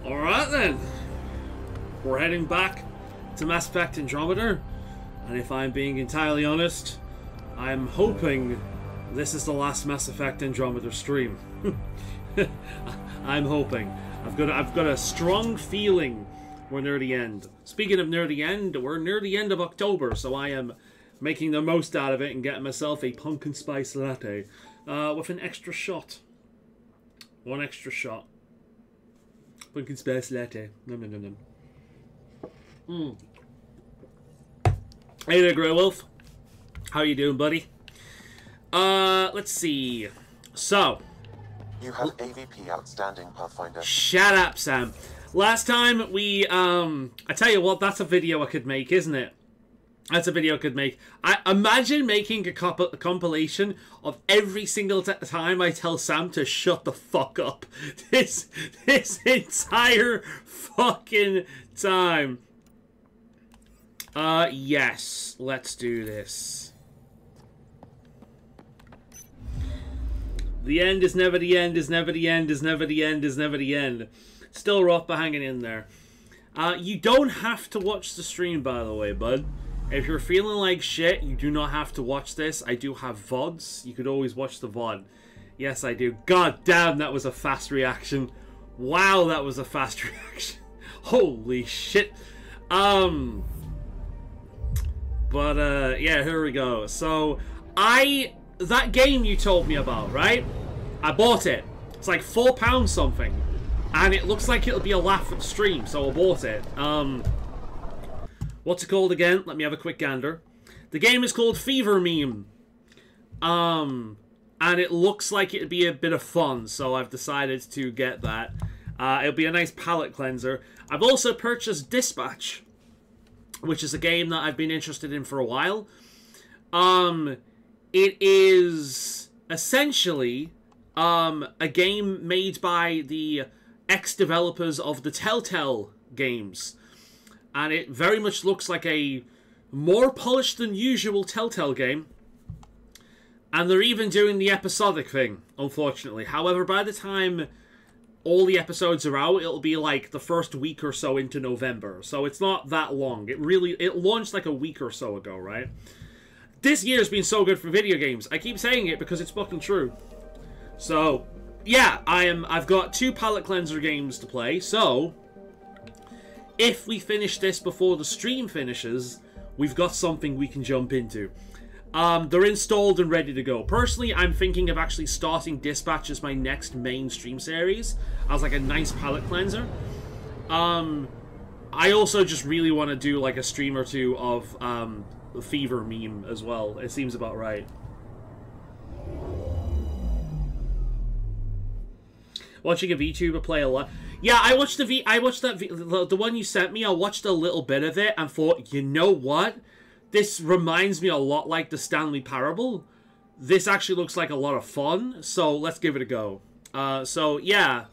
Alright then. We're heading back to Mass Effect Andromeda. And if I'm being entirely honest, I'm hoping this is the last Mass Effect Andromeda stream. I'm hoping. I've got a strong feeling we're near the end. Speaking of near the end, we're near the end of October, so I am making the most out of it and getting myself a pumpkin spice latte with an extra shot. One extra shot. Pumpkin spice latte. Nom nom nom nom. Hey there, Grey Wolf. How you doing, buddy? Let's see. So. You have AVP outstanding, Pathfinder. Shut up, Sam. Last time we, I tell you what, that's a video I could make, isn't it? That's a video I could make. I imagine making a compilation of every single time I tell Sam to shut the fuck up. This entire fucking time. Yes. Let's do this. The end is never the end, is never the end, is never the end, is never the end. Still rough, but hanging in there. You don't have to watch the stream, by the way, bud. If you're feeling like shit, you do not have to watch this. I do have VODs. You could always watch the VOD. Yes, I do. God damn, that was a fast reaction. Wow, that was a fast reaction. Holy shit. But, yeah, here we go. So, that game you told me about, right? I bought it. It's like £4 something. And it looks like it'll be a laugh at the stream, so I bought it. What's it called again? Let me have a quick gander. The game is called Fever Meme. And it looks like it'd be a bit of fun, so I've decided to get that. It'll be a nice palate cleanser. I've also purchased Dispatch, which is a game that I've been interested in for a while. It is essentially a game made by the ex-developers of the Telltale games. And it very much looks like a more polished than usual Telltale game. And they're even doing the episodic thing, unfortunately. However, by the time all the episodes are out, it'll be like the first week or so into November. So it's not that long. It launched like a week or so ago, right? This year's been so good for video games. I keep saying it because it's fucking true. So, yeah, I've got 2 palate cleanser games to play, so if we finish this before the stream finishes, we've got something we can jump into. They're installed and ready to go. Personally, I'm thinking of actually starting Dispatch as my next main stream series, as like a nice palate cleanser. I also just really want to do like a stream or two of the Fever Meme as well. It seems about right. Watching a VTuber play a lot. Yeah, I watched the one you sent me. I watched a little bit of it and thought, you know what? This reminds me a lot like the Stanley Parable. This actually looks like a lot of fun, so let's give it a go. So yeah.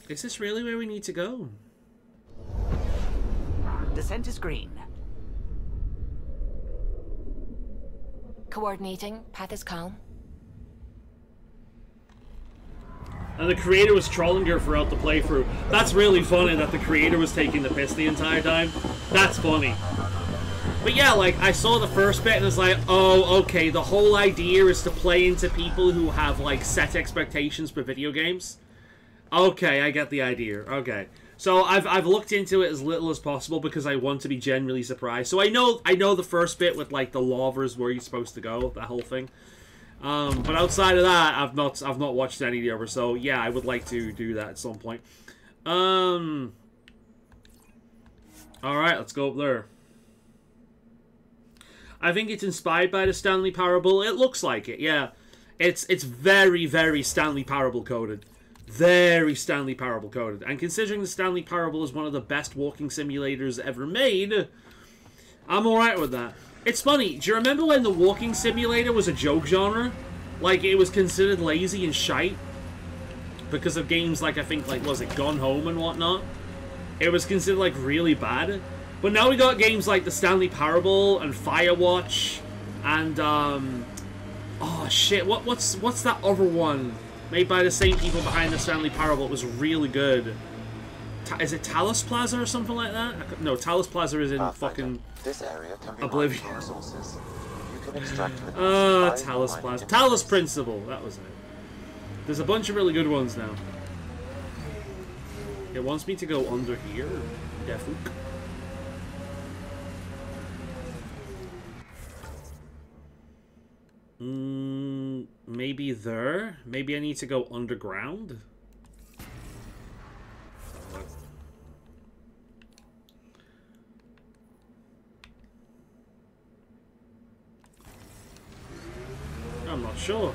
Is this really where we need to go? Descent is green. Coordinating. Path is calm. And the creator was trolling her throughout the playthrough. That's really funny that the creator was taking the piss the entire time. That's funny. But yeah, like, I saw the first bit and it's like, oh, okay, the whole idea is to play into people who have, like, set expectations for video games. Okay, I get the idea. Okay. So I've looked into it as little as possible because I want to be genuinely surprised. So I know the first bit with like the lavas where you're supposed to go, that whole thing. But outside of that, I've not watched any of the others. So yeah, I would like to do that at some point. All right, let's go up there. I think it's inspired by the Stanley Parable. It looks like it. Yeah, it's very, very Stanley Parable coded. Very Stanley Parable coded. And considering the Stanley Parable is one of the best walking simulators ever made, I'm alright with that. It's funny, do you remember when the walking simulator was a joke genre? Like, it was considered lazy and shite? Because of games like, I think, like, was it Gone Home and whatnot? It was considered, like, really bad. But now we got games like the Stanley Parable and Firewatch and, Oh shit! What's that other one made by the same people behind the Stanley Parable? It was really good. Is it Talos Plaza or something like that? No, Talos Plaza is in fucking this area can be Oblivion. mined for resources. You can extract Talos Plaza. Talos Principle. That was it. There's a bunch of really good ones now. It wants me to go under here. Defuk. Maybe there? Maybe I need to go underground? I'm not sure.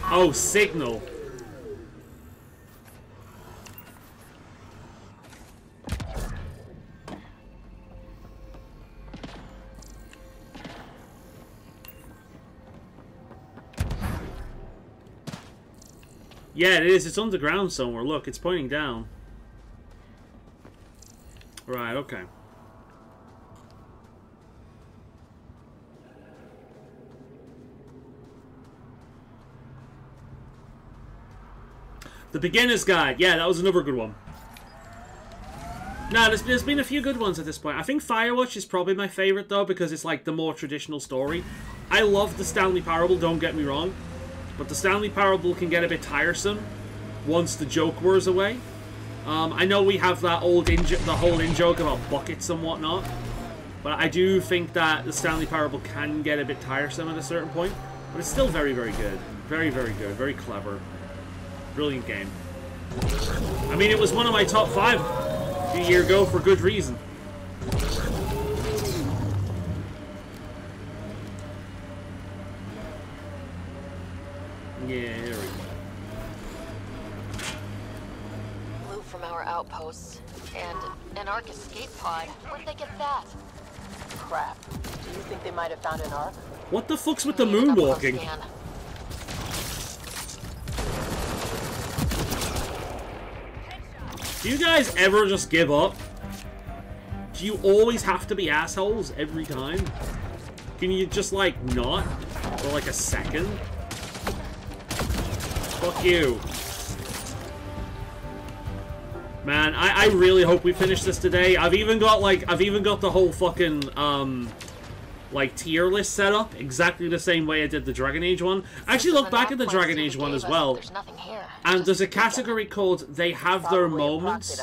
Oh, signal. Yeah, it is. It's underground somewhere. Look, it's pointing down. Right, okay. The Beginner's Guide. Yeah, that was another good one. No, there's been a few good ones at this point. I think Firewatch is probably my favorite, though, because it's like the more traditional story. I love the Stanley Parable, don't get me wrong. But the Stanley Parable can get a bit tiresome once the joke wears away. I know we have that the whole in-joke about buckets and whatnot. But I do think that the Stanley Parable can get a bit tiresome at a certain point. But it's still very, very good. Very, very good. Very clever. Brilliant game. I mean, it was one of my top 5 a few years ago for good reason. Yeah, here we go. Loot from our outposts and an Ark escape pod. Where did they get that? Crap. Do you think they might have found an Ark? What the fuck's with the moonwalking? Do you guys ever just give up? Do you always have to be assholes every time? Can you just, like, not? For, like, a second? Fuck you. Man, I really hope we finish this today. I've even got the whole fucking, like, tier list set up exactly the same way I did the Dragon Age one. I actually looked back at the Dragon Age one as well. And there's a category called They Have Their Moments.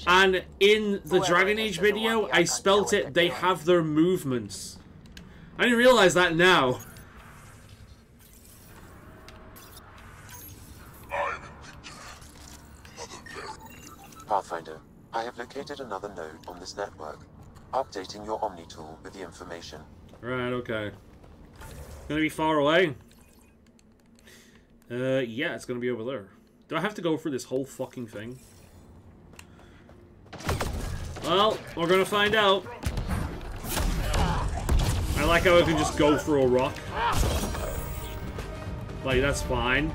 And in the Dragon Age video, I spelt it They Have Their Movements. I didn't realize that now. Pathfinder, I have located another node on this network. Updating your Omni tool with the information. Right, okay. Gonna be far away? Yeah, it's gonna be over there. Do I have to go through this whole fucking thing? Well, we're gonna find out. I like how I can just go through a rock. Like, that's fine.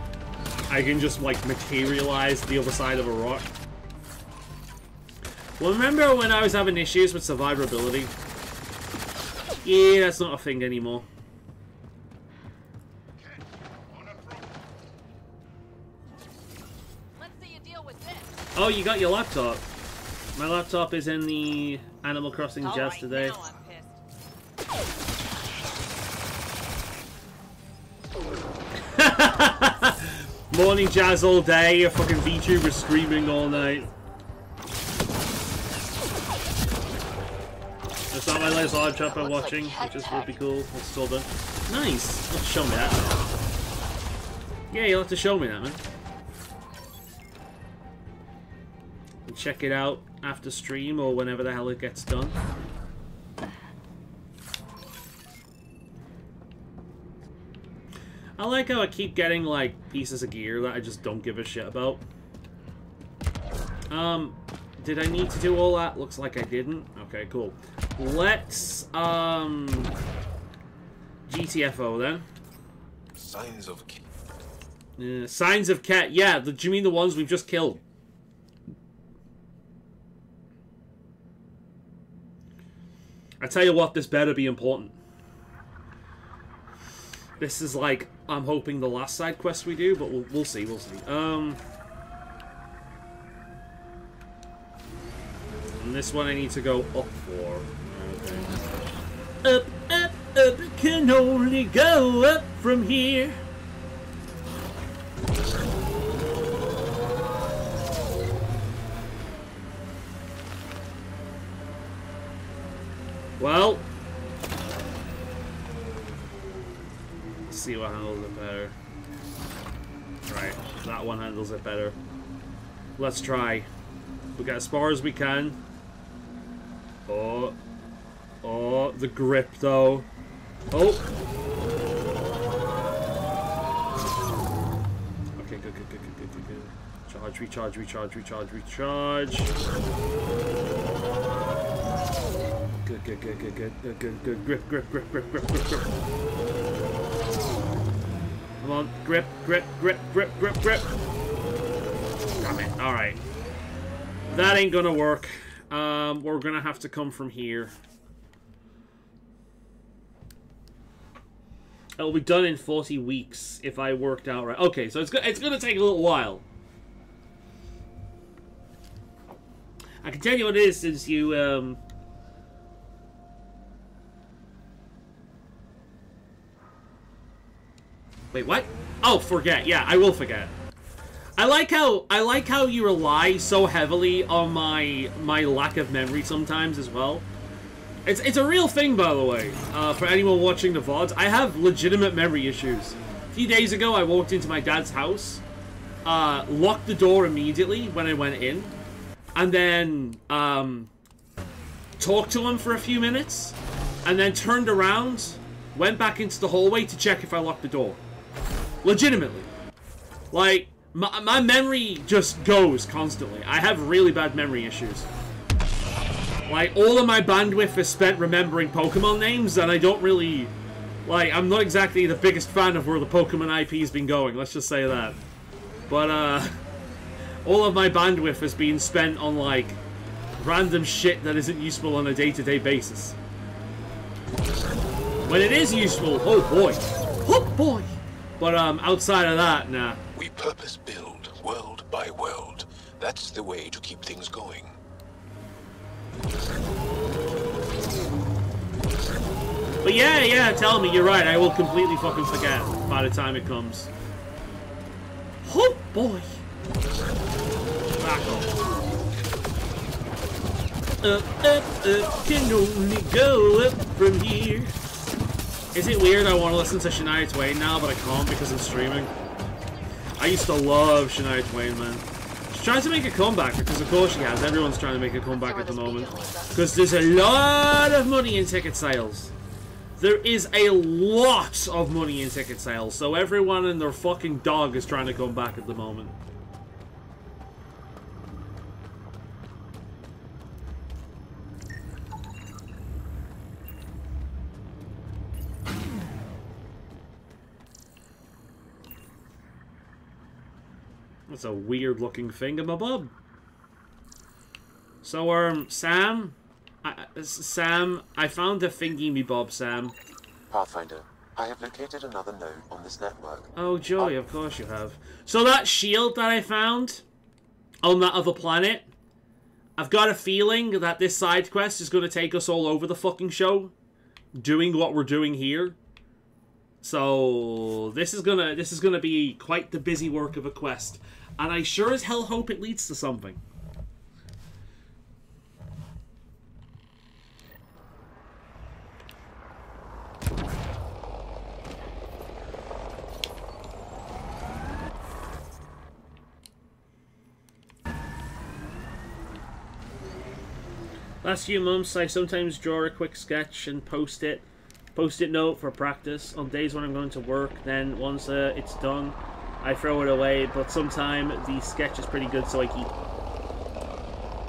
I can just, like, materialize the other side of a rock. Well, remember when I was having issues with survivability? Yeah, that's not a thing anymore. Let's see you deal with this. Oh, you got your laptop. My laptop is in the Animal Crossing Jazz today. Now I'm pissed. Morning Jazz all day, a fucking VTuber screaming all night. It's not my latest live chat I'm watching, which is really cool. It's still done. Nice! You'll have to show me that. Yeah, you'll have to show me that, man. And check it out after stream or whenever the hell it gets done. I like how I keep getting, like, pieces of gear that I just don't give a shit about. Did I need to do all that? Looks like I didn't. Okay, cool. Let's, GTFO then. Signs of... Signs of Cat. Yeah, do you mean the ones we've just killed? I tell you what, this better be important. This is like, I'm hoping the last side quest we do, but we'll see, we'll see. And this one I need to go up for. Okay. Up, up, up, can only go up from here. Well, let's see what handles it better. Right, that one handles it better. Let's try. We got as far as we can. Oh, oh, the grip though. Oh. Okay, good, good, good, good, good, good, good. Charge, recharge, recharge, recharge, recharge. Good, good, good, good, good, good, good, good. Grip, grip, grip, grip, grip, grip, grip. Come on, grip, grip, grip, grip, grip, grip. Damn it. Alright. That ain't gonna work. We're gonna have to come from here. It'll be done in 40 weeks if I worked out right. Okay, so it's gonna take a little while. I can tell you what it is since you, Wait, what? Oh, forget. Yeah, I will forget. I like how you rely so heavily on my lack of memory sometimes as well. It's a real thing, by the way. For anyone watching the VODs, I have legitimate memory issues. A few days ago, I walked into my dad's house, locked the door immediately when I went in, and then talked to him for a few minutes, and then turned around, went back into the hallway to check if I locked the door. Legitimately. Like, my memory just goes constantly. I have really bad memory issues. Like, all of my bandwidth is spent remembering Pokemon names, and I don't really... Like, I'm not exactly the biggest fan of where the Pokemon IP's been going, let's just say that. But, all of my bandwidth has been spent on, like, random shit that isn't useful on a day-to-day basis. When it is useful, oh boy. Oh boy! But, outside of that, nah. We purpose build, world by world. That's the way to keep things going. But yeah, tell me, you're right, I will completely fucking forget by the time it comes. Oh boy! Back off. Can only go up from here. Is it weird I want to listen to Shania Twain now, but I can't because I'm streaming? I used to love Shania Twain, man. She's trying to make a comeback, because of course she has. Everyone's trying to make a comeback at the moment. Because there's a lot of money in ticket sales. There is a lot of money in ticket sales, so everyone and their fucking dog is trying to come back at the moment. That's a weird looking thingamabob. So, Sam? Sam, I found a thingy-me-bob, Sam. Pathfinder, I have located another node on this network. Oh, joy, of course you have. So that shield that I found on that other planet, I've got a feeling that this side quest is going to take us all over the fucking show, doing what we're doing here. So this is gonna be quite the busy work of a quest, and I sure as hell hope it leads to something. Last few months, I sometimes draw a quick sketch and post-it note for practice on days when I'm going to work. Then once it's done, I throw it away. But sometime the sketch is pretty good, so I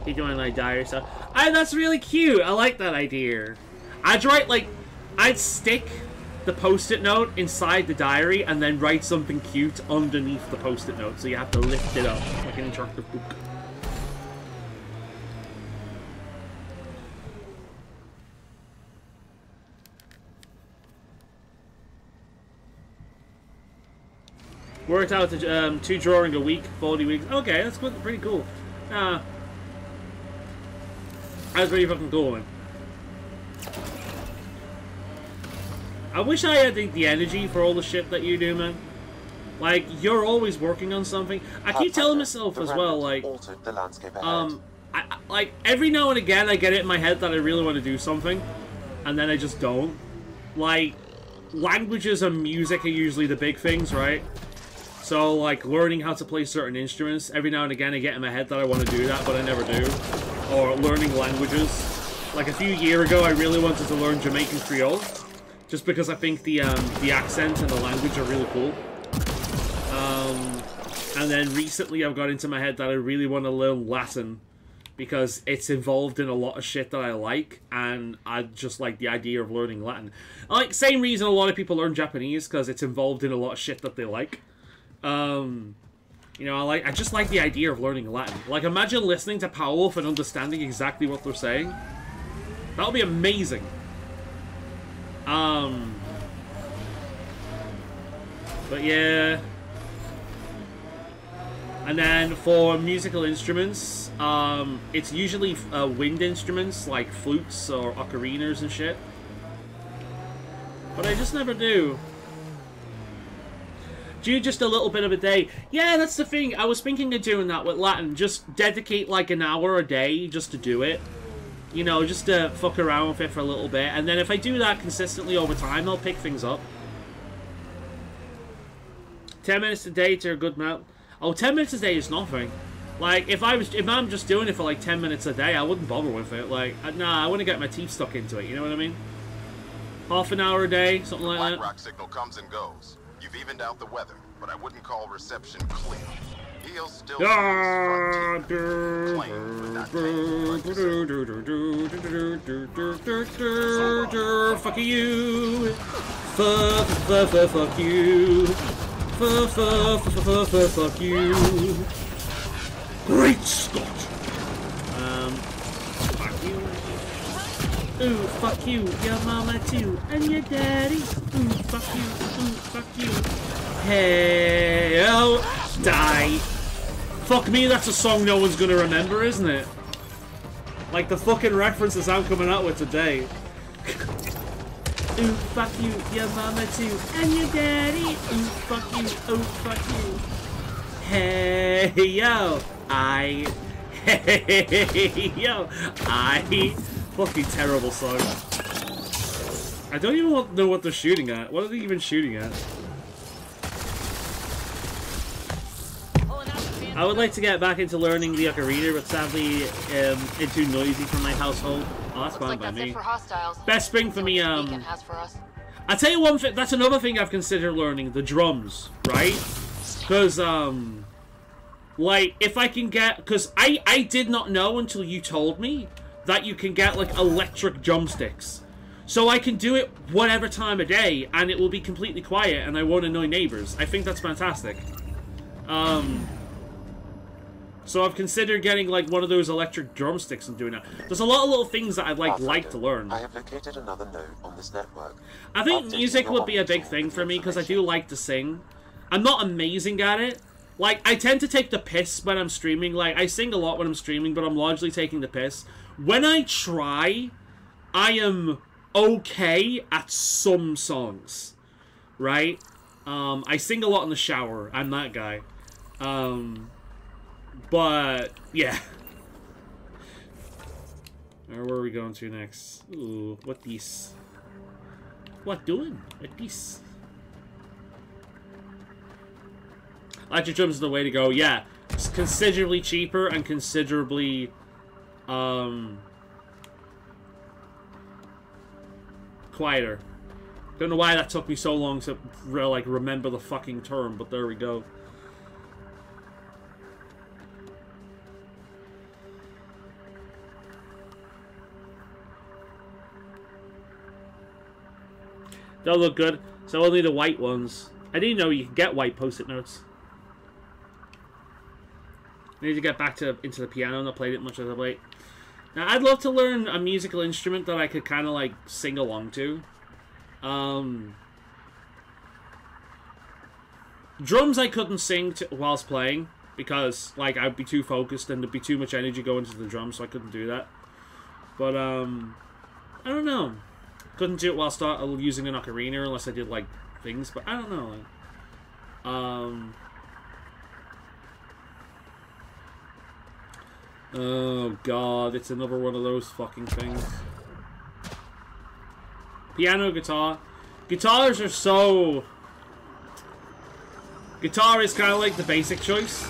keep doing my diary stuff. That's really cute. I like that idea. I'd stick the post-it note inside the diary and then write something cute underneath the post-it note, so you have to lift it up like an interactive book. Worked out to 2 drawing a week, 40 weeks. Okay, that's pretty cool. That's pretty fucking cool, man. I wish I had the energy for all the shit that you do, man. Like, you're always working on something. I keep telling myself as well, like, the landscape ahead. like, every now and again I get it in my head that I really want to do something, and then I just don't. Like, languages and music are usually the big things, right? So, like, learning how to play certain instruments, every now and again I get in my head that I want to do that, but I never do. Or learning languages. Like, a few years ago, I really wanted to learn Jamaican Creole, just because I think the accent and the language are really cool. And then recently I've got into my head that I really want to learn Latin, because it's involved in a lot of shit that I like, and I just like the idea of learning Latin. Like, same reason a lot of people learn Japanese, because it's involved in a lot of shit that they like. You know, I just like the idea of learning Latin. Like, imagine listening to Powerwolf and understanding exactly what they're saying. That would be amazing. But yeah. And then for musical instruments, it's usually wind instruments like flutes or ocarinas and shit. But I just never do. Do just a little bit of a day. Yeah, that's the thing. I was thinking of doing that with Latin. Just dedicate like an hour a day just to do it. You know, just to fuck around with it for a little bit. And then if I do that consistently over time, I'll pick things up. 10 minutes a day to a good amount. Oh, 10 minutes a day is nothing. Like, if I'm just doing it for like 10 minutes a day, I wouldn't bother with it. Like, nah, I wouldn't get my teeth stuck into it, you know what I mean? Half an hour a day, something like that. Black Rock signal comes and goes. You've evened out the weather, but I wouldn't call reception clear. He'll still fuck you. Fuck you. Fuck you. Great Scott. Fuck you. Ooh, fuck you. Your mama too. And your daddy. Ooh, fuck you. Ooh, fuck you. Hey, oh, die. Fuck me, that's a song no one's gonna remember, isn't it? Like the fucking references I'm coming out with today. Ooh, fuck you, your mama too, and your daddy. Ooh, fuck you, oh, fuck you. Hey, yo, hey, yo, fucking terrible song. I don't even know what they're shooting at. What are they even shooting at? I would like to get back into learning the ocarina, but sadly, it's too noisy for my household. Oh, that's fine by me. Best thing for me, I'll tell you one thing, that's another thing I've considered learning, the drums, right? Because, like, if I can get, because I did not know until you told me that you can get, like, electric drumsticks. So I can do it whatever time of day, and it will be completely quiet, and I won't annoy neighbors. I think that's fantastic. So I've considered getting like one of those electric drumsticks and doing that. There's a lot of little things that I'd like to learn. I have located another node on this network. I think music would be a big thing for me because I do like to sing. I'm not amazing at it. Like, I tend to take the piss when I'm streaming. Like, I sing a lot when I'm streaming, but I'm largely taking the piss. When I try, I am okay at some songs, right? I sing a lot in the shower. I'm that guy. But, yeah. Where are we going to next? Ooh, what these? What doing? What these? Electric drums is the way to go. Yeah, it's considerably cheaper and considerably, quieter. Don't know why that took me so long to, like, remember the fucking term, but there we go. They'll look good. So only the white ones. I didn't know you could get white post-it notes. I need to get back into the piano. I've not played it much as of late. Now, I'd love to learn a musical instrument that I could kind of like sing along to. Drums I couldn't sing whilst playing because, like, I'd be too focused and there'd be too much energy going into the drums, so I couldn't do that. But, I don't know. Couldn't do it while using an ocarina unless I did, like, things, but I don't know. Oh, God, it's another one of those fucking things. Piano, guitar. Guitars are so... Guitar is kind of like the basic choice.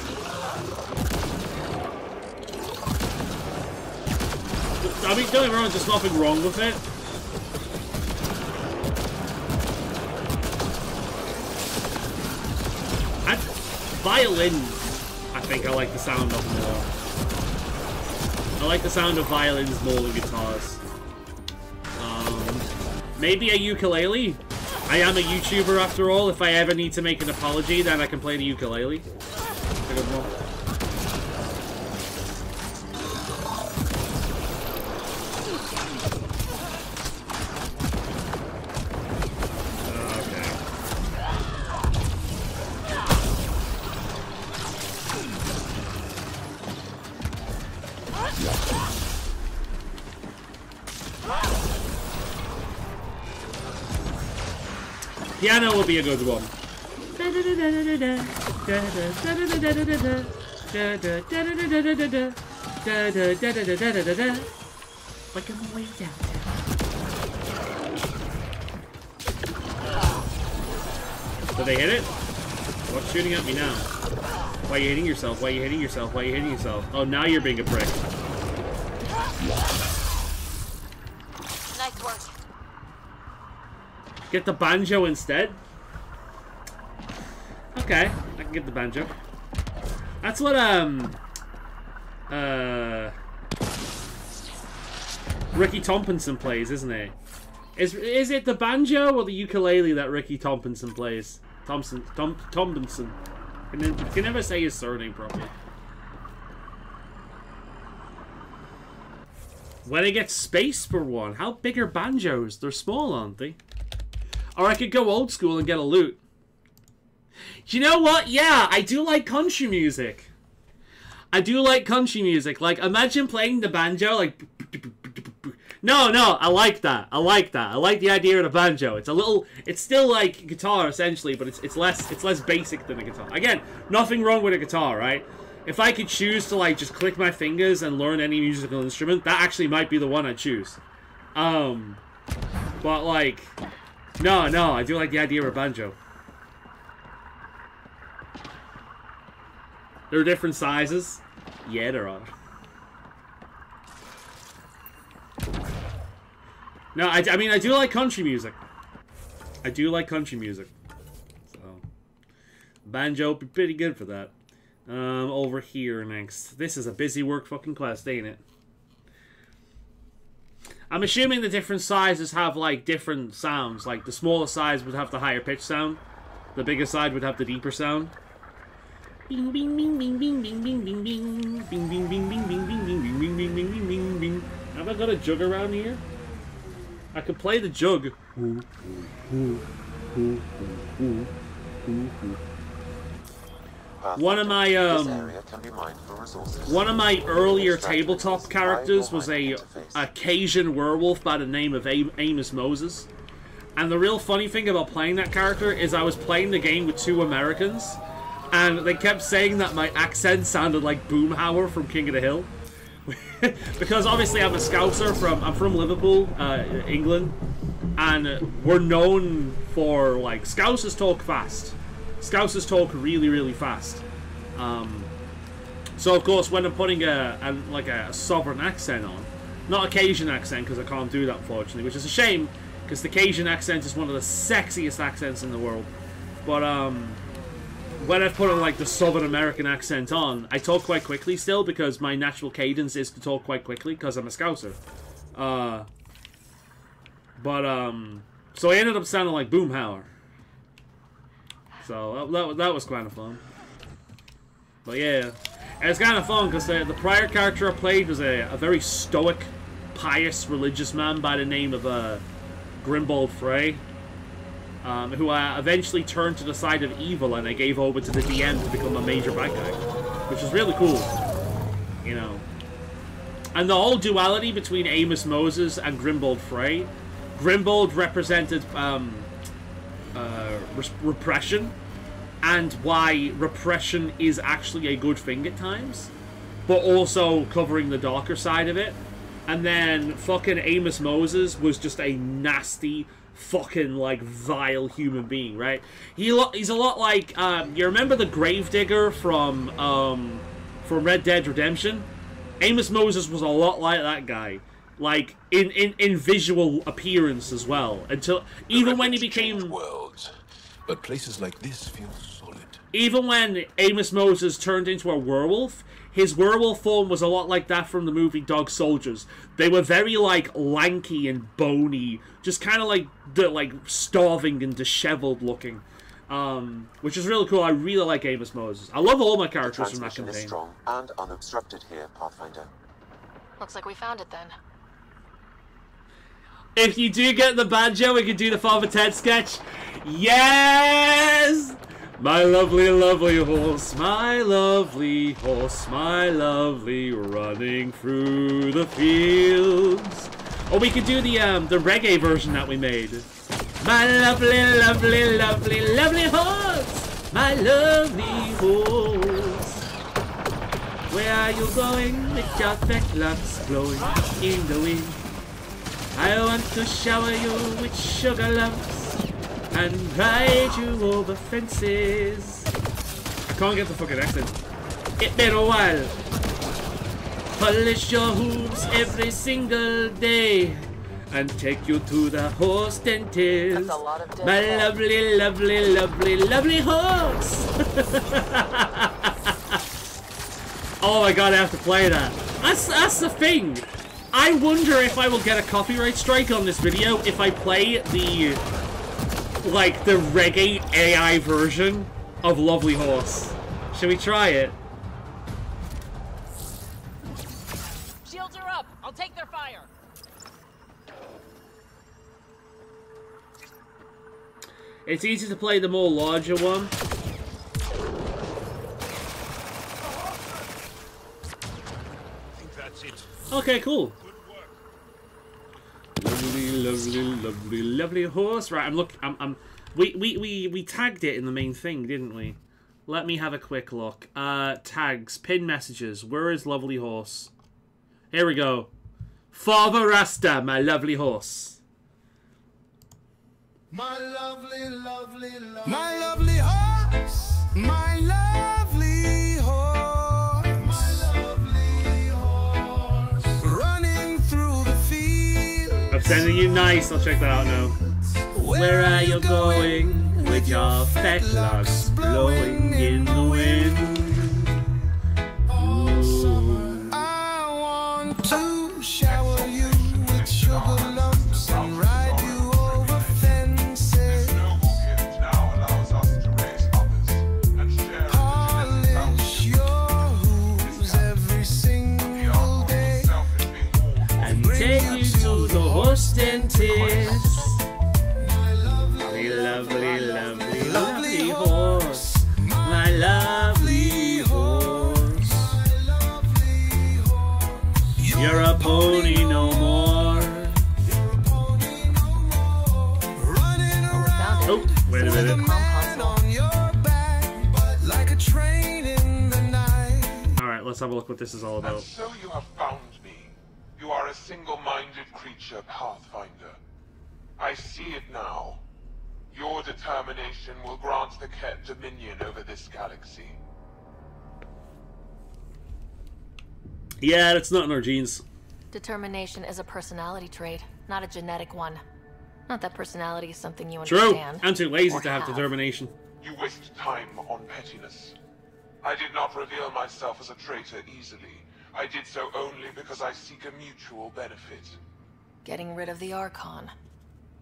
I mean, don't get me wrong, there's nothing wrong with it. Violin, I think I like the sound of more. I like the sound of violins more than guitars. Maybe a ukulele? I am a YouTuber after all. If I ever need to make an apology, then I can play the ukulele. That's a good one. Piano will be a good one. Like on the way downtown. Did they hit it? What's shooting at me now? Why are you hitting yourself? Why are you hitting yourself? Why are you hitting yourself? Oh, now you're being a prick. Nice work. Get the banjo instead? Okay, I can get the banjo. That's what, Ricky Tomlinson plays, isn't it? Is it the banjo or the ukulele that Ricky Tomlinson plays? Tomlinson. I can never say his surname properly. When I get space for one, how big are banjos? They're small, aren't they? Or I could go old school and get a lute. You know what? Yeah, I do like country music. I do like country music. Like, imagine playing the banjo, like... No, I like that. I like that. I like the idea of the banjo. It's a little... It's still like guitar, essentially, but it's less basic than a guitar. Again, nothing wrong with a guitar, right? If I could choose to, like, just click my fingers and learn any musical instrument, that actually might be the one I'd choose. But, like... No, I do like the idea of a banjo. There are different sizes. Yeah, there are. No, I mean, I do like country music. I do like country music. So, banjo would be pretty good for that. Over here next. This is a busy work fucking quest, ain't it? I'm assuming the different sizes have, like, different sounds. Like, the smaller size would have the higher pitch sound. The bigger side would have the deeper sound. Bing, bing, bing, bing, bing, bing, bing, bing, bing. Bing, bing, bing, bing, bing, bing, bing, bing, bing, bing, bing, bing, bing, bing. Have I got a jug around here? I could play the jug. One of my earlier tabletop characters was a Cajun werewolf by the name of Amos Moses. And the real funny thing about playing that character is I was playing the game with 2 Americans, and they kept saying that my accent sounded like Boomhauer from King of the Hill. Because obviously I'm a Scouser I'm from Liverpool, England, and we're known for, like, Scousers talk fast. Scousers talk really, really fast. So of course when I'm putting a southern accent on, not a Cajun accent because I can't do that unfortunately, which is a shame because the Cajun accent is one of the sexiest accents in the world. But when I've put like the Southern American accent on, I talk quite quickly still because my natural cadence is to talk quite quickly because I'm a Scouser. So I ended up sounding like Boomhauer. So that was kind of fun. But yeah, it's kind of fun because the prior character I played was a very stoic, pious, religious man by the name of Grimbald Frey. who eventually turned to the side of evil, and I gave over to the DM to become a major bad guy, which is really cool, you know. And the whole duality between Amos Moses and Grimbold Frey. Grimbold represented repression, and why repression is actually a good thing at times, but also covering the darker side of it. And then fucking Amos Moses was just a nasty, fucking, like, vile human being, right? He's a lot like, you remember the Gravedigger from Red Dead Redemption? Amos Moses was a lot like that guy. Like, in visual appearance as well. Until, even when he became... worlds, but places like this feel solid. Even when Amos Moses turned into a werewolf, his werewolf form was a lot like that from the movie Dog Soldiers. They were very, like, lanky and bony, just kind of like starving and disheveled looking, which is really cool. I really like Amos Moses. I love all my characters from that Transmission is campaign. strong and unobstructed here, Pathfinder. Looks like we found it then. If you do get the banjo, we can do the Father Ted sketch. Yes! My lovely, lovely horse, my lovely horse, my lovely running through the fields. Or we could do the reggae version that we made. My lovely, lovely, lovely, lovely horse, my lovely horse. Where are you going with your fecklocks blowing in the wind? I want to shower you with sugar lumps and ride you over fences. I can't get the fucking accent. It's been a while. Polish your hooves every single day and take you to the horse dentist. That's a lot of My lovely, lovely, lovely, lovely horse. Oh my god, I have to play that. That's the thing. I wonder if I will get a copyright strike on this video if I play the reggae AI version of Lovely Horse. Should we try it? Shields are up. I'll take their fire. It's easy to play the more larger one. I think that's it. Okay, cool. Lovely, lovely, lovely, lovely horse. Right, we tagged it in the main thing, didn't we? Let me have a quick look. Tags, pin messages. Where is lovely horse? Here we go. Father Rasta, my lovely horse. My lovely, lovely, lovely, my lovely horse, my lovely horse, my lovely horse, running through the field. I'm sending you nice. I'll check that out now. Where are you going with your fecklocks blowing in the wind? Ooh. I want to shower you with sugar lumps and ride you over fences. Polish your hooves every single day And take you to the horse dentist. Lovely, lovely, lovely, lovely horse. My lovely horse. You're a pony no more. Oh, wait a minute. Alright, let's have a look what this is all And about. so you have found me. You are a single-minded creature, Pathfinder. I see it now. Your determination will grant the Ket dominion over this galaxy. Yeah, that's not in our genes. Determination is a personality trait, not a genetic one. Not that personality is something you True. understand. I'm too lazy or to have determination. You waste time on pettiness. I did not reveal myself as a traitor easily. I did so only because I seek a mutual benefit. Getting rid of the Archon.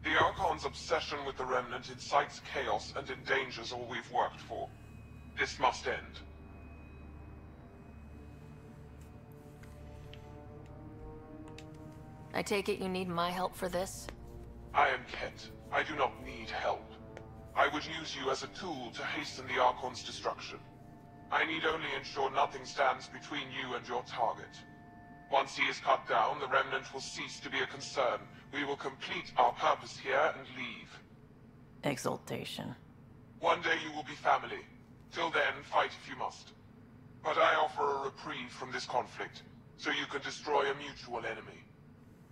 The Archon's obsession with the Remnant incites chaos and endangers all we've worked for. This must end. I take it you need my help for this? I am Ket. I do not need help. I would use you as a tool to hasten the Archon's destruction. I need only ensure nothing stands between you and your target. Once he is cut down, the Remnant will cease to be a concern. We will complete our purpose here and leave. Exaltation. One day you will be family. Till then, fight if you must. But I offer a reprieve from this conflict, so you can destroy a mutual enemy.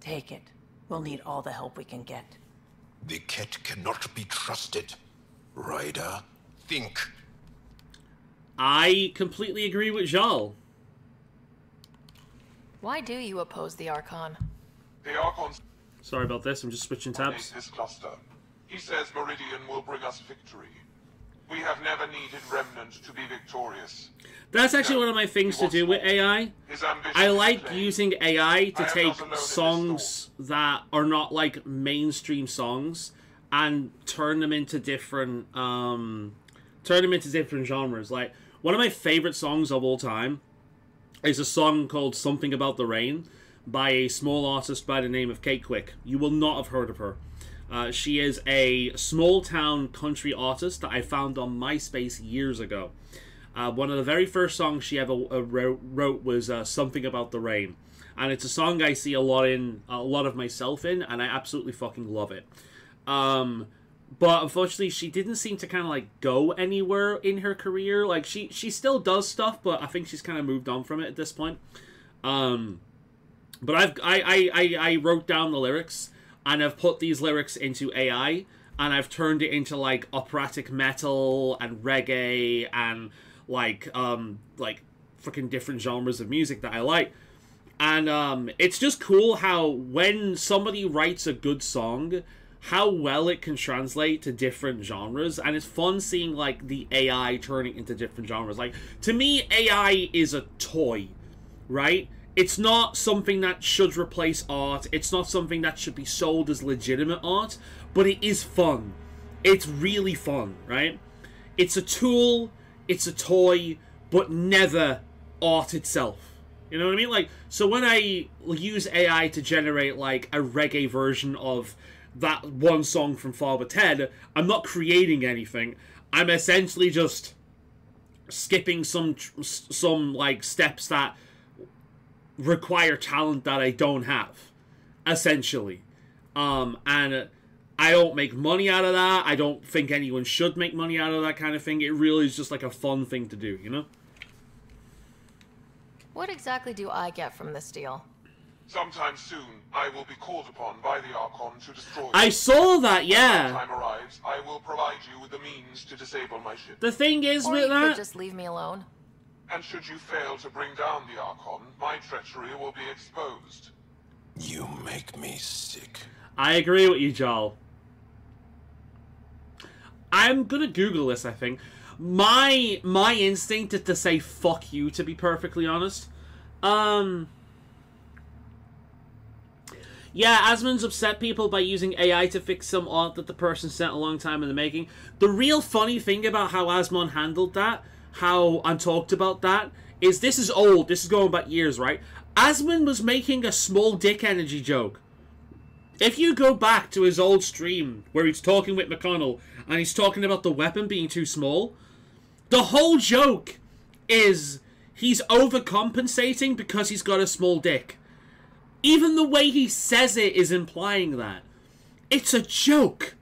Take it. We'll need all the help we can get. The Ket cannot be trusted. Ryder, think. I completely agree with Jarl. Why do you oppose the Archon? The Archon's Sorry about this, I'm just switching tabs. this cluster. He says Meridian will bring us victory. We have never needed Remnant to be victorious. That's actually one of my things to do with AI. His ambition I is like plain. using AI to I am take not alone in this songs that are not like mainstream songs and turn them into different genres. Like one of my favorite songs of all time is a song called Something About the Rain by a small artist by the name of Kate Quick. You will not have heard of her. She is a small town country artist that I found on MySpace years ago. One of the very first songs she ever wrote was Something About the Rain. And it's a song I see a lot of myself in, and I absolutely fucking love it. But unfortunately, she didn't seem to kind of like go anywhere in her career. Like she still does stuff, but I think she's kind of moved on from it at this point. But I wrote down the lyrics, and I've put these lyrics into AI, and I've turned it into like operatic metal and reggae and like freaking different genres of music that I like. And it's just cool how when somebody writes a good song, how well it can translate to different genres, and it's fun seeing like the AI turning into different genres. Like to me, AI is a toy, right? It's not something that should replace art. It's not something that should be sold as legitimate art, but it is fun. It's really fun, right? It's a tool, it's a toy, but never art itself. You know what I mean? Like, so when I use AI to generate like a reggae version of that one song from Father Ted, I'm not creating anything. I'm essentially just skipping some like steps that require talent that I don't have, essentially. And I don't make money out of that. I don't think anyone should make money out of that kind of thing. It really is just like a fun thing to do, you know? What exactly do I get from this deal? Sometime soon, I will be called upon by the Archon to destroy you. I saw that, yeah. When that time arrives, I will provide you with the means to disable my ship. The thing is Or with you could that... just leave me alone. And should you fail to bring down the Archon, my treachery will be exposed. You make me sick. I agree with you, Joel. I'm gonna Google this, I think. My instinct is to say fuck you, to be perfectly honest. Yeah, Asmon's upset people by using AI to fix some art that the person spent a long time in the making. The real funny thing about how Asmon handled that, and talked about that, is this is old. This is going back years, right? Asmon was making a small dick energy joke. If you go back to his old stream where he's talking with McConnell and he's talking about the weapon being too small, the whole joke is he's overcompensating because he's got a small dick. Even the way he says it is implying that. It's a joke.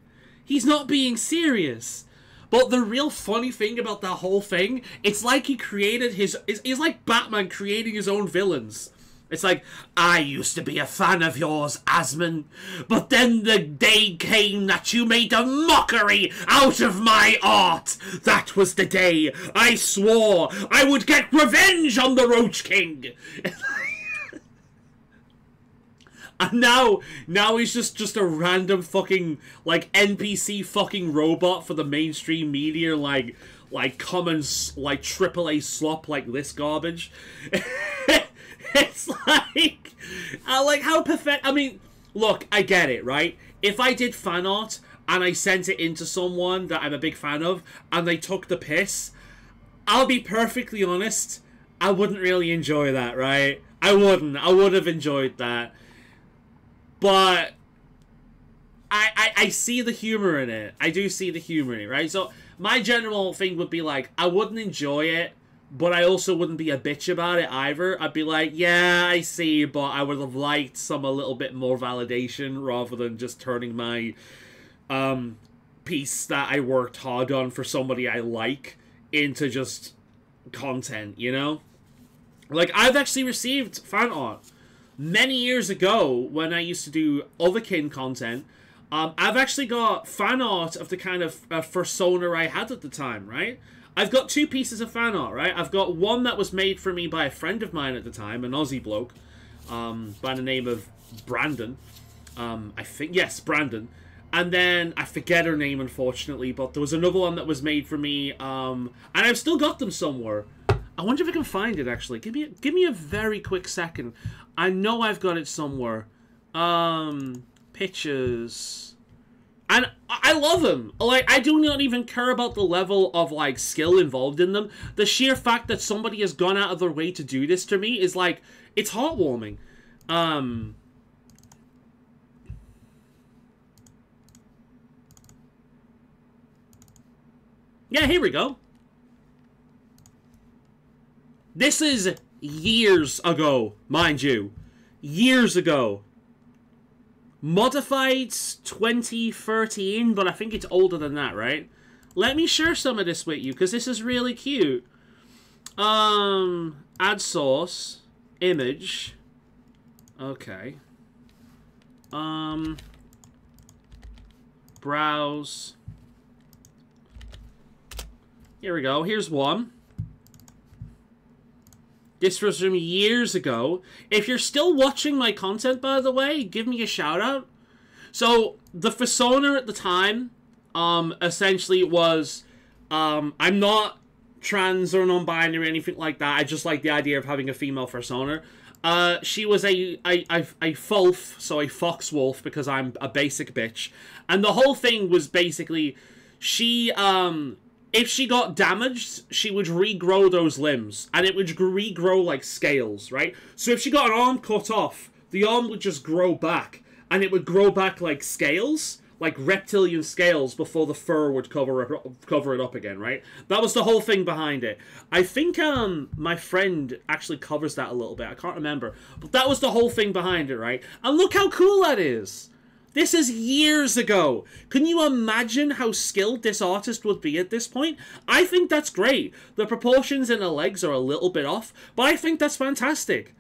He's not being serious. But the real funny thing about that whole thing, it's like he created it's like Batman creating his own villains. It's like, I used to be a fan of yours, Asmon, but then the day came that you made a mockery out of my art. That was the day I swore I would get revenge on the Roach King. And now he's just a random fucking, like, NPC fucking robot for the mainstream media, like common, like, AAA slop like this garbage. It's like how perfect. I mean, look, I get it, right? If I did fan art and I sent it into someone that I'm a big fan of and they took the piss, I'll be perfectly honest, I wouldn't really enjoy that, right? I wouldn't. I would have enjoyed that. But I see the humor in it. I do see the humor in it, right? So my general thing would be like, I wouldn't enjoy it, but I also wouldn't be a bitch about it either. I'd be like, yeah, I see, but I would have liked some a little bit more validation rather than just turning my piece that I worked hard on for somebody I like into just content, you know? Like, I've actually received fan art many years ago when I used to do Otherkin content. I've actually got fan art of the kind of persona I had at the time, right? I've got 2 pieces of fan art, right? I've got one that was made for me by a friend of mine at the time, an Aussie bloke, by the name of Brandon. I think, yes, Brandon. And then, I forget her name, unfortunately, but there was another one that was made for me, and I've still got them somewhere. I wonder if I can find it, actually. Give me a very quick second. I know I've got it somewhere. Pictures... And I love them. Like, I do not even care about the level of, like, skill involved in them. The sheer fact that somebody has gone out of their way to do this to me is, like, it's heartwarming. Yeah, here we go. This is years ago, mind you. Years ago. Modified 2013, but I think it's older than that, right? Let me share some of this with you, because this is really cute. Add source. Image. Okay. Browse. Here we go. Here's one. This was from years ago. If you're still watching my content, by the way, give me a shout out. So, the persona at the time, essentially was, I'm not trans or non-binary or anything like that. I just like the idea of having a female persona. She was a Fulf, so a fox wolf, because I'm a basic bitch. And the whole thing was basically, she, if she got damaged, she would regrow those limbs. And it would regrow like scales, right? So if she got an arm cut off, the arm would just grow back. And it would grow back like scales, like reptilian scales, before the fur would cover it up again, right? That was the whole thing behind it. I think my friend actually covers that a little bit. I can't remember. But that was the whole thing behind it, right? And look how cool that is! This is years ago. Can you imagine how skilled this artist would be at this point? I think that's great. The proportions in the legs are a little bit off, but I think that's fantastic.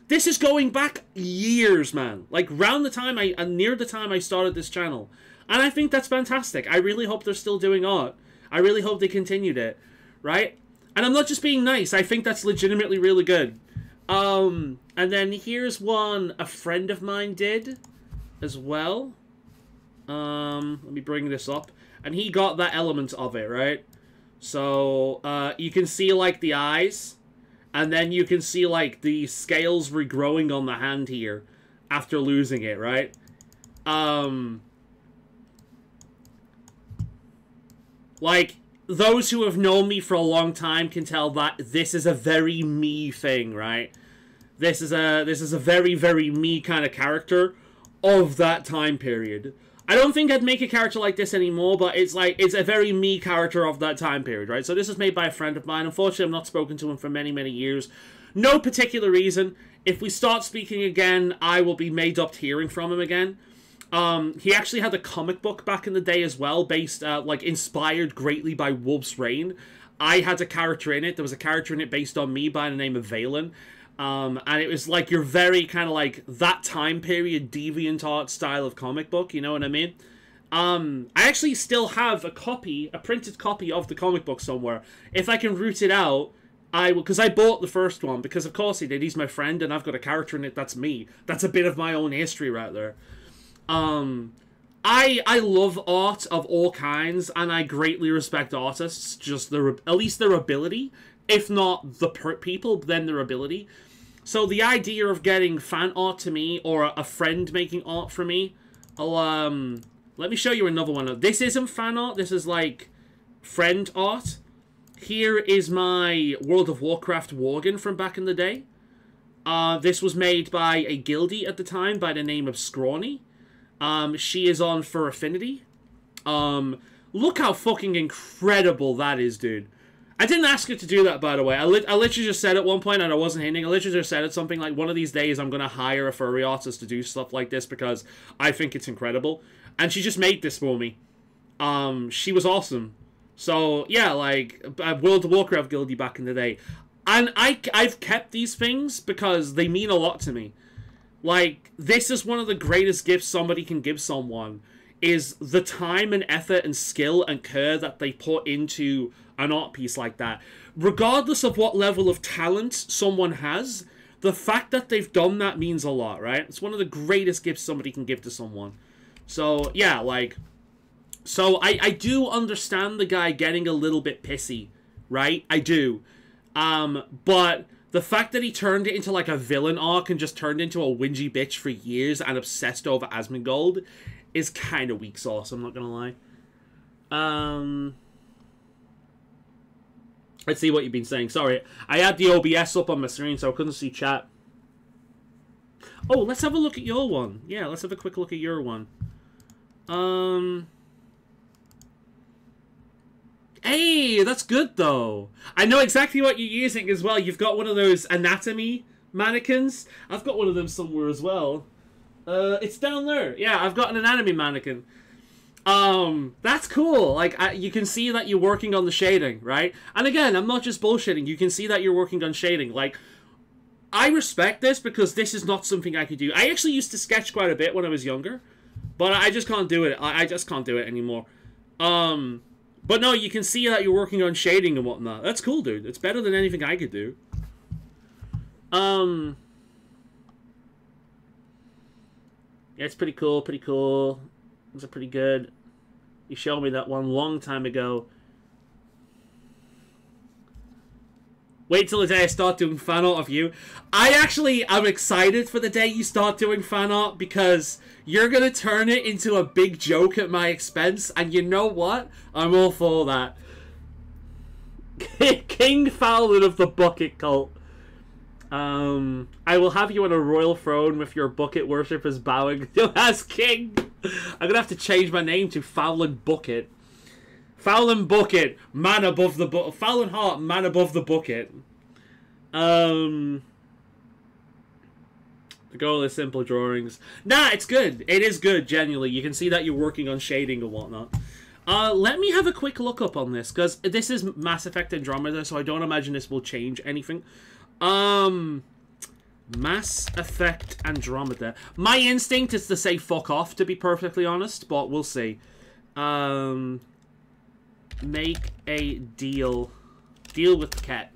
This is going back years, man. Like, near the time I started this channel. And I think that's fantastic. I really hope they're still doing art. I really hope they continued it, right? And I'm not just being nice. I think that's legitimately really good. And then here's one a friend of mine did as well. Let me bring this up. And he got that element of it, right? So, you can see, like, the eyes. And then you can see, like, the scales regrowing on the hand here after losing it, right? Like, those who have known me for a long time can tell that this is a very me thing, right? This is a very, very me kind of character of that time period. I don't think I'd make a character like this anymore, but it's like, it's a very me character of that time period, right? So this is made by a friend of mine. Unfortunately, I've not spoken to him for many, many years. No particular reason. If we start speaking again, I will be made up to hearing from him again. He actually had a comic book back in the day as well, based, like, inspired greatly by Wolf's Rain. I had a character in it. There was a character in it based on me by the name of Faolan. And it was like your very kind of like that time period DeviantArt style of comic book, you know what I mean? I actually still have a printed copy of the comic book somewhere. If I can root it out, I will, because I bought the first one, because of course he did, he's my friend, and I've got a character in it that's me. That's a bit of my own history right there. I love art of all kinds, and I greatly respect artists, just at least their ability. If not the people, then their ability. So the idea of getting fan art to me, or a friend making art for me, let me show you another one. This isn't fan art, this is like friend art. Here is my World of Warcraft Worgen from back in the day. This was made by a guildie at the time by the name of Scrawny. She is on for Affinity. Look how fucking incredible that is, dude. I didn't ask her to do that, by the way. I literally just said at one point, and I wasn't hinting, I literally just said it something like, one of these days I'm going to hire a furry artist to do stuff like this because I think it's incredible. And she just made this for me. She was awesome. So, yeah, like, World of Warcraft guildie back in the day. And I've kept these things because they mean a lot to me. Like, this is one of the greatest gifts somebody can give someone, is the time and effort and skill and care that they put into an art piece like that. Regardless of what level of talent someone has, the fact that they've done that means a lot, right? It's one of the greatest gifts somebody can give to someone. So, yeah, like... So, I do understand the guy getting a little bit pissy, right? I do. But the fact that he turned it into, like, a villain arc and just turned into a whingy bitch for years and obsessed over Asmongold is kind of weak sauce, I'm not gonna lie. Let's see what you've been saying. Sorry, I had the OBS up on my screen, so I couldn't see chat. Oh, let's have a look at your one. Yeah, let's have a quick look at your one. Hey, that's good, though. I know exactly what you're using as well. You've got one of those anatomy mannequins. I've got one of them somewhere as well. It's down there. Yeah, I've got an anatomy mannequin. That's cool. Like, you can see that you're working on the shading, right? And again, I'm not just bullshitting. You can see that you're working on shading. Like, I respect this because this is not something I could do. I actually used to sketch quite a bit when I was younger, but I just can't do it. I just can't do it anymore. But no, you can see that you're working on shading and whatnot. That's cool, dude. It's better than anything I could do. Yeah, it's pretty cool, pretty cool. Those are pretty good. You showed me that one long time ago. Wait till the day I start doing fan art of you. I actually am excited for the day you start doing fan art because you're going to turn it into a big joke at my expense. And you know what? I'm all for that. King Faolan of the Bucket Cult. I will have you on a royal throne with your bucket worshippers bowing as king. I'm going to have to change my name to Faolan Bucket. Faolan Bucket, man above the bucket. Faolan Heart, man above the bucket. The goal is simple drawings. Nah, it's good. It is good, genuinely. You can see that you're working on shading and whatnot. Let me have a quick look up on this, because this is Mass Effect Andromeda, so I don't imagine this will change anything. Mass Effect Andromeda. My instinct is to say fuck off, to be perfectly honest, but we'll see. Make a deal. Deal with the cat.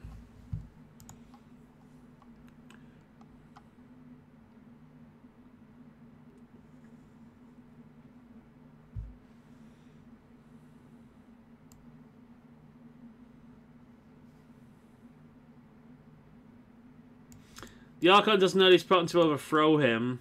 The Archon doesn't know he's plotting to overthrow him.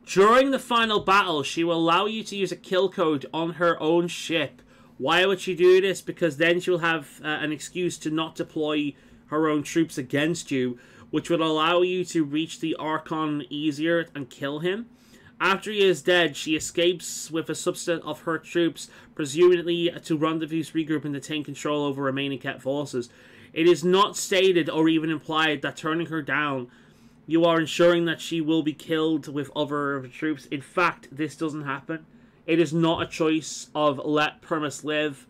During the final battle, she will allow you to use a kill code on her own ship. Why would she do this? Because then she'll have an excuse to not deploy her own troops against you, which would allow you to reach the Archon easier and kill him. After he is dead, she escapes with a subset of her troops, presumably to rendezvous, regroup, and retain control over remaining Ket forces. It is not stated or even implied that turning her down, you are ensuring that she will be killed with other troops. In fact, this doesn't happen. It is not a choice of let Permus live,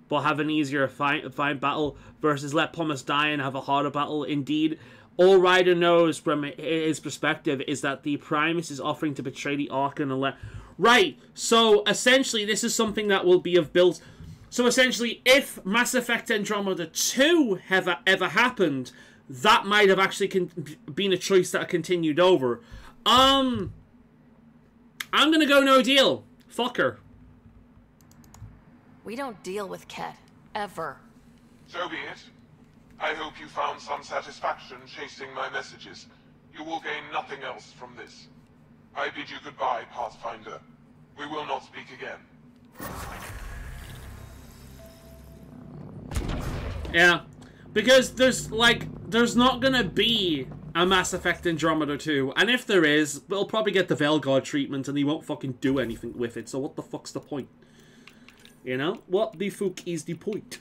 but have an easier fine battle, versus let Permus die and have a harder battle. Indeed, all Ryder knows from his perspective is that the Primus is offering to betray the Archon and let... Right, so essentially this is something that will be of built... So essentially, if Mass Effect Andromeda 2 ever happened, that might have actually been a choice that continued over. I'm gonna go no deal. Fuck her. We don't deal with Ket. Ever. So be it. I hope you found some satisfaction chasing my messages. You will gain nothing else from this. I bid you goodbye, Pathfinder. We will not speak again. Yeah, because there's, like, there's not gonna be a Mass Effect Andromeda 2, and if there is, it'll probably get the Veilguard treatment, and he won't fucking do anything with it, so what the fuck's the point? You know? What the fuck is the point?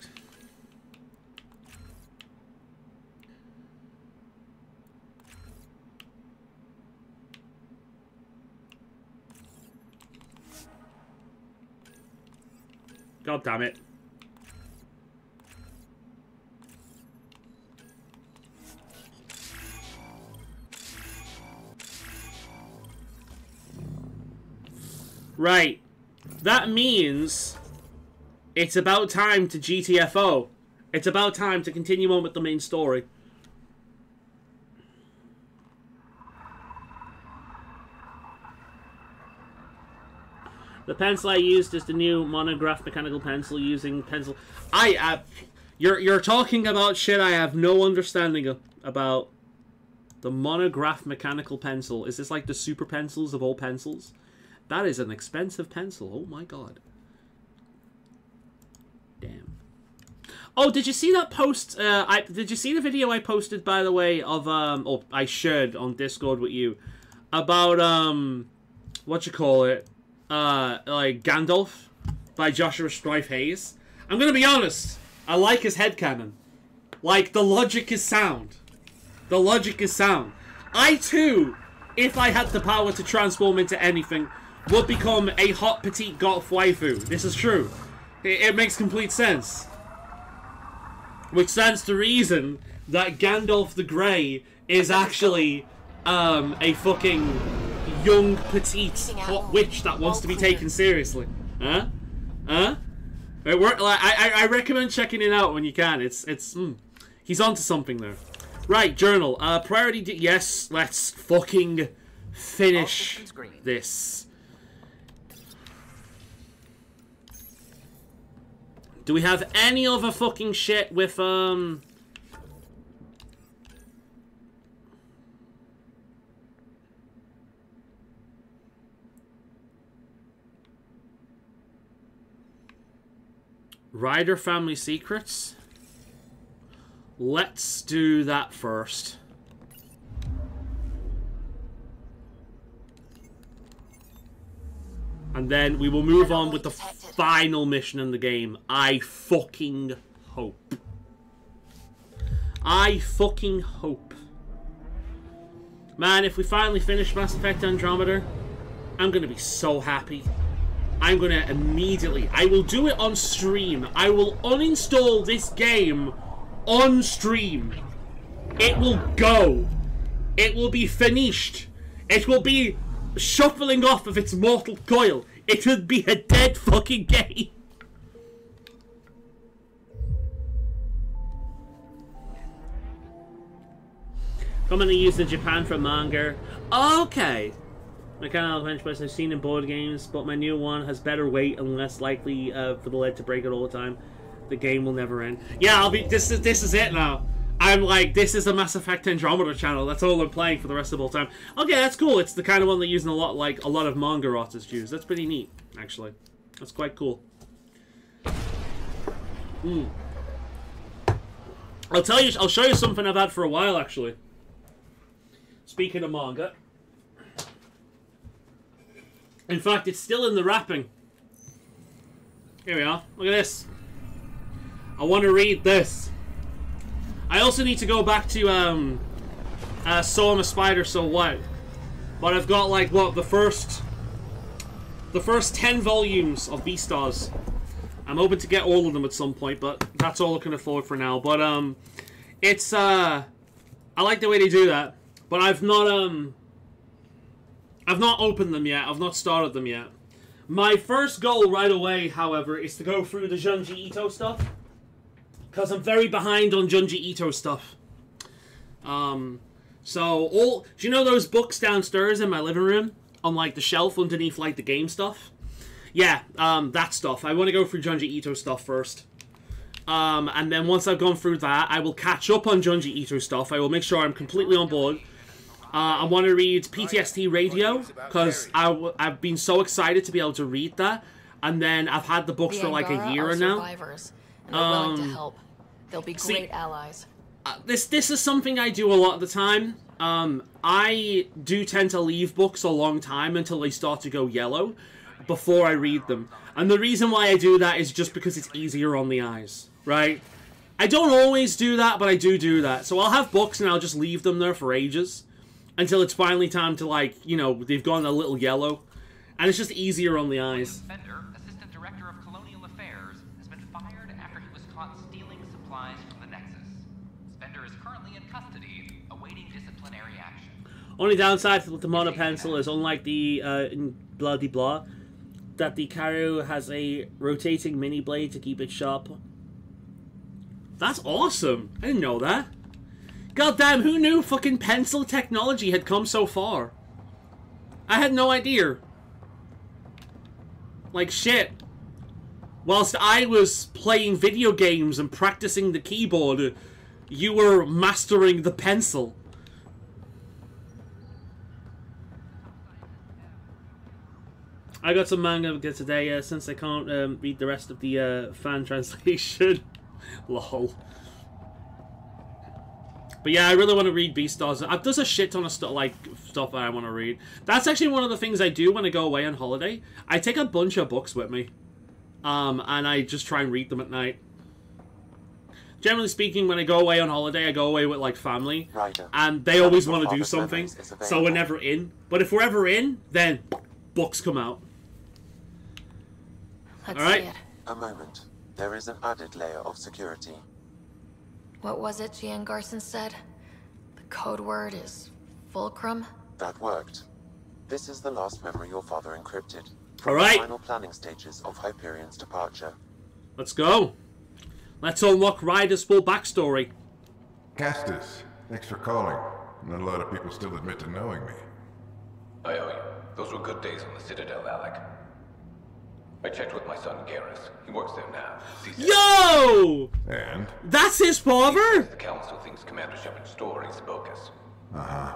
God damn it. Right. That means it's about time to GTFO. It's about time to continue on with the main story. The pencil I used is the new monograph mechanical pencil using pencil. You're talking about shit I have no understanding of, about. The monograph mechanical pencil. Is this like the super pencils of all pencils? That is an expensive pencil. Oh my god. Damn. Oh, did you see that post? Did you see the video I posted, by the way, of or I shared on Discord with you about what you call it? Like Gandalf by Joshua Strife Hayes. I'm gonna be honest. I like his headcanon. Like, the logic is sound. The logic is sound. I too, if I had the power to transform into anything, would become a hot petite goth waifu. This is true. It makes complete sense. Which stands to reason that Gandalf the Grey is actually a fucking young petite hot witch that wants to be taken seriously. Huh? Huh? I recommend checking it out when you can. He's onto something there. Right, journal. Priority. Yes, let's fucking finish this. Do we have any other fucking shit with Ryder Family Secrets? Let's do that first. And then we will move on with the final mission in the game. I fucking hope. I fucking hope. Man, if we finally finish Mass Effect Andromeda, I'm gonna be so happy. I'm gonna immediately... I will do it on stream. I will uninstall this game on stream. It will go. It will be finished. It will be shuffling off of its mortal coil. It would be a dead fucking game. Commonly used in Japan for manga. Okay. Mechanical bench press I've seen in board games, but my new one has better weight and less likely for the lead to break it all the time. The game will never end. Yeah, I'll be. This is it now. I'm like, this is a Mass Effect Andromeda channel. That's all I'm playing for the rest of all time. Okay, that's cool. It's the kind of one they're using a lot, like a lot of manga artists use. That's pretty neat, actually. That's quite cool. I'll tell you. I'll show you something I've had for a while, actually. Speaking of manga. In fact, it's still in the wrapping. Here we are. Look at this. I want to read this. I also need to go back to So I'm a Spider, So What? But I've got like what the first 10 volumes of Beastars. I'm hoping to get all of them at some point, but that's all I can afford for now. But it's I like the way they do that, but I've not opened them yet. I've not started them yet. My first goal right away, however, is to go through the Junji Ito stuff. Because I'm very behind on Junji Ito stuff. Do you know those books downstairs in my living room? On, like, the shelf underneath, like, the game stuff? Yeah, that stuff. I want to go through Junji Ito stuff first. And then once I've gone through that, I will catch up on Junji Ito stuff. I will make sure I'm completely on board. I want to read PTSD Radio, because I've been so excited to be able to read that. And then I've had the books for like a year now. And they're willing to help. They'll be great allies. This is something I do a lot of the time. I do tend to leave books a long time until they start to go yellow before I read them. And the reason why I do that is just because it's easier on the eyes, right? I don't always do that, but I do that. So I'll have books and I'll just leave them there for ages until it's finally time to, like, you know, they've gone a little yellow. And it's just easier on the eyes. Spender, Assistant Director of Colonial Affairs, has been fired after he was caught stealing supplies from the Nexus. Spender is currently in custody, awaiting disciplinary action. Only downside with the mono pencil is, unlike the blah de blah, that the Karu has a rotating mini blade to keep it sharp. That's awesome! I didn't know that. Goddamn, who knew fucking pencil technology had come so far? I had no idea. Like, shit. Whilst I was playing video games and practicing the keyboard, you were mastering the pencil. I got some manga today, since I can't read the rest of the fan translation. Lol. But yeah, I really want to read Beastars. There's a shit ton of stuff that I want to read. That's actually one of the things I do when I go away on holiday. I take a bunch of books with me, and I just try and read them at night. Generally speaking, when I go away on holiday, I go away with, like, family, and they always want to do something, so we're never in. But if we're ever in, then books come out. Let's All right. see it. A moment. There is an added layer of security. What was it Jan Garson said? The code word is Fulcrum? That worked. This is the last memory your father encrypted. All From right. the final planning stages of Hyperion's departure. Let's go. Let's unlock Ryder's full backstory. Castus, thanks for calling. Not a lot of people still admit to knowing me. I owe you. Those were good days on the Citadel, Alec. I checked with my son, Garrus. He works there now. Yo! And? That's his father? The Council thinks Commander Shepard's story is bogus. Uh-huh.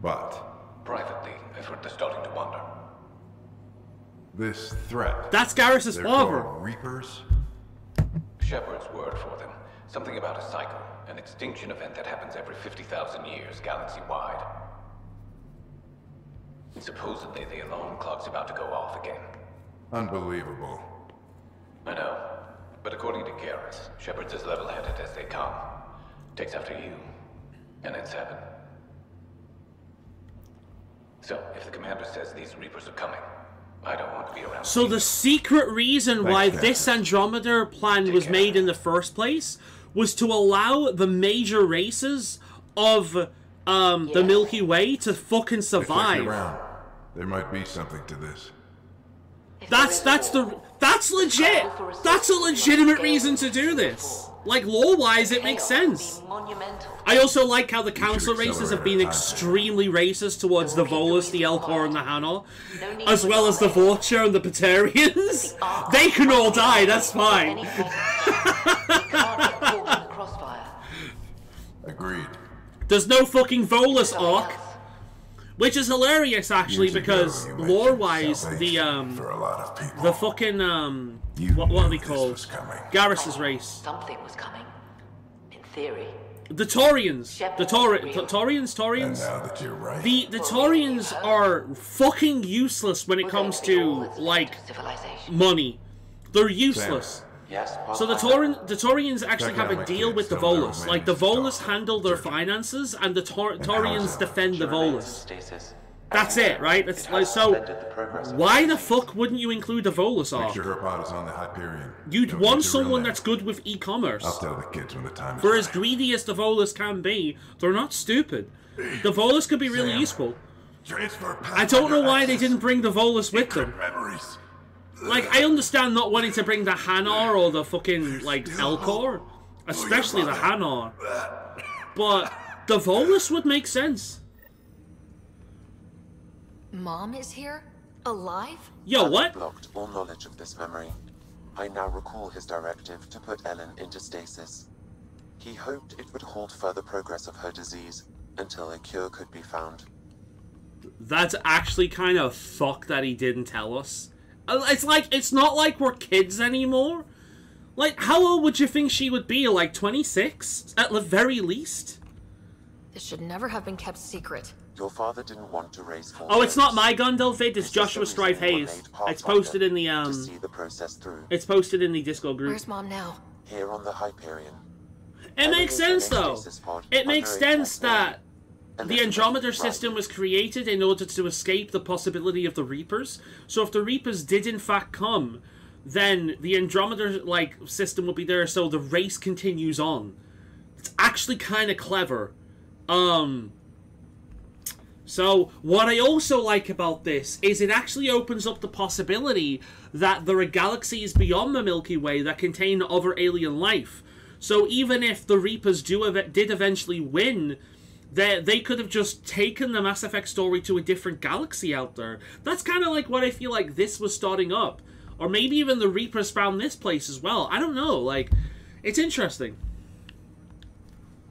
But? Privately, I've heard they're starting to wonder. This threat. That's Garrus's They're father. called Reapers? Shepard's word for them. Something about a cycle. An extinction event that happens every 50,000 years, galaxy-wide. And supposedly the alarm clock's about to go off again. Unbelievable. I know. But according to Garrus, Shepard's as level-headed as they come. Takes after you. And it's heaven. So, if the commander says these Reapers are coming, I don't want to be around. So the secret reason why this Andromeda plan was made in the first place was to allow the major races of the Milky Way to fucking If they're survive. around, there might be something to this. That's legit. That's a legitimate reason to do this. Like, lore-wise, it makes sense. I also like how the council races have been extremely racist towards the Volus, the Elcor, and the Hanar, as well as the Vorcha and the Praetorians. They can all die, that's fine. Agreed. There's no fucking Volus arc. Which is hilarious, actually, because lore-wise, the fucking, what are they called? Garrus's race. Something was coming. In theory. The Taurians. The Taurians? Now that you're right. The Taurians are fucking useless when it comes to, like, money. They're useless. So the Taurians actually have a deal with the Volus. Like, the Volus handle their finances, and the Taurians defend the Volus. That's it, right? It's like, so, why the fuck wouldn't you include the Volus Make arc? sure her pod is on the Hyperion. You'd Don't want get too real someone now. that's good with e-commerce. I'll tell the kids when the time is For right. as greedy as the Volus can be, they're not stupid. The Volus could be really useful. Transfer I don't know why they access. didn't bring the Volus with them. Memories. Like, I understand not wanting to bring the Hanar or the fucking, like, Elcor. Especially the Hanar. But the Volus would make sense. Mom is here? Alive? Yo, what? Blocked all knowledge of this memory. I now recall his directive to put Ellen into stasis. He hoped it would halt further progress of her disease until a cure could be found. That's actually kind of fucked that he didn't tell us. It's like, it's not like we're kids anymore. Like, how old would you think she would be? Like 26 at the very least? This should never have been kept secret. Your father didn't want to raise false Oh, it's not hopes. my Gundel vid, it's This is Joshua the reason Strife you were Hayes. made It's Pathfinder, posted in the to see the process through. it's posted in the Discord group. Where's Mom now? Here on the Hyperion. It makes sense though. It makes sense that the Andromeda system was created in order to escape the possibility of the Reapers. So if the Reapers did in fact come, then the Andromeda like system will be there, so the race continues on. It's actually kind of clever. So what I also like about this is it actually opens up the possibility that there are galaxies beyond the Milky Way that contain other alien life. So even if the Reapers did eventually win, they could have just taken the Mass Effect story to a different galaxy out there. That's kind of like what I feel like this was starting up. Or maybe even the Reapers found this place as well. I don't know. Like, it's interesting.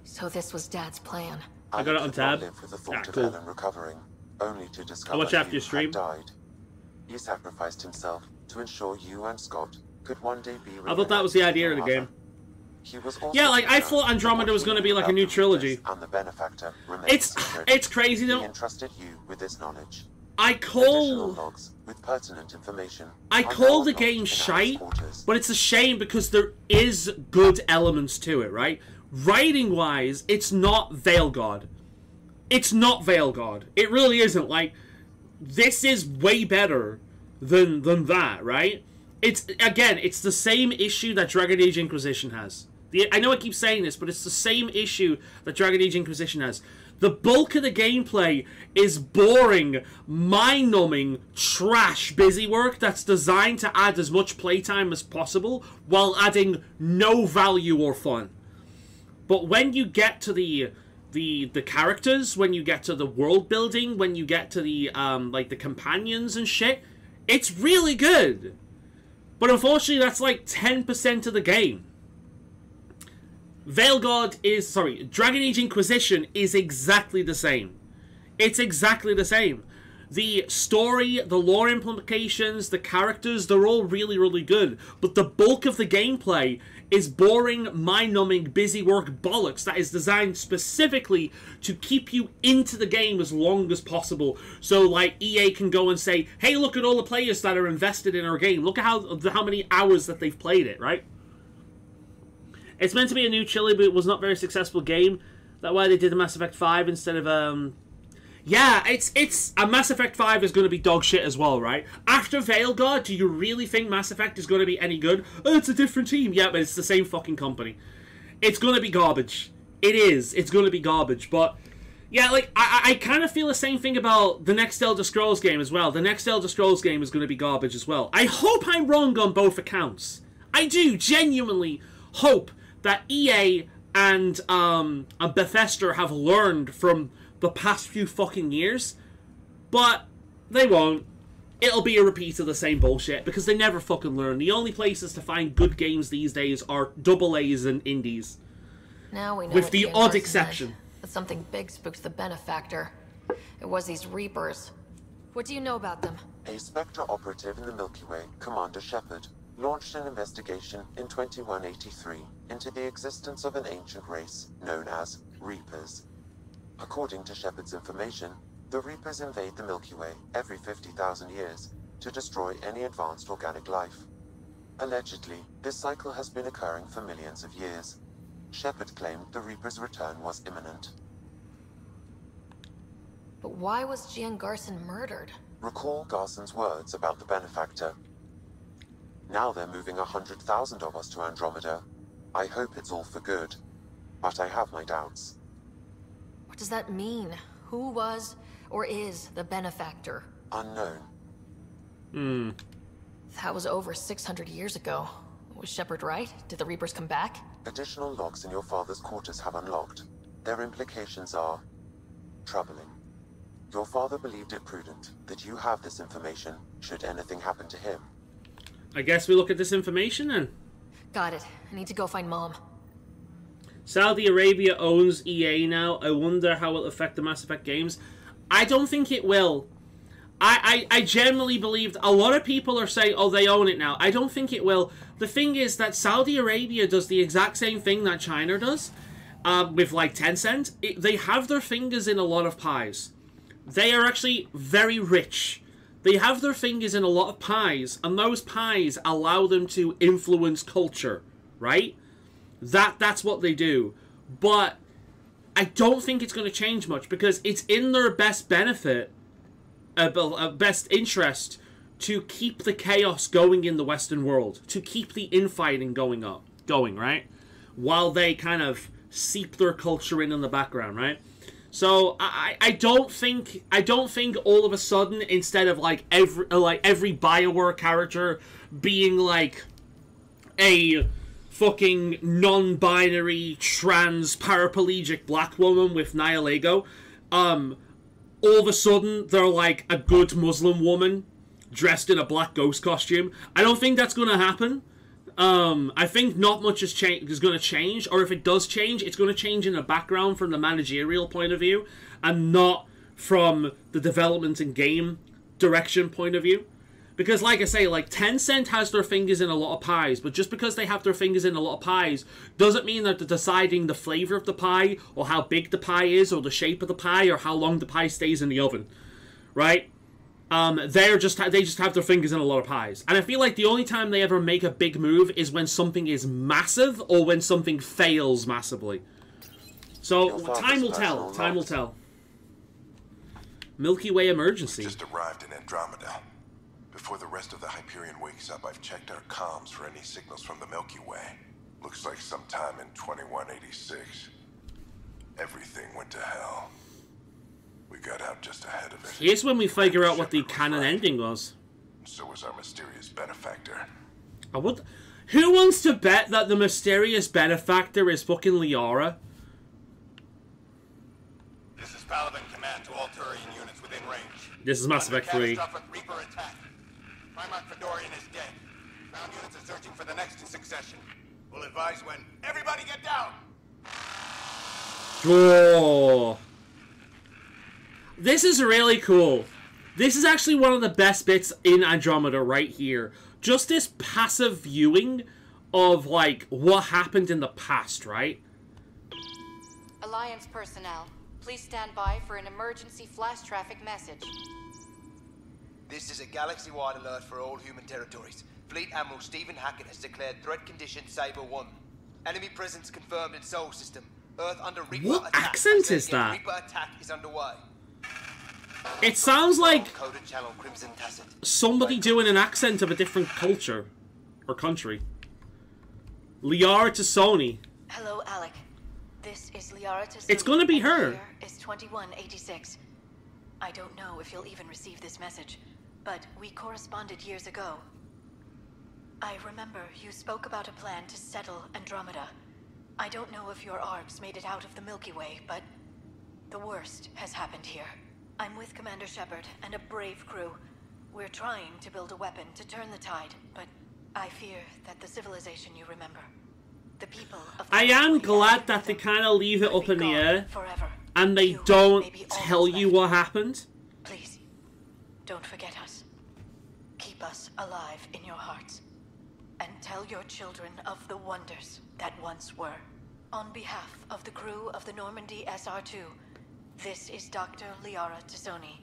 So this was Dad's plan. I got it on tab. Live with the thought of Cool. Ellen recovering, only to discover I'll watch after you your stream. had died. He sacrificed himself to ensure you and Scott could one day be. I thought that was the idea of the game. He was also Yeah, like, I thought Andromeda was going to be like a new trilogy. And the benefactor remains secret. It's crazy He though. entrusted you with this knowledge. I Additional call logs with pertinent information. I are now call the unlocked game in our shite, quarters. but it's a shame because there is good elements to it, right? Writing wise, it's not Veil God. It's not Veil God. It really isn't. Like, this is way better than that, right? It's the same issue that Dragon Age Inquisition has. I know I keep saying this, but it's the same issue that Dragon Age Inquisition has. The bulk of the gameplay is boring, mind-numbing, trash busy work that's designed to add as much playtime as possible while adding no value or fun. But when you get to the characters, when you get to the world building, when you get to the like the companions and shit, it's really good. But unfortunately, that's like 10% of the game. Dragon Age Inquisition is exactly the same. It's exactly the same. The story, the lore implications, the characters, they're all really, really good. But the bulk of the gameplay is boring, mind-numbing, busy work bollocks that is designed specifically to keep you into the game as long as possible. So, like, EA can go and say, hey, look at all the players that are invested in our game. Look at how many hours that they've played it, right? It's meant to be a new trilogy, but it was not a very successful game. That's why they did the Mass Effect 5 instead of, Yeah, it's a Mass Effect 5 is going to be dog shit as well, right? After Veil God, do you really think Mass Effect is going to be any good? Oh, it's a different team. Yeah, but it's the same fucking company. It's going to be garbage. It is. It's going to be garbage. But, yeah, like, I kind of feel the same thing about the next Elder Scrolls game as well. The next Elder Scrolls game is going to be garbage as well. I hope I'm wrong on both accounts. I do genuinely hope that EA and Bethesda have learned from the past few fucking years, but they won't. It'll be a repeat of the same bullshit because they never fucking learn. The only places to find good games these days are AA and indies. Now we know With what the Ian odd Larson exception. meant, that something big spooked the benefactor. It was these Reapers. What do you know about them? A Spectre operative in the Milky Way, Commander Shepard, launched an investigation in 2183 into the existence of an ancient race known as Reapers. According to Shepard's information, the Reapers invade the Milky Way every 50,000 years to destroy any advanced organic life. Allegedly, this cycle has been occurring for millions of years. Shepard claimed the Reapers' return was imminent. But why was Gian Garson murdered? Recall Garson's words about the benefactor. Now they're moving 100,000 of us to Andromeda. I hope it's all for good, but I have my doubts. What does that mean? Who was or is the benefactor? Unknown. That was over 600 years ago. Was Shepard right? Did the Reapers come back? Additional logs in your father's quarters have unlocked. Their implications are troubling. Your father believed it prudent that you have this information should anything happen to him. I guess we look at this information then. Got it. I need to go find Mom. Saudi Arabia owns EA now. I wonder how it'll affect the Mass Effect games. I don't think it will. I genuinely believe a lot of people are saying, oh, they own it now. I don't think it will. The thing is that Saudi Arabia does the exact same thing that China does with, like, Tencent. They have their fingers in a lot of pies. They are actually very rich. They have their fingers in a lot of pies, and those pies allow them to influence culture, right? That's what they do. But I don't think it's going to change much, because it's in their best benefit, best interest, to keep the chaos going in the Western world, to keep the infighting going, right? While they kind of seep their culture in the background, right? So I don't think all of a sudden, instead of like every BioWare character being like a fucking non-binary trans paraplegic black woman with Nihilego, all of a sudden they're like a good Muslim woman dressed in a black ghost costume. I don't think that's gonna happen. I think not much is going to change, or if it does change, it's going to change in the background from the managerial point of view, and not from the development and game direction point of view. Because, like I say, like, Tencent has their fingers in a lot of pies, but just because they have their fingers in a lot of pies doesn't mean that they're deciding the flavor of the pie, or how big the pie is, or the shape of the pie, or how long the pie stays in the oven, right? They just have their fingers in a lot of pies. And I feel like the only time they ever make a big move is when something is massive, or when something fails massively. So, time will tell. Time will tell. Milky Way emergency. Just arrived in Andromeda. Before the rest of the Hyperion wakes up, I've checked our comms for any signals from the Milky Way. Looks like sometime in 2186. Everything went to hell. We got out just ahead of it. Here's when we figure out what the canon ending was. So was our mysterious benefactor. Who wants to bet that the mysterious benefactor is fucking Liara? This is Faolan command to all Turian units within range. This is Mass Effect 3. Reaper attack. Primarch Fedorian is dead. Ground units are searching for the next in succession. We'll advise when. Everybody get down! Oh. This is really cool. This is actually one of the best bits in Andromeda right here. Just this passive viewing of, like, what happened in the past, right? Alliance personnel, please stand by for an emergency flash traffic message. This is a galaxy-wide alert for all human territories. Fleet Admiral Stephen Hackett has declared threat condition Saber 1. Enemy presence confirmed in Sol System. Earth under Reaper what attack. Accent is that? Reaper attack is underway. It sounds like somebody doing an accent of a different culture or country. Liara to Sony. Hello, Alec. This is Liara to Sony. It's gonna be her. Here is 2186. I don't know if you'll even receive this message, but we corresponded years ago. I remember you spoke about a plan to settle Andromeda. I don't know if your arcs made it out of the Milky Way, but the worst has happened here. I'm with Commander Shepard and a brave crew. We're trying to build a weapon to turn the tide, but I fear that the civilization you remember, the people of the I am glad that they kind of leave it up in the air, and they don't tell you what happened. Please, don't forget us. Keep us alive in your hearts, and tell your children of the wonders that once were. On behalf of the crew of the Normandy SR-2, this is Dr. Liara Tassoni,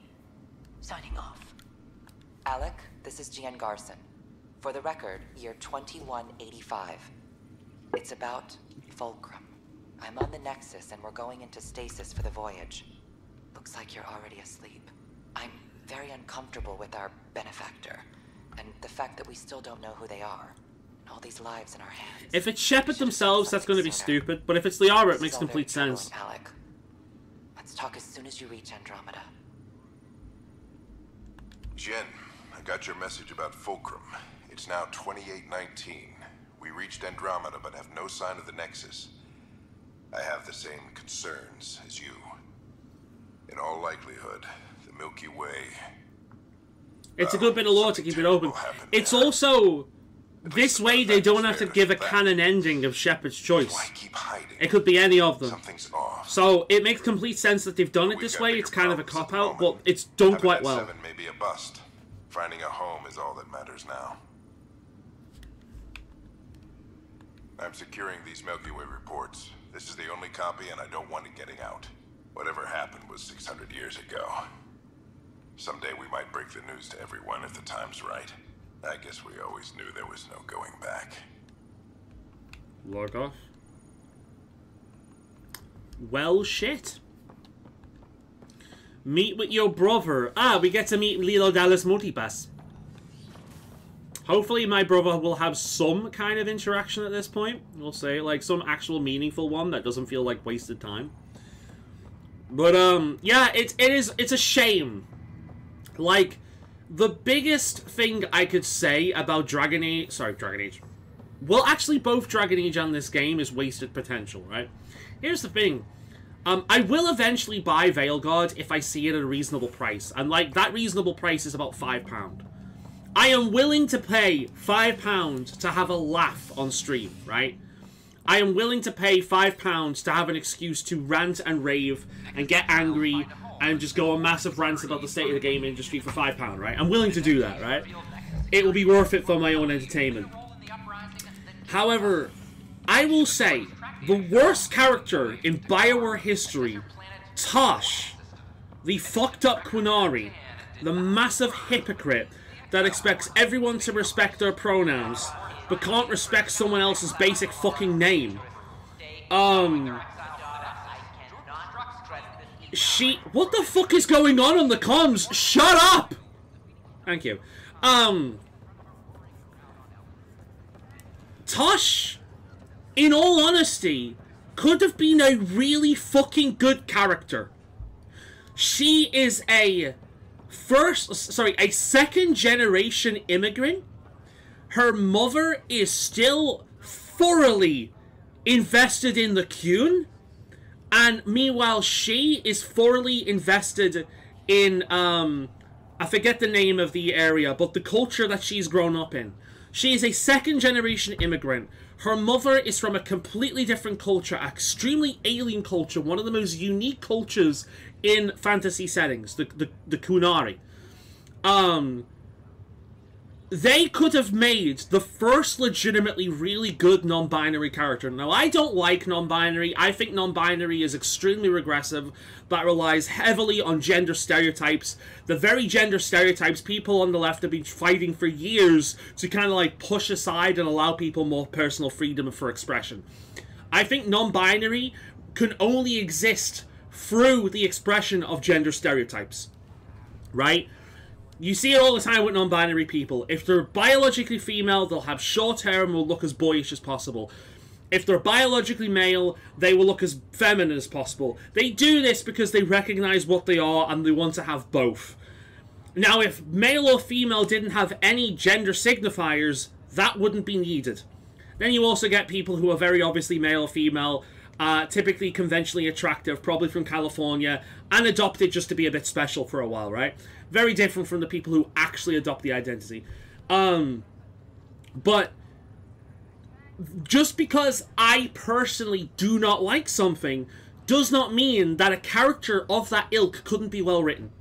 signing off. Alec, this is Gian Garson. For the record, year 2185. It's about Fulcrum. I'm on the Nexus and we're going into stasis for the voyage. Looks like you're already asleep. I'm very uncomfortable with our benefactor, and the fact that we still don't know who they are. And all these lives in our hands. If it's Shepard themselves, that's going to be stupid, but if it's Liara, it makes complete sense. Alec. Let's talk as soon as you reach Andromeda. Jen, I got your message about Fulcrum. It's now 2819. We reached Andromeda but have no sign of the Nexus. I have the same concerns as you. In all likelihood, the Milky Way... It's a good bit of lore to keep it open. It's also This way, they don't have to give a canon ending of Shepard's choice. It could be any of them. Something's off. So it makes complete sense that they've done it this way. It's kind of a cop-out, but it's done quite well. 7 may be a bust. Finding a home is all that matters now. I'm securing these Milky Way reports. This is the only copy, and I don't want it getting out. Whatever happened was 600 years ago. Someday we might break the news to everyone if the time's right. I guess we always knew there was no going back. Log off. Well, shit. Meet with your brother. Ah, we get to meet Lilo Dallas Multipass. Hopefully my brother will have some kind of interaction at this point. We'll say, like, some actual meaningful one that doesn't feel like wasted time. But, yeah, it's a shame. Like, the biggest thing I could say about Dragon Age... Sorry, Dragon Age. Well, actually, both Dragon Age and this game is wasted potential, right? Here's the thing. I will eventually buy Veilguard if I see it at a reasonable price. And, like, that reasonable price is about £5. I am willing to pay £5 to have a laugh on stream, right? I am willing to pay £5 to have an excuse to rant and rave and get angry and just go on massive rants about the state of the game industry for £5, right? I'm willing to do that, right? It will be worth it for my own entertainment. However, I will say, the worst character in BioWare history, Tosh, the fucked up Qunari, the massive hypocrite that expects everyone to respect their pronouns, but can't respect someone else's basic fucking name. What the fuck is going on the comms? Shut up! Thank you. Tosh, in all honesty, could have been a really fucking good character. She is a second generation immigrant. Her mother is still thoroughly invested in the Qun, and meanwhile she is thoroughly invested in, I forget the name of the area, but the culture that she's grown up in. She is a second generation immigrant. Her mother is from a completely different culture, extremely alien culture, one of the most unique cultures in fantasy settings, the Qunari. They could have made the first legitimately really good non-binary character. Now, I don't like non-binary. I think non-binary is extremely regressive, that relies heavily on gender stereotypes. The very gender stereotypes people on the left have been fighting for years to kind of like push aside and allow people more personal freedom for expression. I think non-binary can only exist through the expression of gender stereotypes, right? You see it all the time with non-binary people. If they're biologically female, they'll have short hair and will look as boyish as possible. If they're biologically male, they will look as feminine as possible. They do this because they recognize what they are and they want to have both. Now, if male or female didn't have any gender signifiers, that wouldn't be needed. Then you also get people who are very obviously male or female, typically conventionally attractive, probably from California, and adopted just to be a bit special for a while, right? Very different from the people who actually adopt the identity. But just because I personally do not like something does not mean that a character of that ilk couldn't be well written.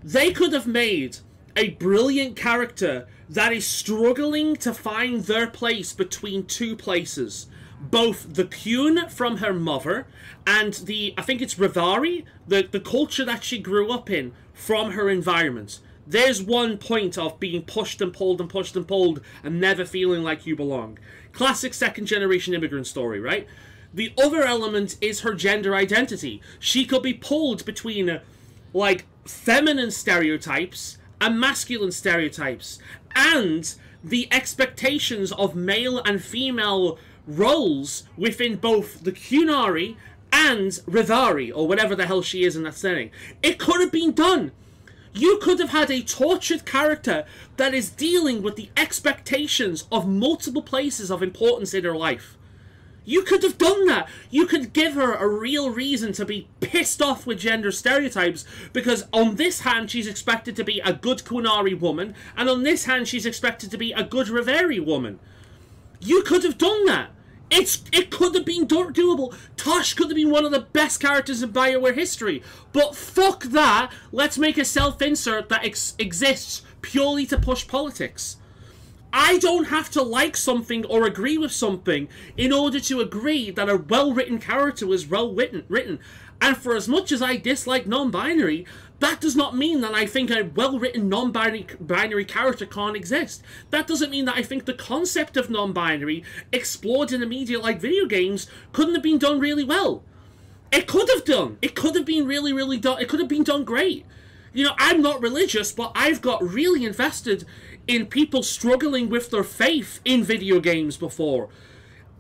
They could have made a brilliant character that is struggling to find their place between two places. Both the Qun from her mother and the, I think it's Rivari, the culture that she grew up in from her environment. There's one point of being pushed and pulled and pushed and pulled and never feeling like you belong. Classic second generation immigrant story, right? The other element is her gender identity. She could be pulled between, like, feminine stereotypes and masculine stereotypes, and the expectations of male and female roles within both the Qunari and Rivari, or whatever the hell she is in that setting. It could have been done. You could have had a tortured character that is dealing with the expectations of multiple places of importance in her life. You could have done that. You could give her a real reason to be pissed off with gender stereotypes, because on this hand she's expected to be a good Qunari woman, and on this hand she's expected to be a good Reveri woman. You could have done that. It could have been doable. Tosh could have been one of the best characters in BioWare history. But fuck that. Let's make a self-insert that exists purely to push politics. I don't have to like something or agree with something in order to agree that a well-written character was well-written. And for as much as I dislike non-binary, that does not mean that I think a well-written non-binary character can't exist. That doesn't mean that I think the concept of non-binary, explored in a media like video games, couldn't have been done really well. It could have done. It could have been really done. It could have been done great. You know, I'm not religious, but I've got really invested in people struggling with their faith in video games before.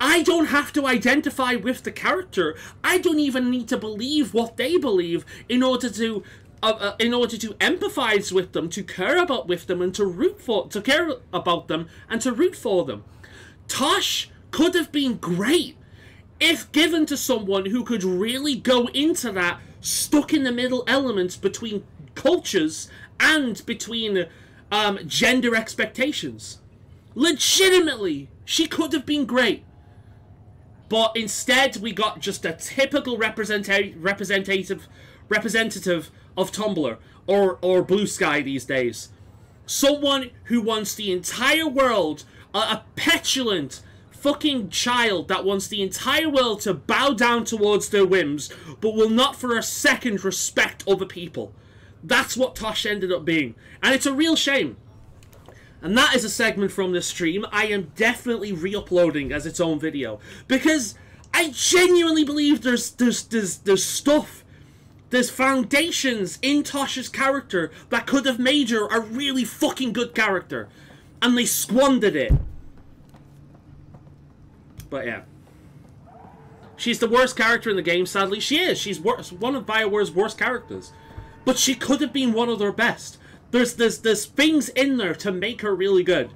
I don't have to identify with the character. I don't even need to believe what they believe in order to empathize with them, to care about with them, and to care about them and to root for them. Tosh could have been great if given to someone who could really go into that stuck in the middle elements between cultures and between gender expectations. Legitimately, she could have been great. But instead, we got just a typical representative of Tumblr or Blue Sky these days. Someone who wants the entire world, a petulant fucking child that wants the entire world to bow down towards their whims, but will not for a second respect other people. That's what Tosh ended up being. And it's a real shame. And that is a segment from this stream I am definitely re-uploading as its own video. Because I genuinely believe there's stuff, there's foundations in Tosh's character that could have made her a really fucking good character. And they squandered it. But yeah. She's the worst character in the game, sadly. She is. She's one of BioWare's worst characters. But she could have been one of their best. There's things in there to make her really good.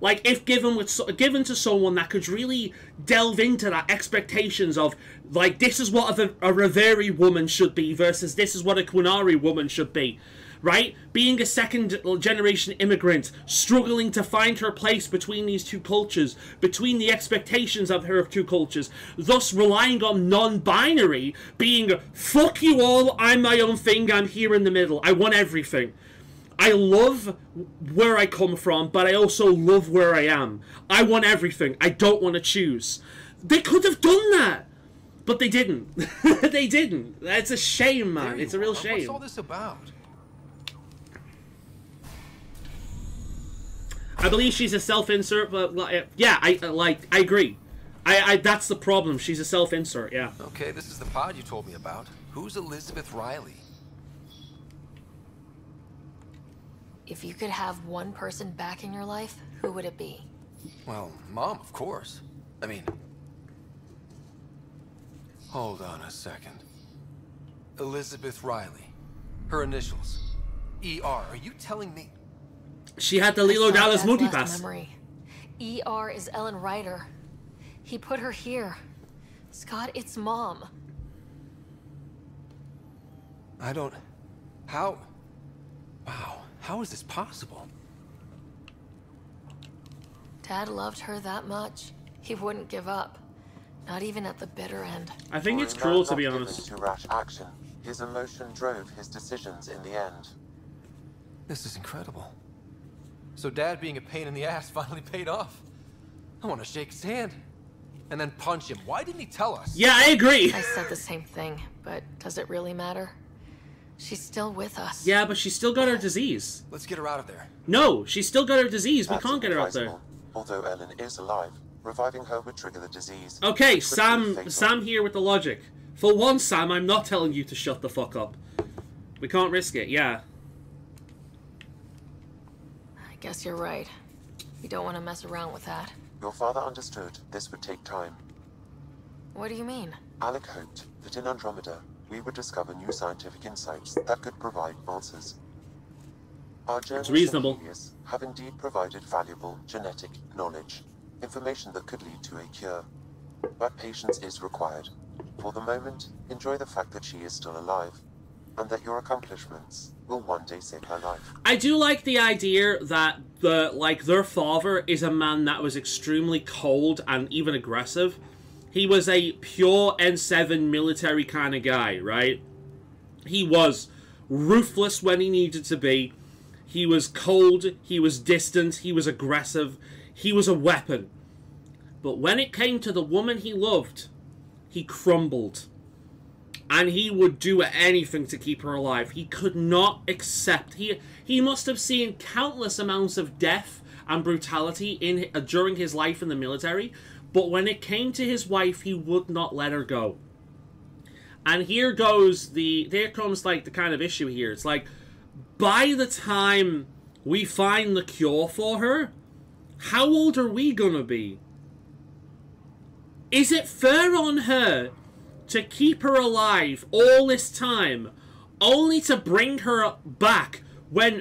Like, if given to someone that could really delve into that expectations of, like, this is what a Reveri woman should be versus this is what a Qunari woman should be. Right? Being a second-generation immigrant, struggling to find her place between these two cultures, between the expectations of her two cultures, thus relying on non-binary, being, fuck you all, I'm my own thing, I'm here in the middle, I want everything. I love where I come from, but I also love where I am. I want everything, I don't want to choose. They could have done that, but they didn't. They didn't. It's a shame, man. It's a real shame. What's all this about? I believe she's a self-insert, but yeah, I agree. That's the problem. She's a self-insert, yeah. Okay, this is the pod you told me about. Who's Elizabeth Riley? If you could have one person back in your life, who would it be? Well, Mom, of course. I mean... Hold on a second. Elizabeth Riley. Her initials. ER. Are you telling me... She had the Lilo Dallas multipass. Memory. ER is Ellen Ryder. He put her here. Scott, it's Mom. I don't... How... Wow. How is this possible? Dad loved her that much. He wouldn't give up. Not even at the bitter end. I think it's cruel, to be honest. To rash action, his emotion drove his decisions in the end. This is incredible. So Dad being a pain in the ass finally paid off. I want to shake his hand. And then punch him. Why didn't he tell us? Yeah, I agree. I said the same thing, but does it really matter? She's still with us. Yeah, but she's still got her disease. Let's get her out of there. No, she's still got her disease. That's we can't get her out there. Although Ellen is alive, reviving her would trigger the disease. Okay, Sam here with the logic. For once, Sam, I'm not telling you to shut the fuck up. We can't risk it, yeah. I guess you're right. You don't want to mess around with that. Your father understood this would take time. What do you mean? Alec hoped that in Andromeda, we would discover new scientific insights that could provide answers. Our journeys reasonable. in Helios have indeed provided valuable genetic knowledge, information that could lead to a cure. But patience is required. For the moment, enjoy the fact that she is still alive, and that your accomplishments will one day save her life. I do like the idea that their father is a man that was extremely cold and even aggressive. He was a pure N7 military kind of guy, right? He was ruthless when he needed to be. He was cold, he was distant, he was aggressive, he was a weapon. But when it came to the woman he loved, he crumbled. And he would do anything to keep her alive. He could not accept. He must have seen countless amounts of death and brutality during his life in the military. But when it came to his wife, he would not let her go. And there comes like the kind of issue here. It's like, by the time we find the cure for her, how old are we gonna be? Is it fair on her to keep her alive all this time, only to bring her back when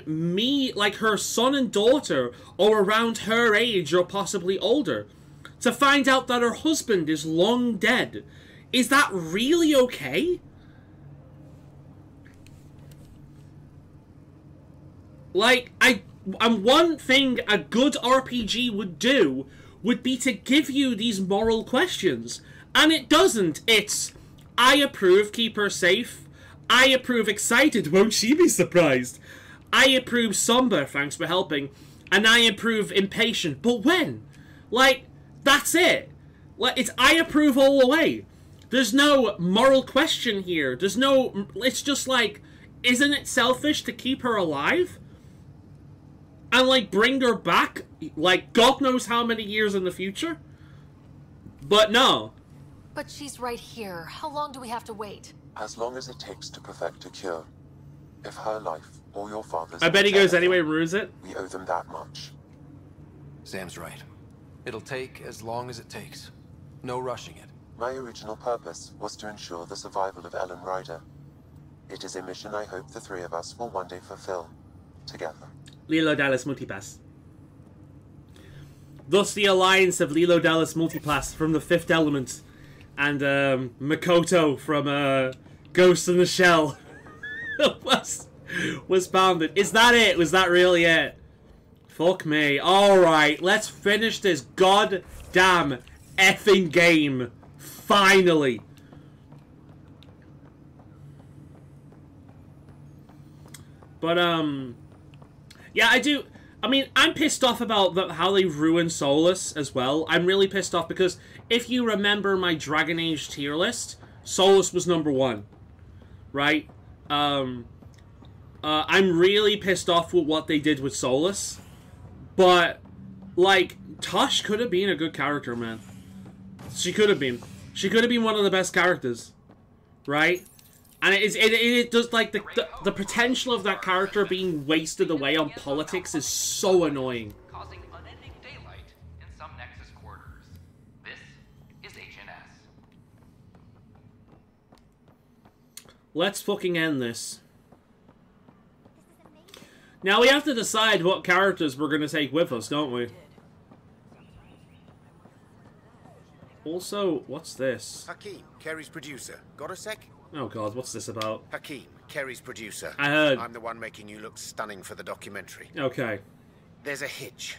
her son and daughter, are around her age or possibly older, to find out that her husband is long dead? Is that really okay? Like, and one thing a good RPG would do would be to give you these moral questions. And it doesn't. It's, I approve, keep her safe. I approve, excited, won't she be surprised? I approve, somber, thanks for helping. And I approve, impatient. But when? Like, that's it. Like, it's I approve all the way. There's no moral question here. There's no... It's just like, isn't it selfish to keep her alive? And, like, bring her back, like, God knows how many years in the future? But no. But she's right here. How long do we have to wait? As long as it takes to perfect a cure. If her life or your father's... I bet he goes anyway and ruins it. We owe them that much. Sam's right. It'll take as long as it takes. No rushing it. My original purpose was to ensure the survival of Ellen Ryder. It is a mission I hope the three of us will one day fulfill. Together. Lilo Dallas Multipass. Thus the alliance of Lilo Dallas Multipass from The Fifth Element and Makoto from Ghost in the Shell was founded. Is that it? Was that really it? Fuck me. Alright, let's finish this goddamn effing game. Finally. But, yeah, I mean, I'm pissed off about how they ruined Solus as well. I'm really pissed off because if you remember my Dragon Age tier list, Solus was #1. Right? I'm really pissed off with what they did with Solus. But, like, Tosh could have been a good character, man. She could have been. She could have been one of the best characters. Right? And it does, like, the potential of that character being wasted away on politics is so annoying. Causing unending daylight in some Nexus quarters. This is HNS. Let's fucking end this. Now we have to decide what characters we're going to take with us, don't we? Also, what's this? Hakeem, Kerry's producer. Got a sec? Oh god, what's this about? Hakeem, Kerry's producer. I heard. I'm the one making you look stunning for the documentary. Okay. There's a hitch.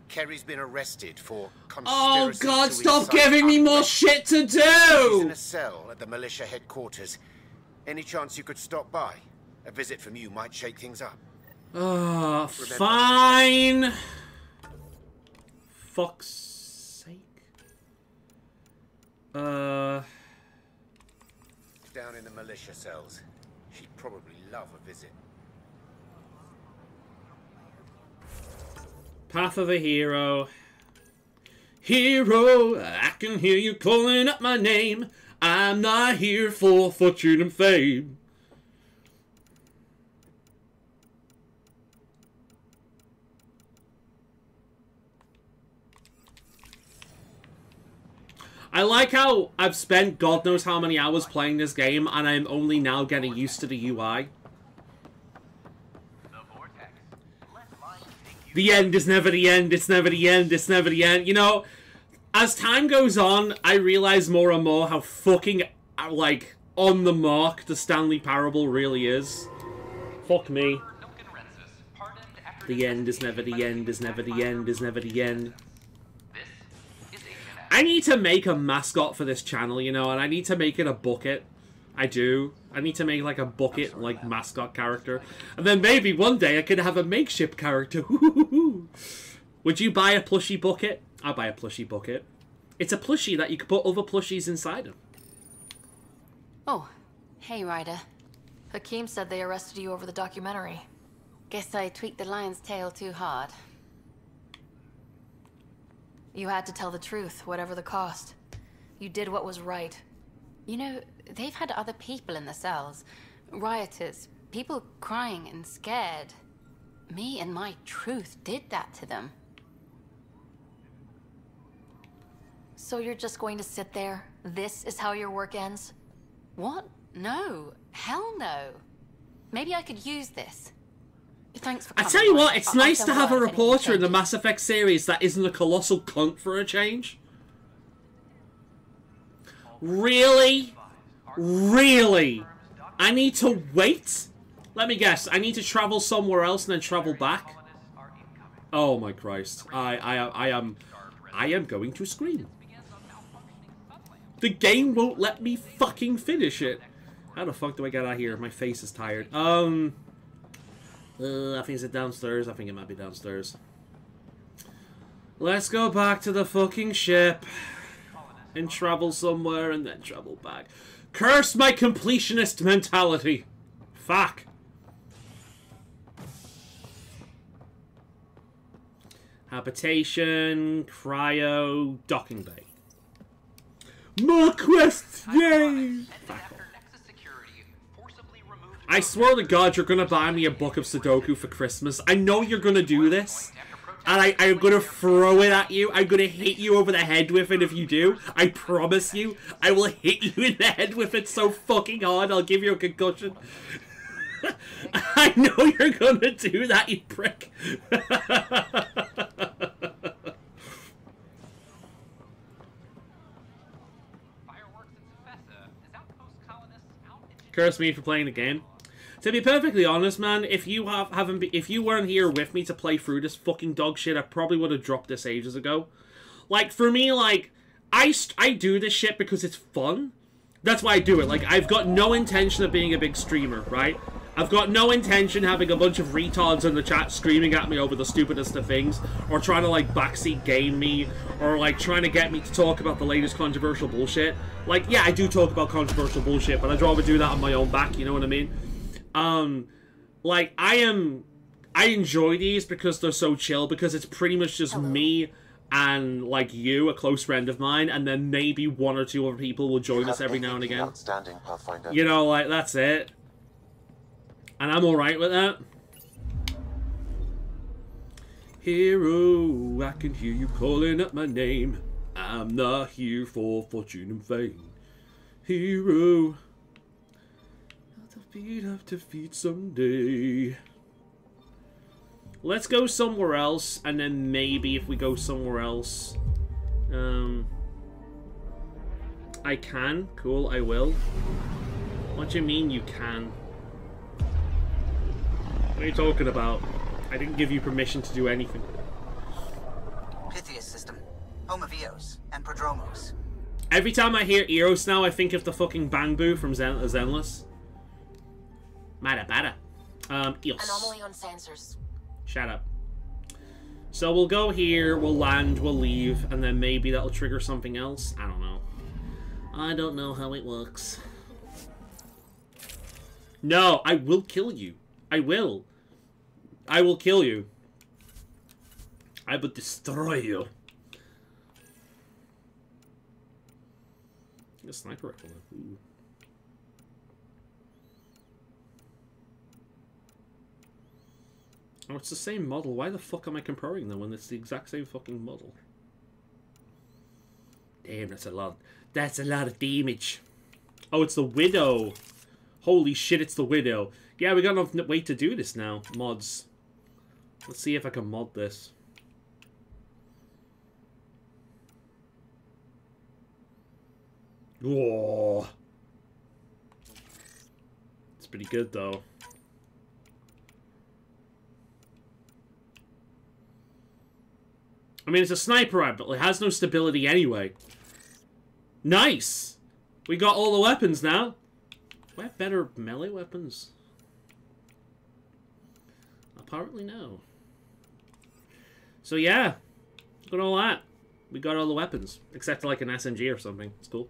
Kerry's been arrested for conspiracy. Oh god, to stop incite giving me more unrest. shit to He's do! in a cell at the militia headquarters. Any chance you could stop by? A visit from you might shake things up. Fine. Fuck's sake. Down in the militia cells. She'd probably love a visit. Path of a Hero. Hero, I can hear you calling up my name. I'm not here for fortune and fame. I like how I've spent God knows how many hours playing this game and I'm only now getting used to the UI. The end is never the end, it's never the end, it's never the end. You know, As time goes on, I realize more and more how fucking, like, on the mark the Stanley Parable really is. Fuck me. The end is never the end, is never the end, is never the end. I need to make a mascot for this channel, you know, and I need to make it a bucket. I do. I need to make, like, a bucket, like, mascot character. And then maybe one day I could have a makeshift character. Would you buy a plushie bucket? I'll buy a plushie bucket. It's a plushie that you can put other plushies inside of. Oh, hey, Ryder. Hakeem said they arrested you over the documentary. Guess I tweaked the lion's tail too hard. You had to tell the truth, whatever the cost. You did what was right. You know, they've had other people in the cells. Rioters, people crying and scared. Me and my truth did that to them. So you're just going to sit there? This is how your work ends? What? No. Hell no. Maybe I could use this. Thanks for coming. I tell you what, it's nice to have a reporter in the Mass Effect series that isn't a colossal cunt for a change. Really? Really? I need to wait? Let me guess. I need to travel somewhere else and then travel back? Oh my Christ. I am going to scream. The game won't let me fucking finish it. How the fuck do I get out of here? My face is tired. I think it's downstairs. I think it might be downstairs. Let's go back to the fucking ship. And travel somewhere and then travel back. Curse my completionist mentality. Fuck. Habitation, cryo, docking bay. More quests! Yay! I swear to God, you're gonna buy me a book of Sudoku for Christmas. I know you're gonna do this. And I'm gonna throw it at you. I'm gonna hit you over the head with it if you do. I promise you. I will hit you in the head with it so fucking hard, I'll give you a concussion. I know you're gonna do that, you prick. Curse me for playing the game. To be perfectly honest, man, if you if you weren't here with me to play through this fucking dog shit, I probably would have dropped this ages ago. Like, for me, like, I do this shit because it's fun. That's why I do it. Like, I've got no intention of being a big streamer, right? I've got no intention having a bunch of retards in the chat screaming at me over the stupidest of things, or trying to, like, backseat game me, or, like, trying to get me to talk about the latest controversial bullshit. Like, yeah, I do talk about controversial bullshit, but I'd rather do that on my own back, you know what I mean? Like, I enjoy these because they're so chill, because it's pretty much just me and, like, you, a close friend of mine, and then maybe one or two other people will join us every now and again. Outstanding, Pathfinder. You know, like, that's it. And I'm alright with that. Hero, I can hear you calling up my name. I'm not here for fortune and fame. Hero, I'll defeat of defeat someday. Let's go somewhere else, and then maybe if we go somewhere else, I can. Cool, I will. What do you mean you can? What are you talking about? I didn't give you permission to do anything. Pythias system, home of Eos and Prodromos. Every time I hear Eos now, I think of the fucking Bang Boo from Zenless. Mada bada. Eos. Anomaly on sensors. Shut up. So we'll go here, we'll land, we'll leave, and then maybe that'll trigger something else. I don't know. I don't know how it works. No, I will kill you. I will. I will kill you. I will destroy you. A sniper rifle. Ooh. Oh, it's the same model. Why the fuck am I comparing them when it's the exact same fucking model? Damn, that's a lot. That's a lot of damage. Oh, it's the Widow. Holy shit, it's the Widow. Yeah, we got enough weight to do this now. Mods. Let's see if I can mod this. Whoa. It's pretty good, though. I mean, it's a sniper rifle, but it has no stability anyway. Nice! We got all the weapons now. Do I have better melee weapons? Apparently no. So yeah, got all that. We got all the weapons, except like an SMG or something. It's cool.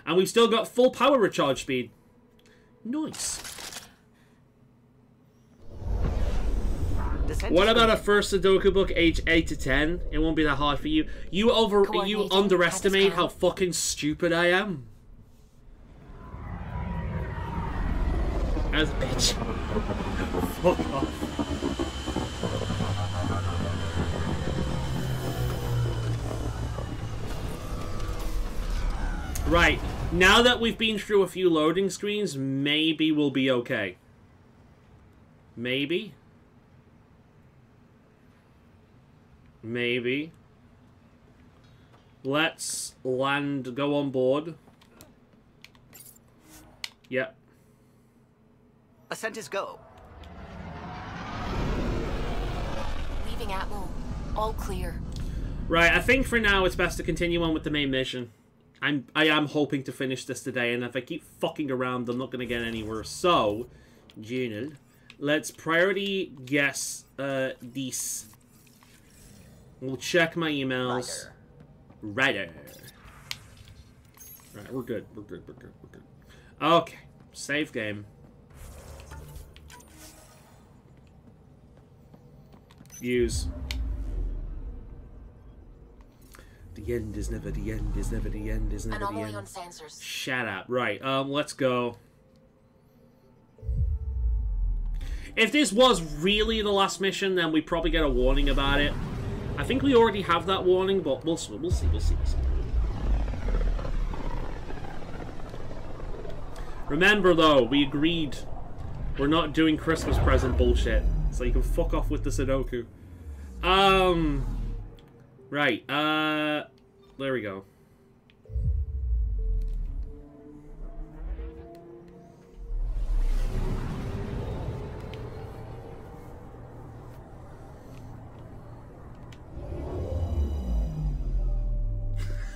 And we've still got full power recharge speed. Nice. What about a first Sudoku book age 8 to 10? It won't be that hard for you. You underestimate how fucking stupid I am. As a bitch. Fuck off. Right. Now that we've been through a few loading screens, maybe we'll be okay. Maybe. Maybe. Let's land, go on board. Yep. Ascent is go. Leaving Atmo. All clear. Right, I think for now it's best to continue on with the main mission. I am hoping to finish this today, and if I keep fucking around, I'm not going to get anywhere. So, Journal, let's priority guess this. We'll check my emails. Rider. Right, we're good. We're good. We're good. We're good. Okay, save game. Use. The end is never the end is never the end is never the end. On sensors. Shut up. Right, let's go. If this was really the last mission, then we probably get a warning about it. I think we already have that warning, but we'll see. Remember, though, we agreed we're not doing Christmas present bullshit, so you can fuck off with the Sudoku. Right, there we go.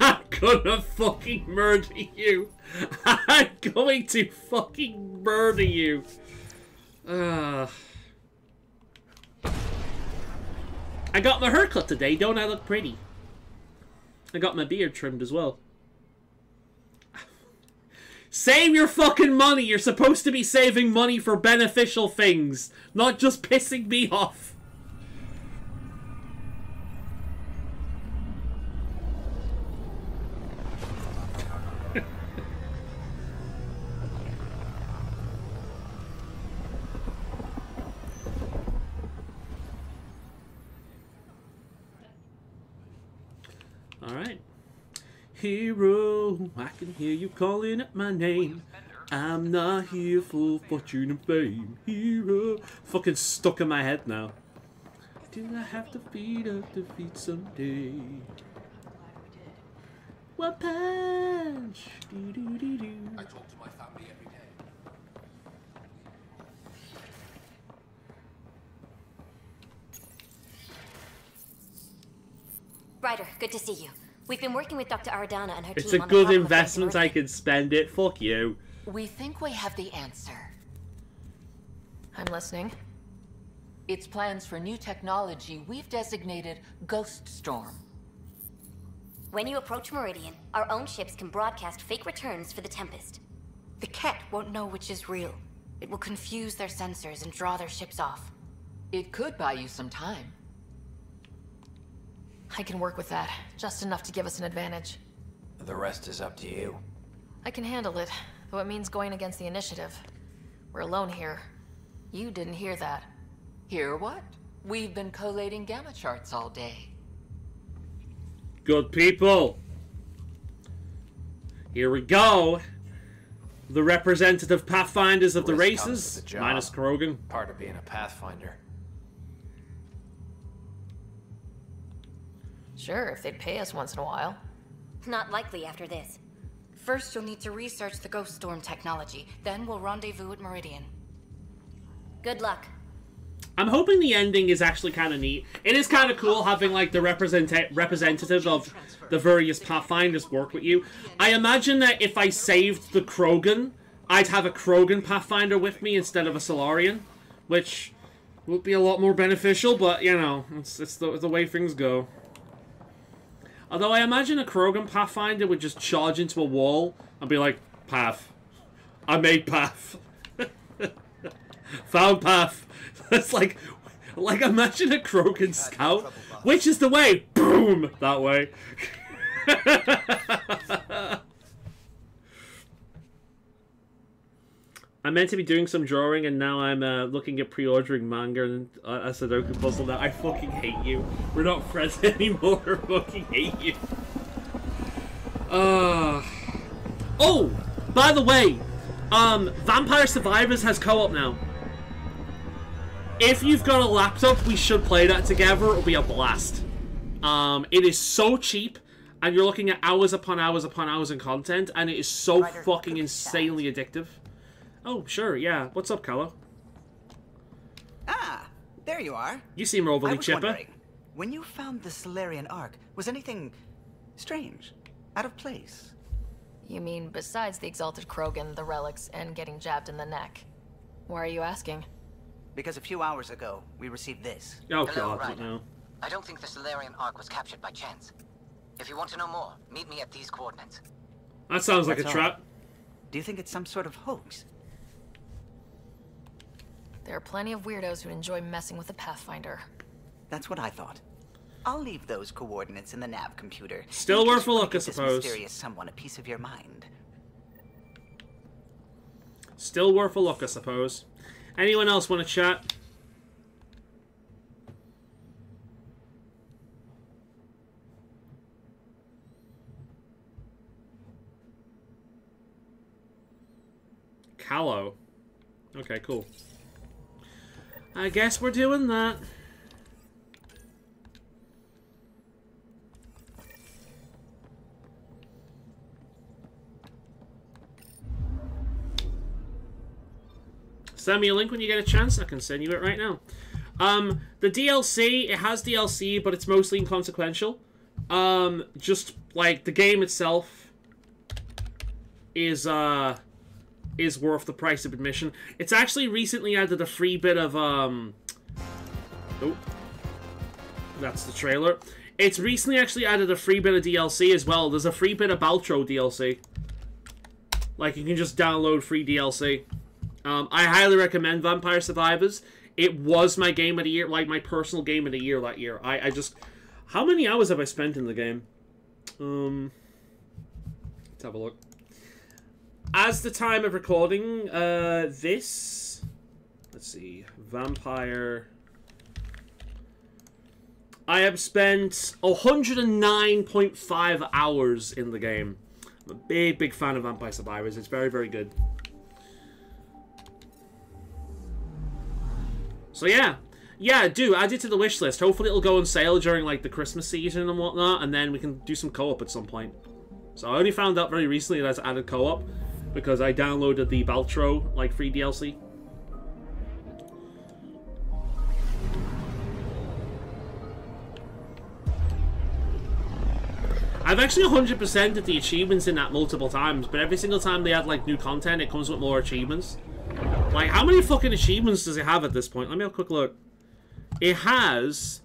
I'm gonna fucking murder you. I'm going to fucking murder you. I got my haircut today, don't I look pretty? I got my beard trimmed as well. Save your fucking money! You're supposed to be saving money for beneficial things, not just pissing me off. Alright. Hero, I can hear you calling up my name. I'm not here for fortune and fame. Hero. Fucking stuck in my head now. Do I have to feed up defeat someday? One punch. Do, do, do, do. I talk to my family every day. Ryder, good to see you. We've been working with Dr. Aradana and her team. It's a good investment. I can spend it. Fuck you. We think we have the answer. I'm listening. It's plans for new technology we've designated Ghost Storm. When you approach Meridian, our own ships can broadcast fake returns for the Tempest. The Ket won't know which is real. It will confuse their sensors and draw their ships off. It could buy you some time. I can work with that. Just enough to give us an advantage. The rest is up to you. I can handle it, though it means going against the initiative. We're alone here. You didn't hear that. Hear what? We've been collating gamma charts all day. Good people. Here we go. The representative pathfinders of the races, minus Krogan. Part of being a pathfinder. Sure, if they'd pay us once in a while. Not likely after this. First, you'll need to research the Ghost Storm technology. Then we'll rendezvous at Meridian. Good luck. I'm hoping the ending is actually kind of neat. It is kind of cool having, like, the representative of the various Pathfinders work with you. I imagine that if I saved the Krogan, I'd have a Krogan Pathfinder with me instead of a Solarian, which would be a lot more beneficial, but, you know, it's the way things go. Although I imagine a Krogan Pathfinder would just charge into a wall and be like, Path. I made Path. Found Path. It's like imagine a Krogan scout. Which is the way? Boom! That way. I'm meant to be doing some drawing, and now I'm looking at pre-ordering manga and a Sudoku puzzle now. I fucking hate you. We're not friends anymore. I fucking hate you. Oh! By the way, Vampire Survivors has co-op now. If you've got a laptop, we should play that together. It'll be a blast. It is so cheap, and you're looking at hours upon hours upon hours of content, and it is so fucking insanely addictive. Oh, sure, yeah. What's up, Callow? Ah, there you are. You seem overly chipper. Wondering, when you found the Solarian Ark, was anything strange? Out of place? You mean besides the Exalted Krogan, the relics, and getting jabbed in the neck? Why are you asking? Because a few hours ago, we received this. Oh, Hello, God, no. I don't think the Solarian Ark was captured by chance. If you want to know more, meet me at these coordinates. That sounds like a trap. Do you think it's some sort of hoax? There are plenty of weirdos who enjoy messing with the Pathfinder. That's what I thought. I'll leave those coordinates in the nav computer. Still worth a look, I This suppose. mysterious someone a piece of your mind. Still worth a look, I suppose. Anyone else want to chat? Callow. Okay, cool. I guess we're doing that. Send me a link when you get a chance. I can send you it right now. The DLC, it has DLC, but it's mostly inconsequential. Just, like, the game itself is worth the price of admission. It's actually recently added a free bit of, oh. That's the trailer. It's recently actually added a free bit of DLC as well. There's a free bit of Baltro DLC. Like, you can just download free DLC. I highly recommend Vampire Survivors. It was my game of the year, like my personal game of the year that year. I just... How many hours have I spent in the game? Let's have a look. As the time of recording, this... Let's see. Vampire... I have spent 109.5 hours in the game. I'm a big, big fan of Vampire Survivors. It's very, very good. So yeah. Yeah, do add it to the wish list. Hopefully it'll go on sale during like the Christmas season and whatnot, and then we can do some co-op at some point. So I only found out very recently that it's added co-op because I downloaded the Baltro like free DLC. I've actually 100%ed the achievements in that multiple times, but every single time they add like new content, it comes with more achievements. Like, how many fucking achievements does it have at this point? Let me have a quick look. It has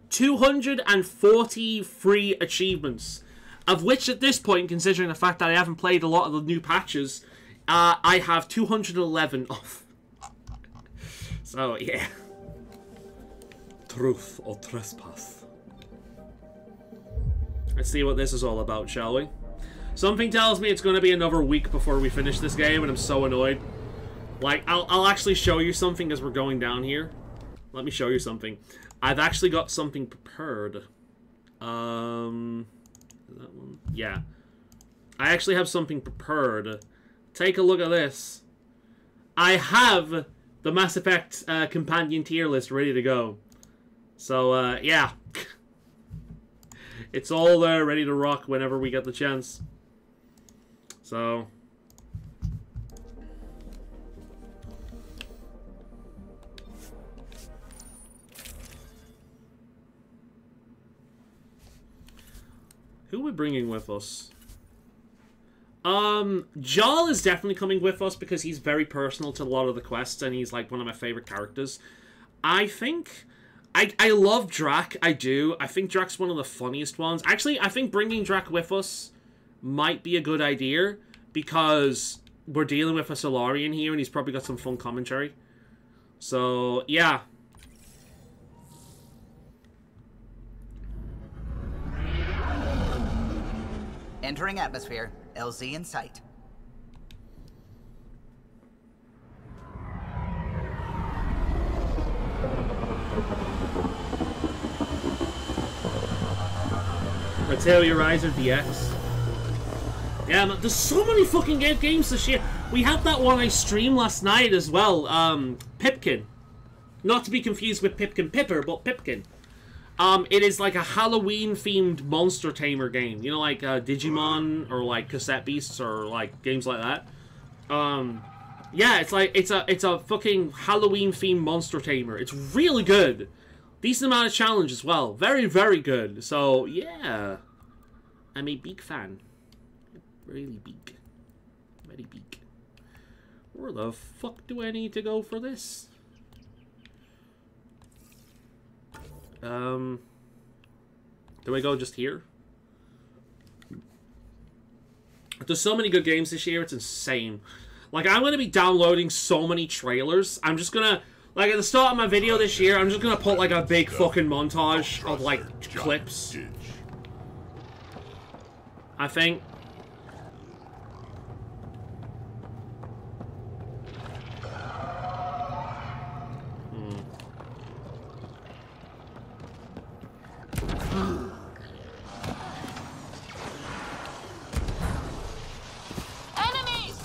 243 achievements, of which at this point, considering the fact that I haven't played a lot of the new patches, I have 211 off. So, yeah. Truth or trespass. Let's see what this is all about, shall we? Something tells me it's going to be another week before we finish this game, and I'm so annoyed. Like, I'll actually show you something as we're going down here. Let me show you something. I've actually got something prepared. Is that one? Yeah. I actually have something prepared. Take a look at this. I have the Mass Effect companion tier list ready to go. So, yeah. It's all there, ready to rock whenever we get the chance. So... who are we bringing with us? Jarl is definitely coming with us because he's very personal to a lot of the quests and he's like one of my favorite characters. I think... I love Drac, I do. I think Drac's one of the funniest ones. Actually, I think bringing Drac with us might be a good idea because we're dealing with a Solarian here and he's probably got some fun commentary. So, yeah. Entering atmosphere. LZ in sight. Materia Riser DX. Yeah, man, there's so many fucking games this year. We had that one I streamed last night as well. Pipkin. Not to be confused with Pipkin Pipper, but Pipkin. It is like a Halloween-themed monster tamer game. You know, like Digimon or like Cassette Beasts or like games like that. Yeah, it's like it's a fucking Halloween-themed monster tamer. It's really good. Decent amount of challenge as well. Very, very good. So yeah, I'm a big fan. Really big. Very big. Where the fuck do I need to go for this? Do I go just here? There's so many good games this year, it's insane. Like, I'm going to be downloading so many trailers. I'm just going to, like, at the start of my video this year, I'm just going to put, like, a big fucking montage of, like, clips. I think. Enemies!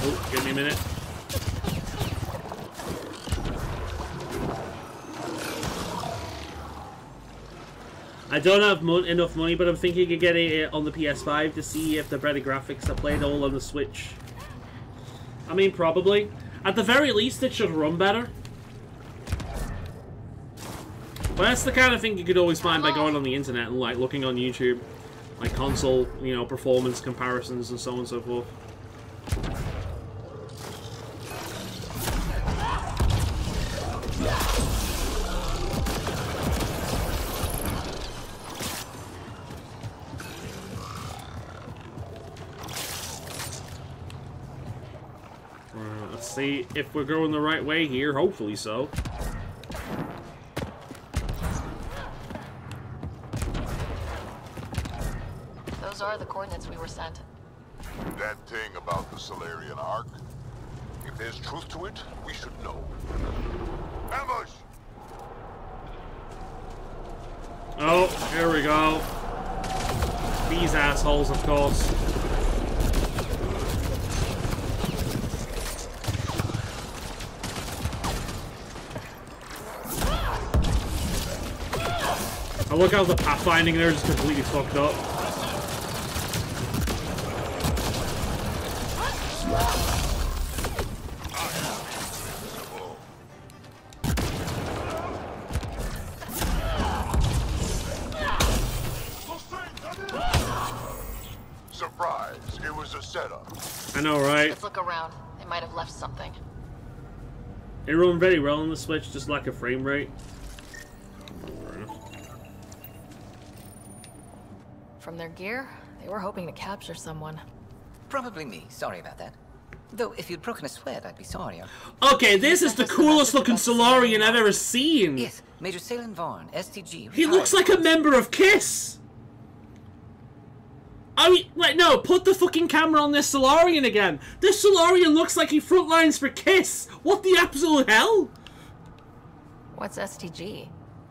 Oh, give me a minute. I don't have enough money, but I'm thinking of getting it on the PS5 to see if the better graphics are played all on the Switch. I mean, probably. At the very least, it should run better. But that's the kind of thing you could always find by going on the internet and like looking on YouTube, like console, you know, performance comparisons and so on and so forth. Let's see if we're going the right way here. Hopefully so. Those are the coordinates we were sent. That thing about the Solarian Ark, if there's truth to it, we should know. Ambush! Oh, here we go. These assholes, of course. I look how the pathfinding there is completely fucked up. Surprise! It was a setup. I know, right? Let's look around. They might have left something. It ran very well on the Switch, just lack of frame rate. From their gear, they were hoping to capture someone. Probably me. Sorry about that. Though, if you'd broken a sweat, I'd be sorrier. Okay, this is the coolest looking Solarian I've ever seen. Yes, Major Salin Vaughn, STG. He looks like a member of KISS. I mean, like, no, put the fucking camera on this Solarian again. This Solarian looks like he frontlines for KISS. What the absolute hell? What's STG?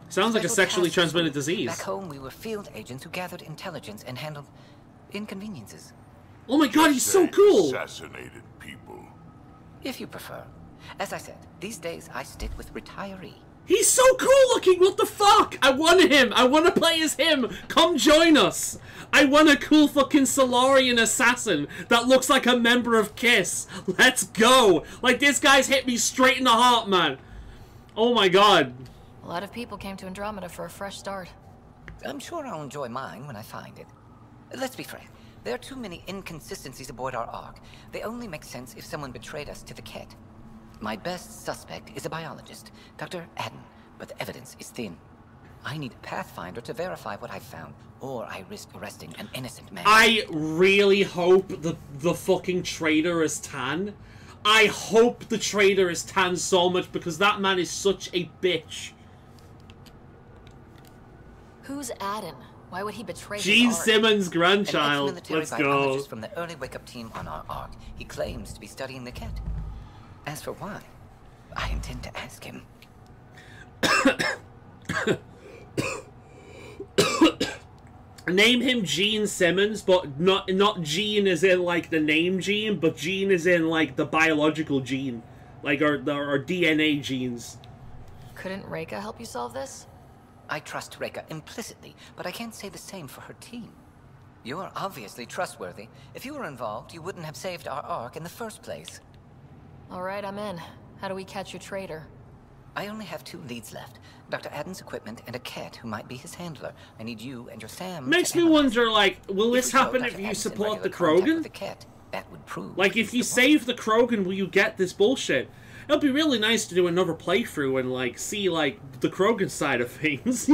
Sounds like a sexually transmitted disease. Back home, we were field agents who gathered intelligence and handled inconveniences. Oh my god, he's so cool! Assassinated people. If you prefer. As I said, these days I stick with retiree. He's so cool looking, what the fuck? I want him. I want to play as him. Come join us. I want a cool fucking Solarian assassin that looks like a member of KISS. Let's go. Like, this guy's hit me straight in the heart, man. Oh my god. A lot of people came to Andromeda for a fresh start. I'm sure I'll enjoy mine when I find it. Let's be frank. There are too many inconsistencies aboard our Ark. They only make sense if someone betrayed us to the Ket. My best suspect is a biologist, Dr. Adden, but the evidence is thin. I need a Pathfinder to verify what I've found, or I risk arresting an innocent man. I really hope the fucking traitor is Tan. I hope the traitor is Tan so much, because that man is such a bitch. Who's Adden? Why would he betray Gene his Ark? Simmons' grandchild. An ex-military Let's biologist go. from the early wake-up team on our Ark. He claims to be studying the Ket. As for why, I intend to ask him. Name him Gene Simmons, but not Gene as in like the name Gene, but Gene as in like the biological gene, like our DNA genes. Couldn't Reika help you solve this? I trust Reika implicitly, but I can't say the same for her team. You're obviously trustworthy. If you were involved, you wouldn't have saved our Ark in the first place. All right, I'm in. How do we catch your traitor? I only have 2 leads left. Dr. Adden's equipment and a Ket who might be his handler. I need you and your Sam. Makes me wonder, like, will this happen if you support the Krogan? That would prove. Like, if you save the Krogan, will you get this bullshit? It'll be really nice to do another playthrough and, like, see, like, the Krogan side of things.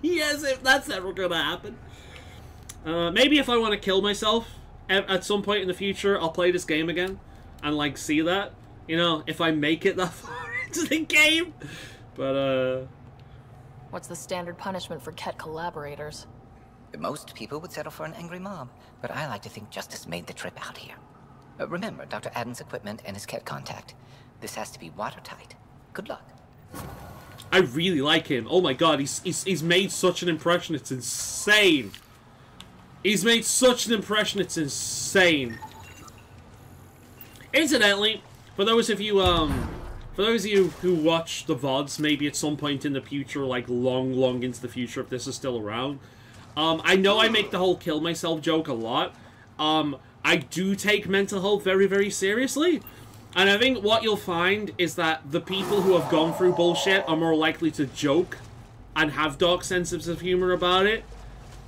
Yes, if that's ever gonna happen. Maybe if I want to kill myself at some point in the future, I'll play this game again and, like, see that. You know, if I make it that far into the game. But, What's the standard punishment for Ket collaborators? Most people would settle for an angry mob, but I like to think justice made the trip out here. Remember Dr. Adden's equipment and his Ket contact. This has to be watertight. Good luck. I really like him. Oh my god, he's made such an impression, it's insane. He's made such an impression, it's insane. Incidentally, for those of you who watch the VODs, maybe at some point in the future, like long into the future, if this is still around, I know I make the whole kill myself joke a lot. I do take mental health very, very seriously. And I think what you'll find is that the people who have gone through bullshit are more likely to joke and have dark senses of humor about it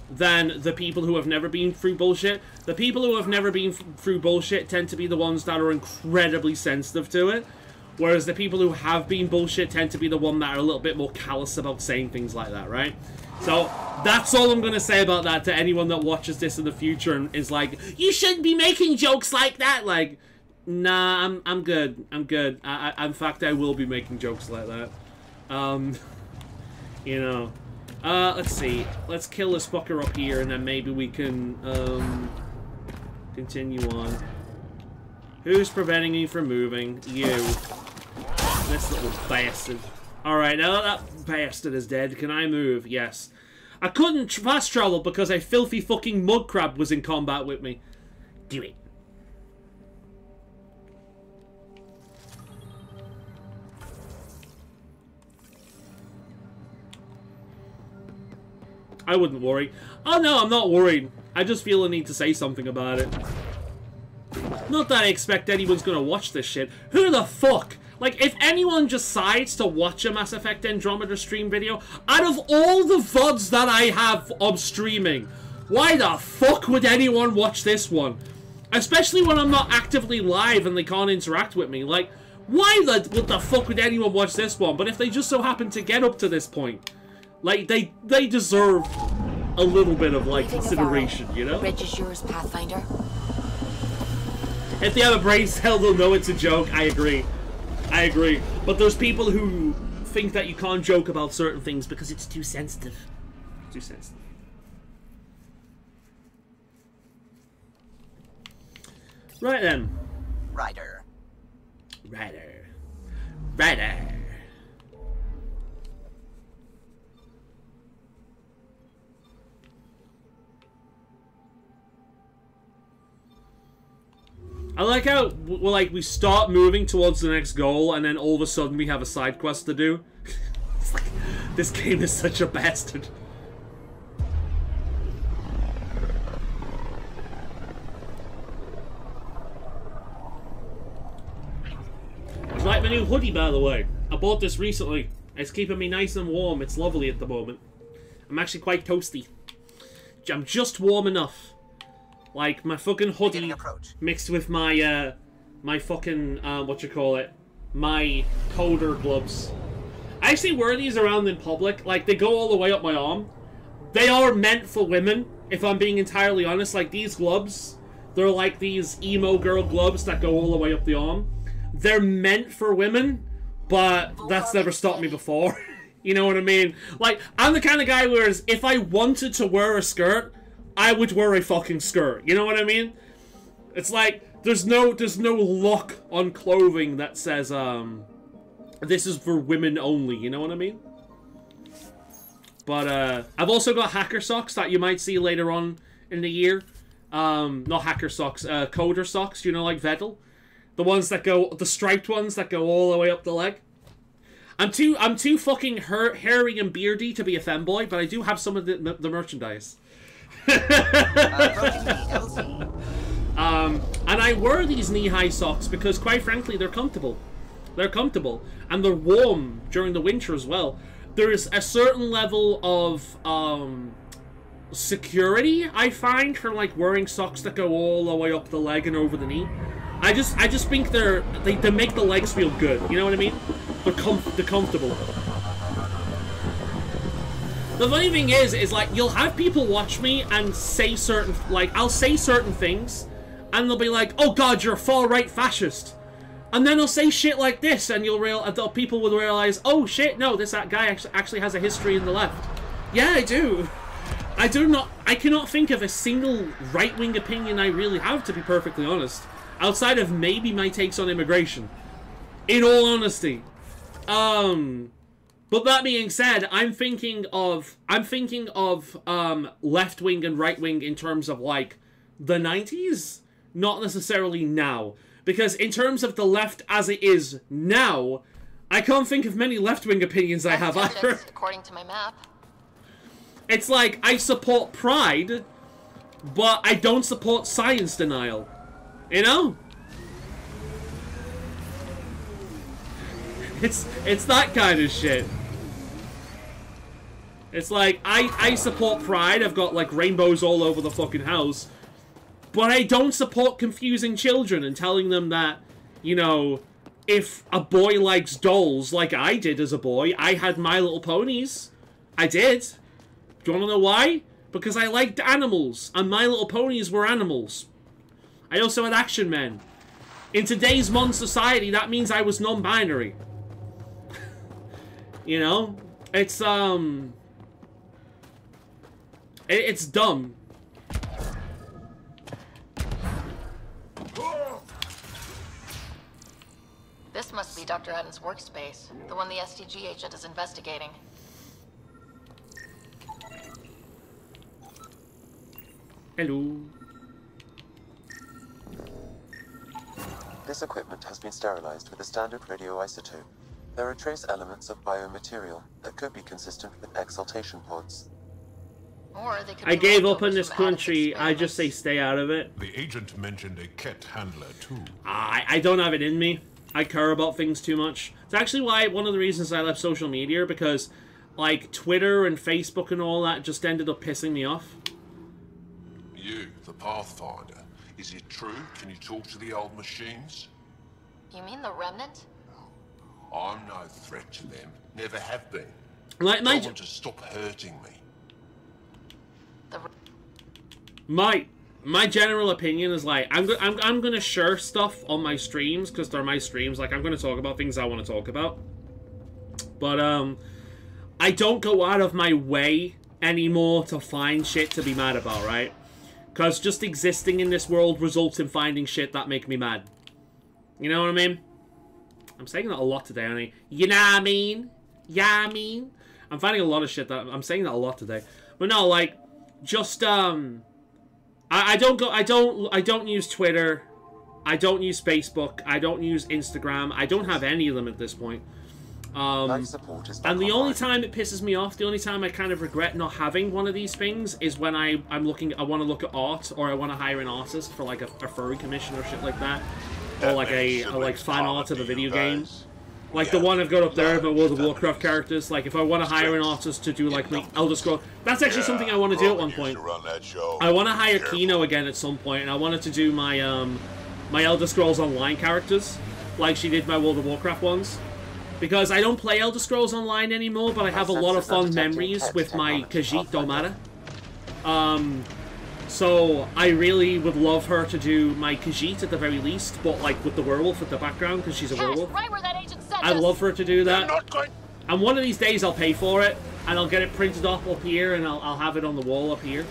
than the people who have never been through bullshit. The people who have never been through bullshit tend to be the ones that are incredibly sensitive to it, whereas the people who have been bullshit tend to be the one that are a little bit more callous about saying things like that, right? So, that's all I'm going to say about that to anyone that watches this in the future and is like, you shouldn't be making jokes like that! Like, nah, I'm good. I'm good. In fact, I will be making jokes like that. You know. Let's see. Let's kill this fucker up here, and then maybe we can, continue on. Who's preventing me from moving? You. This little bastard. Alright, now that bastard is dead, can I move? Yes. I couldn't fast travel because a filthy fucking mud crab was in combat with me. Do it. I wouldn't worry. Oh no, I'm not worried. I just feel a need to say something about it. Not that I expect anyone's gonna watch this shit. Who the fuck? Like, if anyone decides to watch a Mass Effect Andromeda stream video, out of all the VODs that I have of streaming, why the fuck would anyone watch this one? Especially when I'm not actively live and they can't interact with me. Like, why would the fuck would anyone watch this one? But if they just so happen to get up to this point, like, they deserve a little bit of, like, consideration, you know? Bridge is yours, Pathfinder. If they have a brain cell, they'll know it's a joke. I agree. I agree. But there's people who think that you can't joke about certain things because it's too sensitive. Too sensitive. Right then. Ryder. Ryder. Ryder. I like how, we start moving towards the next goal, and then all of a sudden we have a side quest to do. It's like, this game is such a bastard. It's like my new hoodie, by the way. I bought this recently. It's keeping me nice and warm. It's lovely at the moment. I'm actually quite toasty. I'm just warm enough. Like, my fucking hoodie mixed with my, my fucking, my colder gloves. I actually wear these around in public. Like, they go all the way up my arm. They are meant for women, if I'm being entirely honest. Like, these gloves, they're like these emo girl gloves that go all the way up the arm. They're meant for women, but that's never stopped me before. You know what I mean? Like, I'm the kind of guy where if I wanted to wear a skirt, I would wear a fucking skirt. You know what I mean? It's like, there's no lock on clothing that says, this is for women only. You know what I mean? But, I've also got hacker socks that you might see later on in the year. Not hacker socks, coder socks, you know, like Vettel. The ones that go, the striped ones that go all the way up the leg. I'm too fucking hairy and beardy to be a femboy, but I do have some of the merchandise. And I wear these knee-high socks because, quite frankly, they're comfortable. They're comfortable. And they're warm during the winter as well. There's a certain level of, security, I find, from, like, wearing socks that go all the way up the leg and over the knee. I just think they make the legs feel good. You know what I mean? They're comfortable. The funny thing is like, you'll have people watch me and say certain, like, I'll say certain things, and they'll be like, "Oh God, you're a far-right fascist," and then I'll say shit like this, and people will realize, "Oh shit, no, that guy actually has a history in the left." Yeah, I do. I cannot think of a single right-wing opinion I really have, to be perfectly honest. Outside of maybe my takes on immigration. In all honesty. But that being said, I'm thinking of left-wing and right-wing in terms of, like, the 90s? Not necessarily now. Because in terms of the left as it is now, I can't think of many left-wing opinions I have either. According to my map. It's like, I support pride, but I don't support science denial. You know? It's that kind of shit. It's like, I support pride, I've got, like, rainbows all over the fucking house, but I don't support confusing children and telling them that, you know, if a boy likes dolls like I did as a boy, I had My Little Ponies. I did. Do you want to know why? Because I liked animals, and My Little Ponies were animals. I also had Action Men. In today's modern society, that means I was non-binary. You know? It's it's dumb. This must be Dr. Adams' workspace, the one the SDG agent is investigating. Hello. This equipment has been sterilized with a standard radioisotope. There are trace elements of biomaterial that could be consistent with exaltation pods. Or they could I gave up on this country. I just say stay out of it. The agent mentioned a Ket handler too. I don't have it in me. I care about things too much. It's actually why one of the reasons I left social media, because like Twitter and Facebook and all that just ended up pissing me off. You, the Pathfinder. Is it true? Can you talk to the old machines? You mean the Remnant? I'm no threat to them. Never have been. Like, I want to stop hurting me. My general opinion is like I'm gonna share stuff on my streams because they're my streams. Like I'm gonna talk about things I want to talk about, but I don't go out of my way anymore to find shit to be mad about, right? Because just existing in this world results in finding shit that make me mad. You know what I mean? I'm saying that a lot today, honey. You know what I mean? Yeah, I mean. I'm finding a lot of shit that I'm saying that a lot today. But no, like, just I don't use Twitter. I don't use Facebook. I don't use Instagram. I don't have any of them at this point. And the only time it pisses me off, the only time I kind of regret not having one of these things is when I want to look at art, or I want to hire an artist for like a furry commission or shit like that, or like a fan art of a video game. Like the one I've got up there of my World of Warcraft characters. Like if I want to hire an artist to do like my Elder Scrolls, that's actually something I want to do at one point. I want to hire Kino again at some point, and I wanted to do my my Elder Scrolls Online characters, like she did my World of Warcraft ones. Because I don't play Elder Scrolls Online anymore, but I have a lot of fond memories with my Khajiit Domata. So I really would love her to do my Khajiit at the very least, but like with the werewolf at the background, because she's a werewolf. Right where that agent sent I'd us. love for her to do that. And one of these days I'll pay for it, and I'll get it printed off up here, and I'll have it on the wall up here.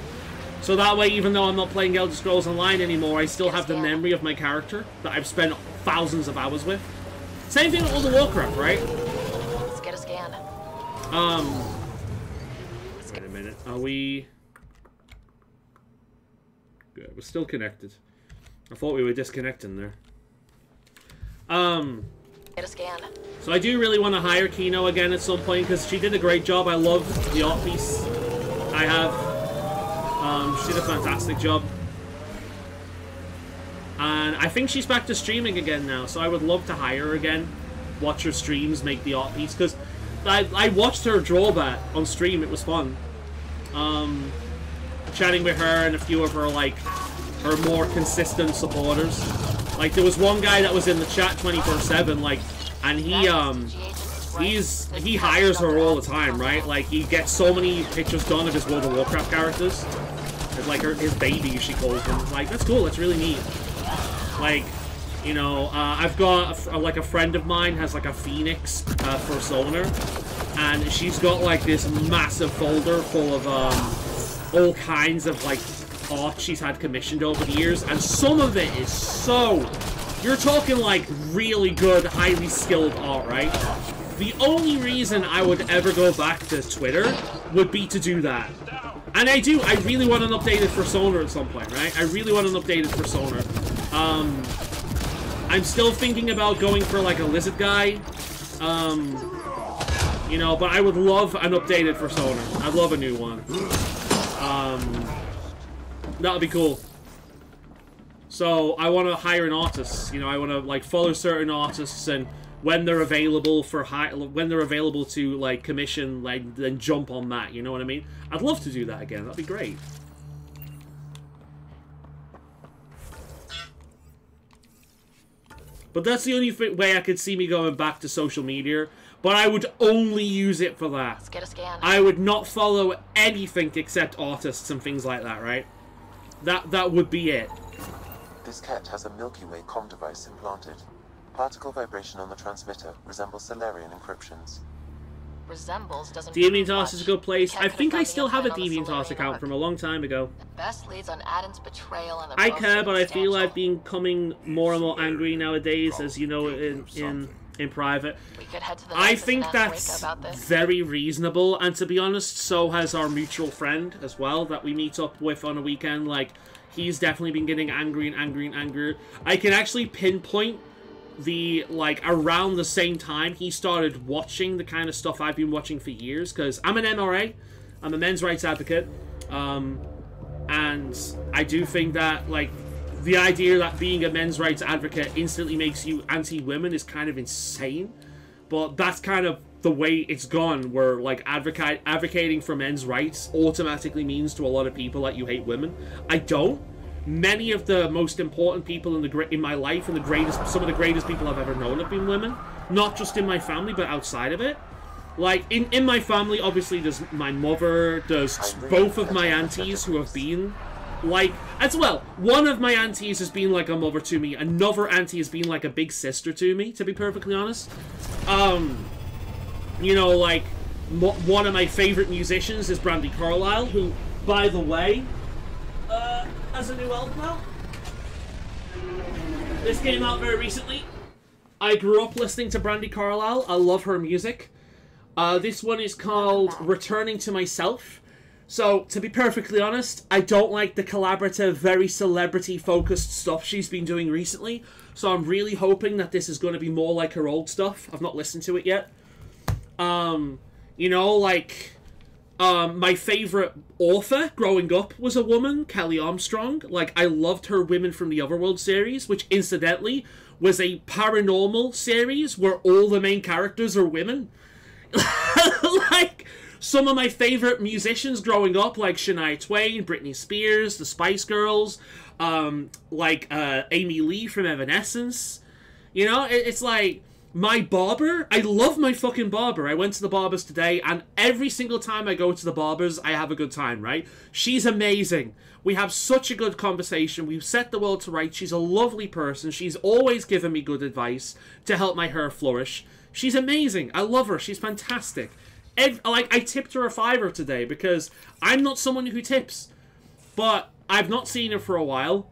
So that way, even though I'm not playing Elder Scrolls Online anymore, I still have the memory of my character that I've spent thousands of hours with. Same thing with World of Warcraft, right? Let's get a scan. Wait a minute. Are we... Good, we're still connected. I thought we were disconnecting there. Get a scan. So I do really want to hire Kino again at some point, because she did a great job. I love the art piece I have. She did a fantastic job. And I think she's back to streaming again now, so I would love to hire her again, watch her streams, make the art piece, because I watched her draw that on stream. It was fun. Chatting with her and a few of her, like, her more consistent supporters. Like, there was one guy that was in the chat 24/7, like, and he hires her all the time, right? Like, he gets so many pictures done of his World of Warcraft characters. It's like his baby, she calls them. Like, that's cool, that's really neat. Like, you know, I've got, like, a friend of mine has, like, a Phoenix persona, and she's got, like, this massive folder full of, all kinds of, like, art she's had commissioned over the years, and some of it is so... You're talking, like, really good, highly skilled art, right? The only reason I would ever go back to Twitter would be to do that. And I really want an updated persona at some point, right? I really want an updated persona. I'm still thinking about going for, like, a lizard guy. You know, but I would love an updated persona. I'd love a new one. That would be cool. So, I want to hire an artist. You know, I want to, like, follow certain artists, and when they're available to, like, commission, like, then jump on that, you know what I mean? I'd love to do that again. That'd be great. But that's the only way I could see me going back to social media. But I would only use it for that. Let's get a scan. I would not follow anything except artists and things like that, right? That would be it. This cat has a Milky Way comm device implanted. Particle vibration on the transmitter resembles Solarian encryptions. Resembles doesn't. DeviantArt is a good place. I think I still have a DeviantArt account from a long time ago. Best leads on Aden's betrayal and the I care, but I feel I've been becoming more and more angry nowadays, as you know, in private. We could head to the I Nexus think and ask that's Rika about this. very reasonable, and to be honest, so has our mutual friend as well that we meet up with on a weekend. Like, he's definitely been getting angry and angry and angrier. I can actually pinpoint around the same time he started watching the kind of stuff I've been watching for years, because I'm an MRA, I'm a men's rights advocate, and I do think that, like, the idea that being a men's rights advocate instantly makes you anti-women is kind of insane, but that's kind of the way it's gone, where, like, advocating for men's rights automatically means to a lot of people that you hate women. I don't. Many of the most important people in my life, and some of the greatest people I've ever known have been women. Not just in my family, but outside of it. Like, in my family, obviously, there's my mother, there's both of my aunties who have been, like, as well. One of my aunties has been like a mother to me. Another auntie has been like a big sister to me, to be perfectly honest. You know, like, one of my favorite musicians is Brandy Carlisle, who, by the way, has a new album out. This came out very recently. I grew up listening to Brandy Carlisle. I love her music. This one is called Returning to Myself. So, to be perfectly honest, I don't like the collaborative, very celebrity-focused stuff she's been doing recently. So I'm really hoping that this is going to be more like her old stuff. I've not listened to it yet. You know, like, my favorite author growing up was a woman, Kelly Armstrong. Like, I loved her Women from the Otherworld series, which incidentally was a paranormal series where all the main characters are women. Like, some of my favorite musicians growing up, like Shania Twain, Britney Spears, the Spice Girls, like Amy Lee from Evanescence. You know, it's like, my barber, I love my fucking barber. I went to the barbers today, and every single time I go to the barbers, I have a good time, right? She's amazing. We have such a good conversation. We've set the world to rights. She's a lovely person. She's always given me good advice to help my hair flourish. She's amazing. I love her. She's fantastic. Like, I tipped her a $5 today because I'm not someone who tips. But I've not seen her for a while,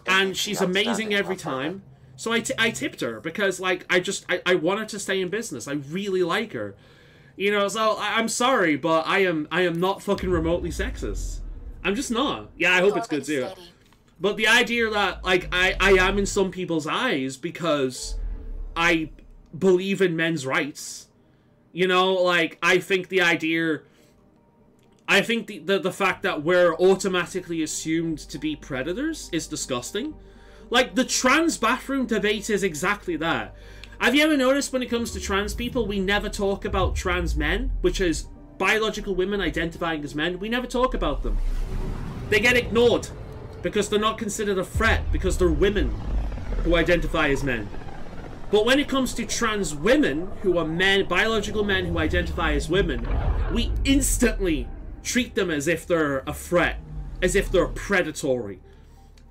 and she's amazing every time. So I tipped her because, like, I want her to stay in business. I really like her. You know, so I'm sorry, but I am not fucking remotely sexist. I'm just not. Yeah, I hope it's good too. But the idea that, like, I am in some people's eyes because I believe in men's rights. You know, like, I think the idea... I think the fact that we're automatically assumed to be predators is disgusting. Like, the trans bathroom debate is exactly that. Have you ever noticed when it comes to trans people, we never talk about trans men, which is biological women identifying as men. We never talk about them. They get ignored because they're not considered a threat because they're women who identify as men. But when it comes to trans women who are men, biological men who identify as women, we instantly treat them as if they're a threat, as if they're predatory.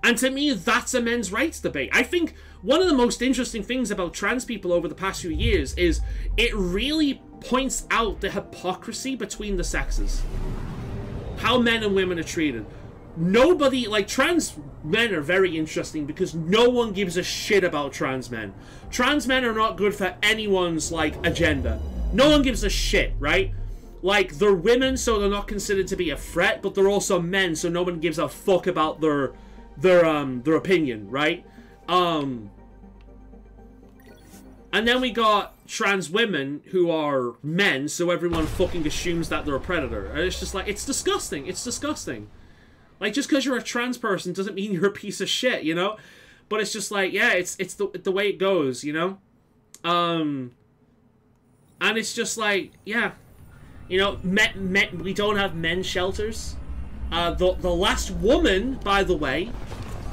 And to me, that's a men's rights debate. I think one of the most interesting things about trans people over the past few years is it really points out the hypocrisy between the sexes. How men and women are treated. Nobody, like, trans men are very interesting because no one gives a shit about trans men. Trans men are not good for anyone's, like, agenda. No one gives a shit, right? Like, they're women, so they're not considered to be a threat, but they're also men, so no one gives a fuck about their opinion, right? And then we got trans women who are men, so everyone fucking assumes that they're a predator. And it's just like, it's disgusting. It's disgusting. Like, just because you're a trans person doesn't mean you're a piece of shit, you know? But it's just like, yeah, it's the way it goes, you know? And it's just like, yeah. You know, we don't have men's shelters. The last woman, by the way,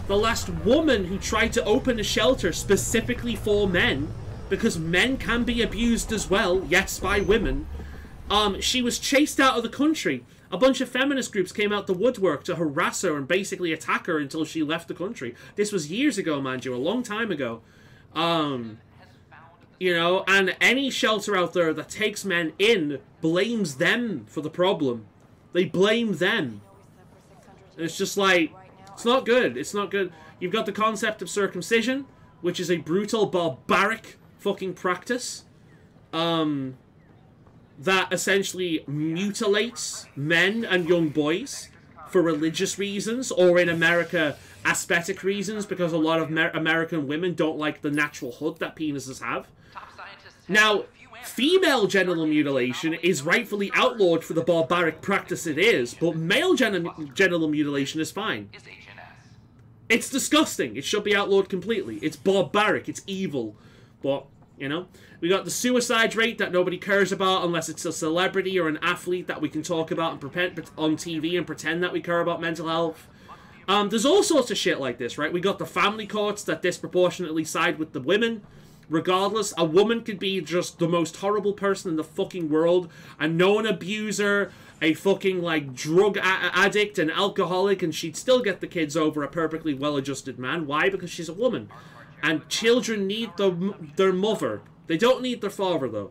the last woman who tried to open a shelter specifically for men, because men can be abused as well, yes, by women, she was chased out of the country. A bunch of feminist groups came out the woodwork to harass her and basically attack her until she left the country. This was years ago, mind you, a long time ago. You know, and any shelter out there that takes men in blames them for the problem. They blame them. It's just like, it's not good. It's not good. You've got the concept of circumcision, which is a brutal, barbaric fucking practice. That essentially mutilates men and young boys for religious reasons, or in America, aesthetic reasons, because a lot of American women don't like the natural hood that penises have. Now, female genital mutilation is rightfully outlawed for the barbaric practice it is, but male genital mutilation is fine. It's disgusting. It should be outlawed completely. It's barbaric. It's evil. But, you know, we got the suicide rate that nobody cares about unless it's a celebrity or an athlete that we can talk about and on TV and pretend that we care about mental health. There's all sorts of shit like this, right? We got the family courts that disproportionately side with the women. Regardless, a woman could be just the most horrible person in the fucking world, a known abuser, a fucking, like, drug addict, an alcoholic, and she'd still get the kids over a perfectly well-adjusted man. Why? Because she's a woman. And children need their mother. They don't need their father, though.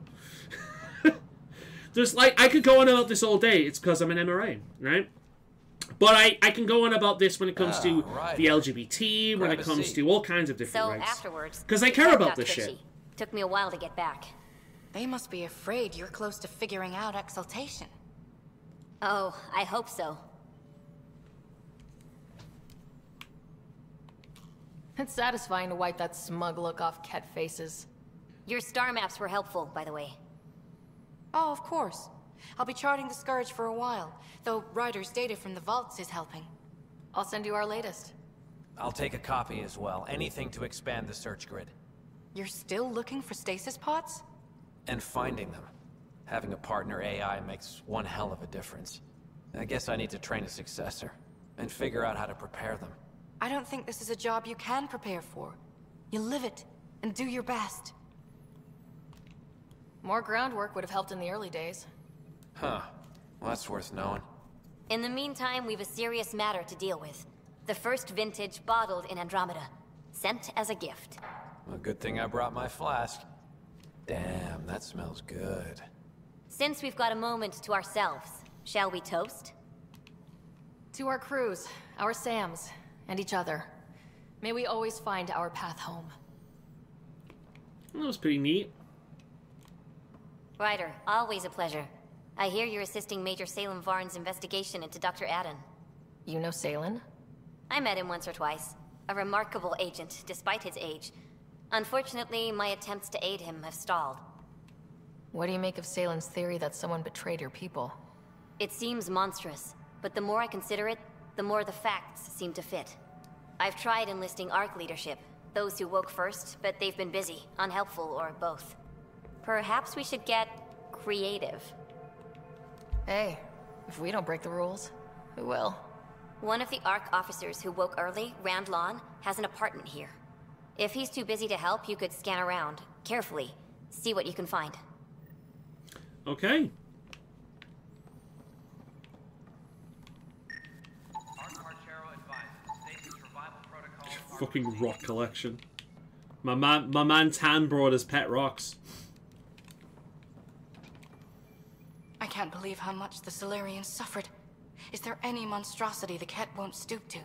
There's, like, I could go on about this all day. It's because I'm an MRA, right? But I can go on about this when it comes to the LGBT, when it comes to all kinds of different rights. Afterwards, because I care about this shit. Took me a while to get back. They must be afraid you're close to figuring out exaltation. Oh, I hope so. It's satisfying to wipe that smug look off Ket faces. Your star maps were helpful, by the way. Oh, of course. I'll be charting the Scourge for a while, though Ryder's data from the vaults is helping. I'll send you our latest. I'll take a copy as well. Anything to expand the search grid. You're still looking for stasis pods? And finding them. Having a partner AI makes one hell of a difference. I guess I need to train a successor, and figure out how to prepare them. I don't think this is a job you can prepare for. You live it, and do your best. More groundwork would have helped in the early days. Huh. Well, that's worth knowing. In the meantime, we've a serious matter to deal with. The first vintage bottled in Andromeda. Sent as a gift. A good thing I brought my flask. Damn, that smells good. Since we've got a moment to ourselves, shall we toast? To our crews, our Sams, and each other. May we always find our path home. That was pretty neat. Ryder, always a pleasure. I hear you're assisting Major Salem Varn's investigation into Dr. Adden. You know Salen? I met him once or twice. A remarkable agent, despite his age. Unfortunately, my attempts to aid him have stalled. What do you make of Salen's theory that someone betrayed your people? It seems monstrous, but the more I consider it, the more the facts seem to fit. I've tried enlisting ARC leadership, those who woke first, but they've been busy, unhelpful, or both. Perhaps we should get creative. Hey, if we don't break the rules, who will? One of the ARC officers who woke early, Rand Lawn, has an apartment here. If he's too busy to help, you could scan around, carefully, see what you can find. Okay. Fucking rock collection. My man Tan brought us pet rocks. I can't believe how much the Solarians suffered. Is there any monstrosity the Ket won't stoop to?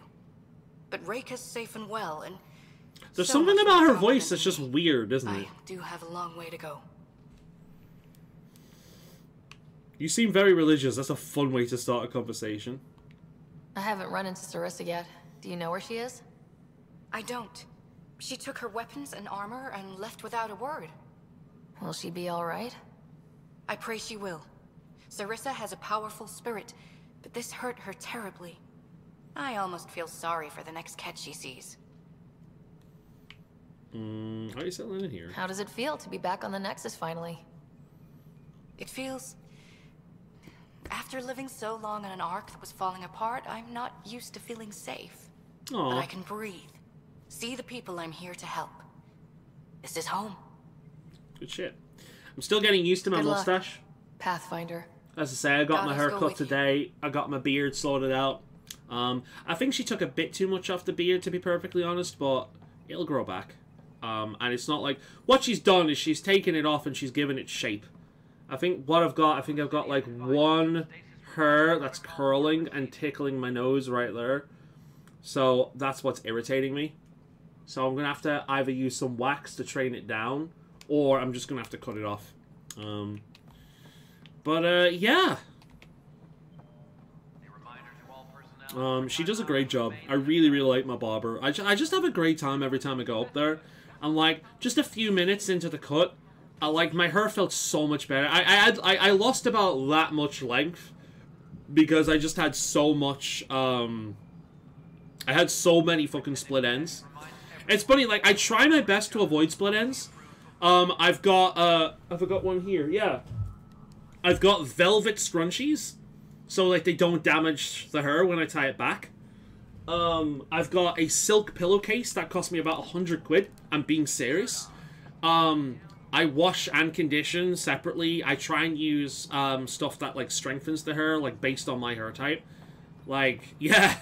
But Reika's safe and well, and... There's so something much about more her voice confident that's just in me. weird, isn't I it? do have a long way to go. You seem very religious. That's a fun way to start a conversation. I haven't run into Sarissa yet. Do you know where she is? I don't. She took her weapons and armor and left without a word. Will she be alright? I pray she will. Sarissa has a powerful spirit, but this hurt her terribly. I almost feel sorry for the next Ket she sees. How are you settling in here? How does it feel to be back on the Nexus finally? It feels... After living so long on an ark that was falling apart, I'm not used to feeling safe. Aw. But I can breathe. See the people I'm here to help. This is home. Good shit. I'm still getting used to my Good luck, mustache. Pathfinder. As I say, I got my God hair is go cut with you. today. I got my beard sorted out. I think she took a bit too much off the beard, to be perfectly honest, but it'll grow back. And it's not like... What she's done is she's taken it off and she's given it shape. I think what I've got like one hair that's curling and tickling my nose right there. So that's what's irritating me. So I'm going to have to either use some wax to train it down, or I'm just going to have to cut it off. Yeah. She does a great job. I really, really like my barber. I just have a great time every time I go up there. And, like, just a few minutes into the cut, my hair felt so much better. I lost about that much length because I just had so much, I had so many fucking split ends. It's funny, like, I try my best to avoid split ends. I've got one here, yeah. I've got velvet scrunchies, so, like, they don't damage the hair when I tie it back. I've got a silk pillowcase that cost me about 100 quid. I'm being serious. I wash and condition separately. I try and use stuff that, like, strengthens the hair, like, based on my hair type. Like, yeah.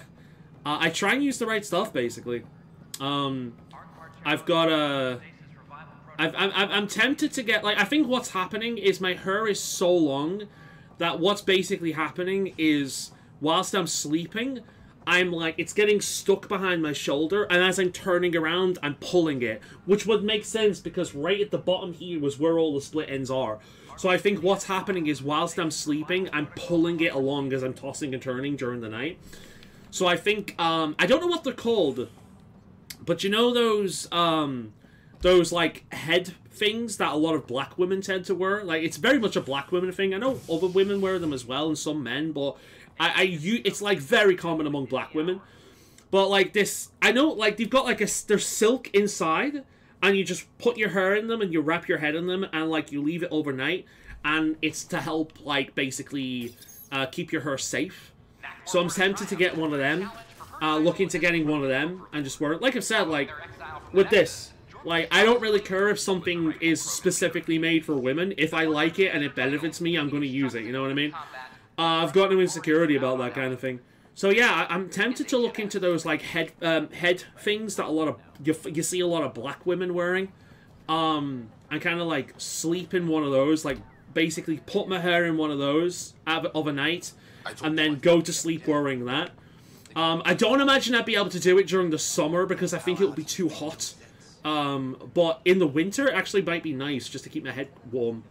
I try and use the right stuff, basically. I've got a... I'm tempted to get, like, I think what's happening is my hair is so long that what's basically happening is, whilst I'm sleeping, I'm like, it's getting stuck behind my shoulder, and as I'm turning around, I'm pulling it, which would make sense because right at the bottom here was where all the split ends are. So I think what's happening is, whilst I'm sleeping, I'm pulling it along as I'm tossing and turning during the night. So I think, I don't know what they're called, but you know those, those like head things that a lot of black women tend to wear. Like, it's very much a black women thing. I know other women wear them as well, and some men, but it's like very common among black women. But like this, I know like they've got like there's silk inside, and you just put your hair in them and you wrap your head in them, and like you leave it overnight, and it's to help like basically keep your hair safe. So I'm tempted to get one of them. Look into getting one of them and just wear it. Like I've said, like with this, like I don't really care if something is specifically made for women. If I like it and it benefits me, I'm going to use it. You know what I mean? I've got no insecurity about that kind of thing. So yeah, I'm tempted to look into those like head things that a lot of you see a lot of black women wearing, and kind of like sleep in one of those, like basically put my hair in one of those of a night, and then go to sleep wearing that. I don't imagine I'd be able to do it during the summer because I think it will be too hot. But in the winter, it actually might be nice just to keep my head warm.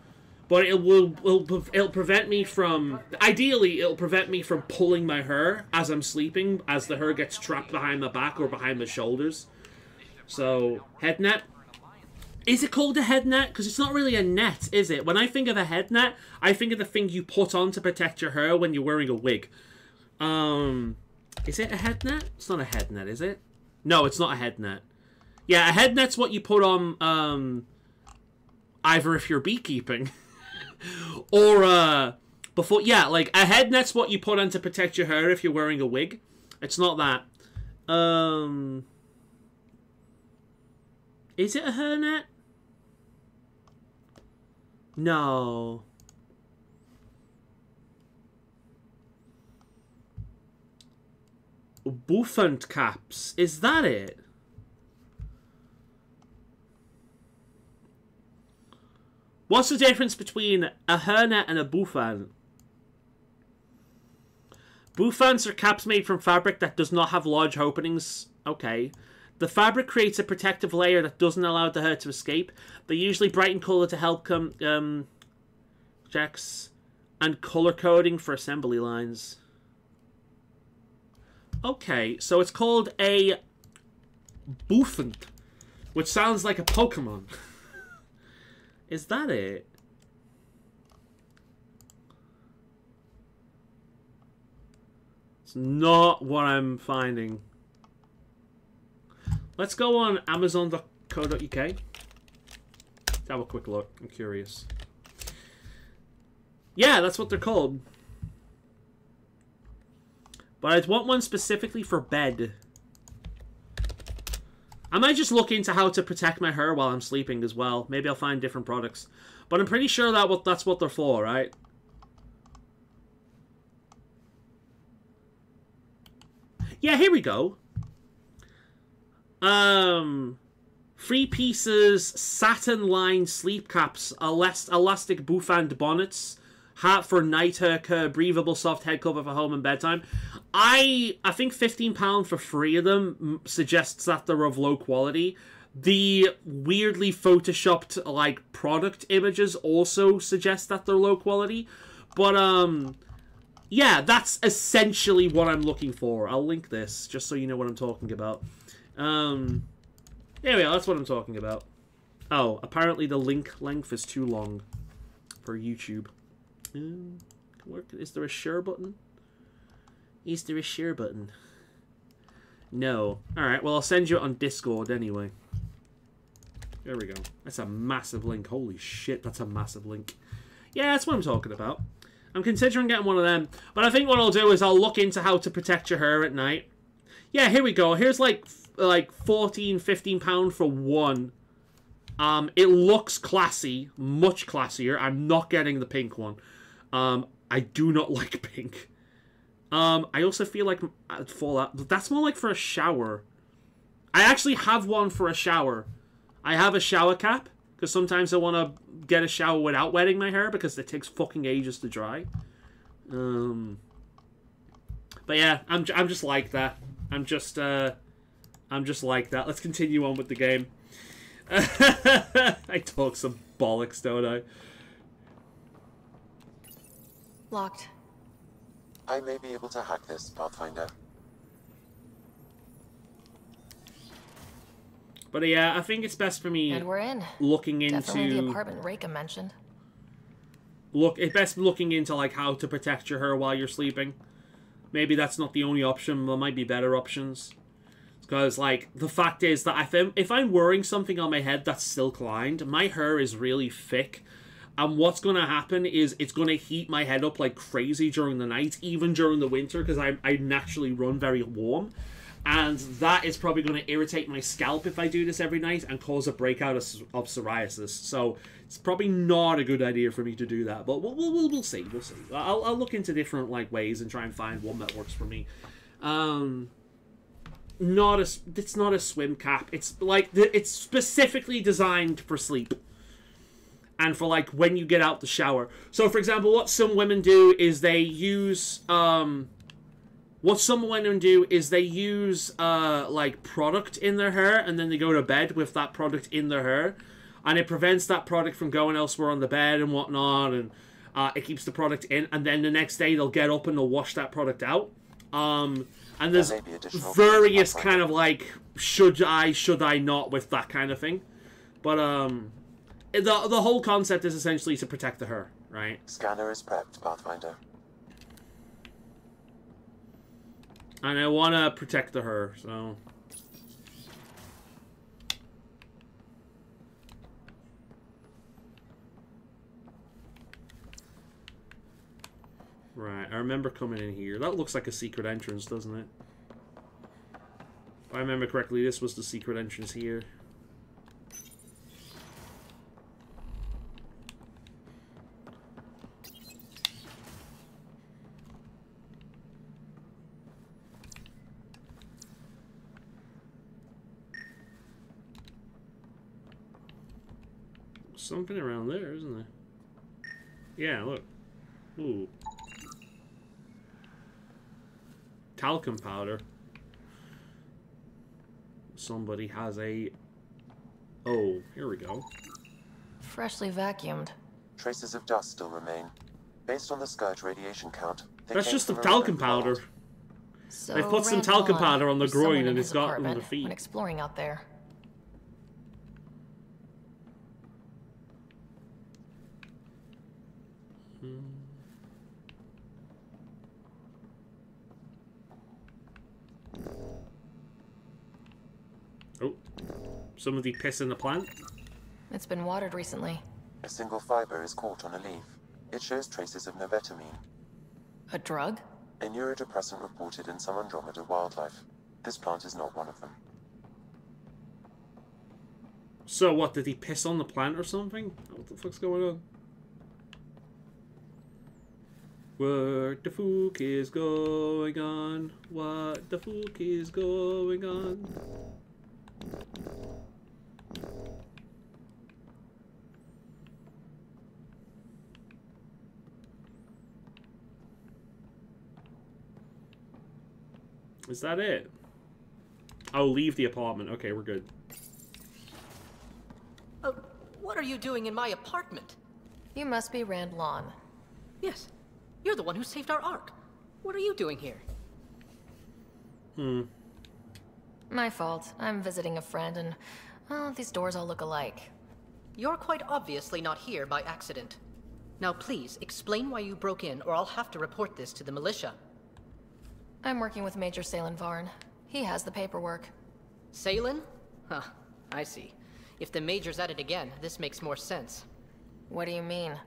But it'll prevent me from... Ideally, it'll prevent me from pulling my hair as I'm sleeping, as the hair gets trapped behind my back or behind my shoulders. So, head net. Is it called a head net? Because it's not really a net, is it? When I think of a head net, I think of the thing you put on to protect your hair when you're wearing a wig. Is it a head net? It's not a head net, is it? No, it's not a head net. Yeah, a head net's what you put on, either if you're beekeeping... or, before, yeah, like, a head net's what you put on to protect your hair if you're wearing a wig. It's not that. Is it a hair net? No. Bouffant caps. Is that it? What's the difference between a hairnet and a bouffant? Bouffants are caps made from fabric that does not have large openings. Okay. The fabric creates a protective layer that doesn't allow the hair to escape. They're usually bright in color to help checks and color coding for assembly lines. Okay, so it's called a bouffant, which sounds like a Pokemon. Is that it? It's not what I'm finding. Let's go on Amazon.co.uk. Have a quick look. I'm curious. Yeah, that's what they're called. But I'd want one specifically for bed. I might just look into how to protect my hair while I'm sleeping as well. Maybe I'll find different products. But I'm pretty sure that's what they're for, right? Yeah, here we go. 3 pieces, satin-lined sleep caps, elastic bouffant bonnets, hat for night hair care, breathable soft head cover for home and bedtime. I think £15 for 3 of them suggests that they're of low quality. The weirdly photoshopped like product images also suggest that they're low quality. But yeah, that's essentially what I'm looking for. I'll link this just so you know what I'm talking about. There we go, that's what I'm talking about. Oh, apparently the link length is too long for YouTube. Is there a share button? Is there a share button? No. Alright, well I'll send you it on Discord anyway. There we go. That's a massive link. Holy shit, that's a massive link. Yeah, that's what I'm talking about. I'm considering getting one of them. But I think what I'll do is I'll look into how to protect your hair at night. Yeah, here we go. Here's like 14, 15 pounds for one. It looks classy. Much classier. I'm not getting the pink one. I do not like pink. I also feel like I'd fall out. That's more like for a shower. I actually have one for a shower. I have a shower cap. Because sometimes I want to get a shower without wetting my hair. Because it takes fucking ages to dry. But yeah, I'm just like that. I'm just like that. Let's continue on with the game. I talk some bollocks, don't I? Locked. I may be able to hack this, Pathfinder. But yeah, I think it's best for me And we're in. looking into... Definitely the apartment Reika mentioned. It's best looking into, like, how to protect your hair while you're sleeping. Maybe that's not the only option. There might be better options. Because, like, the fact is that if I'm wearing something on my head that's silk-lined, my hair is really thick. And what's going to happen is it's going to heat my head up like crazy during the night, even during the winter, because I naturally run very warm. And that is probably going to irritate my scalp if I do this every night and cause a breakout of psoriasis. So it's probably not a good idea for me to do that. But we'll see. We'll see. I'll look into different like ways and try and find one that works for me. It's not a swim cap. It's like it's specifically designed for sleep. And for like when you get out the shower. So for example, what some women do is they use like product in their hair, and then they go to bed with that product in their hair, and it prevents that product from going elsewhere on the bed and whatnot, and it keeps the product in, and then the next day they'll get up and they'll wash that product out. And there's various kind of like should I not with that kind of thing, but the whole concept is essentially to protect the hair, right? Scanner is prepped, Pathfinder. And I want to protect the hair, so... Right, I remember coming in here. That looks like a secret entrance, doesn't it? If I remember correctly, this was the secret entrance here. Something around there, isn't there? Yeah, look. Ooh. Talcum powder. Somebody has a... Oh, here we go. Freshly vacuumed. Traces of dust still remain. Based on the Scourge radiation count, that's just the talcum powder. So they put some talcum powder on the groin and it's got on the feet. When exploring out there. Oh, somebody piss in the plant? It's been watered recently. A single fiber is caught on a leaf. It shows traces of novetamine. A drug? A neurodepressant reported in some Andromeda wildlife. This plant is not one of them. So what, did he piss on the plant or something? What the fuck's going on? What the fuck is going on? What the fuck is going on? Is that it? Oh, leave the apartment. Okay, we're good. What are you doing in my apartment? You must be Rand Lawn. Yes. You're the one who saved our Ark. What are you doing here? My fault. I'm visiting a friend and, well, these doors all look alike. You're quite obviously not here by accident. Now please, explain why you broke in or I'll have to report this to the militia. I'm working with Major Salen Varn. He has the paperwork. Salen? Huh, I see. If the Major's at it again, this makes more sense. What do you mean?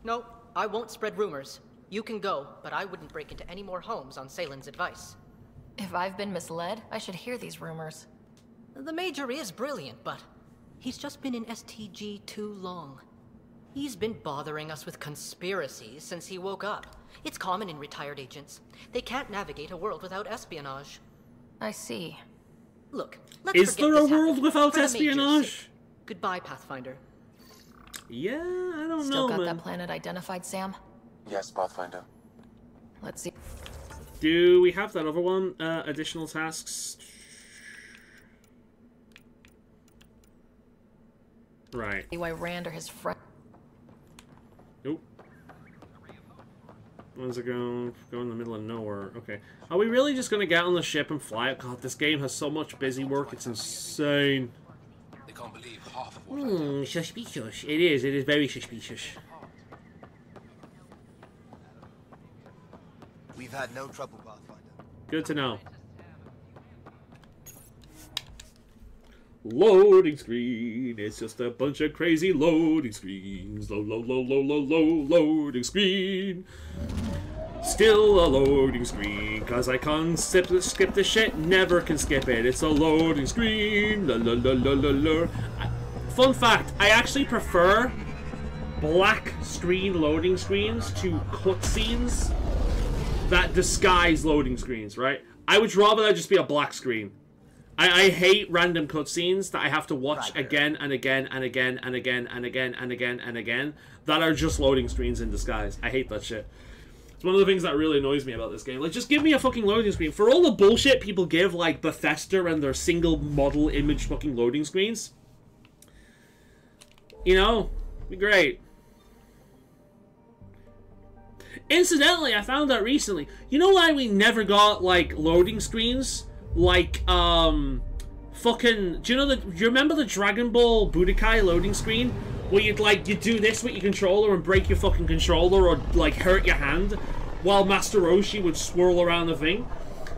No, I won't spread rumors. You can go, but I wouldn't break into any more homes on Salen's advice. If I've been misled, I should hear these rumors. The Major is brilliant, but he's just been in STG too long. He's been bothering us with conspiracies since he woke up. It's common in retired agents. They can't navigate a world without espionage. I see. Look, let's Is there a world without espionage? Goodbye, Pathfinder. Yeah, I don't Still know, got man. that planet identified, Sam? Yes, Pathfinder. Let's see. Do we have that other one? Additional tasks? Right. See why Rand or his friend... Nope. Where's it go? Go in the middle of nowhere. Okay. Are we really just gonna get on the ship and fly it? God, this game has so much busy work. It's insane. believe half of what Suspicious. It is. It is very suspicious. We've had no trouble, Pathfinder. Good to know. Loading screen. It's just a bunch of crazy loading screens. Loading screen. Still a loading screen. Cause I can't skip the shit. Never can skip it. It's a loading screen. Fun fact. I actually prefer black screen loading screens to cutscenes that disguise loading screens, right? I would rather that just be a black screen. I hate random cutscenes that I have to watch again and again and again and again and again and again and again that are just loading screens in disguise. I hate that shit. It's one of the things that really annoys me about this game. Like, just give me a fucking loading screen. For all the bullshit people give, like Bethesda and their single model image fucking loading screens, you know, be great. Incidentally, I found out recently, you know why we never got, like, loading screens? Like, fucking, do you remember the Dragon Ball Budokai loading screen? Where you'd do this with your controller and break your fucking controller or, like, hurt your hand while Master Roshi would swirl around the thing?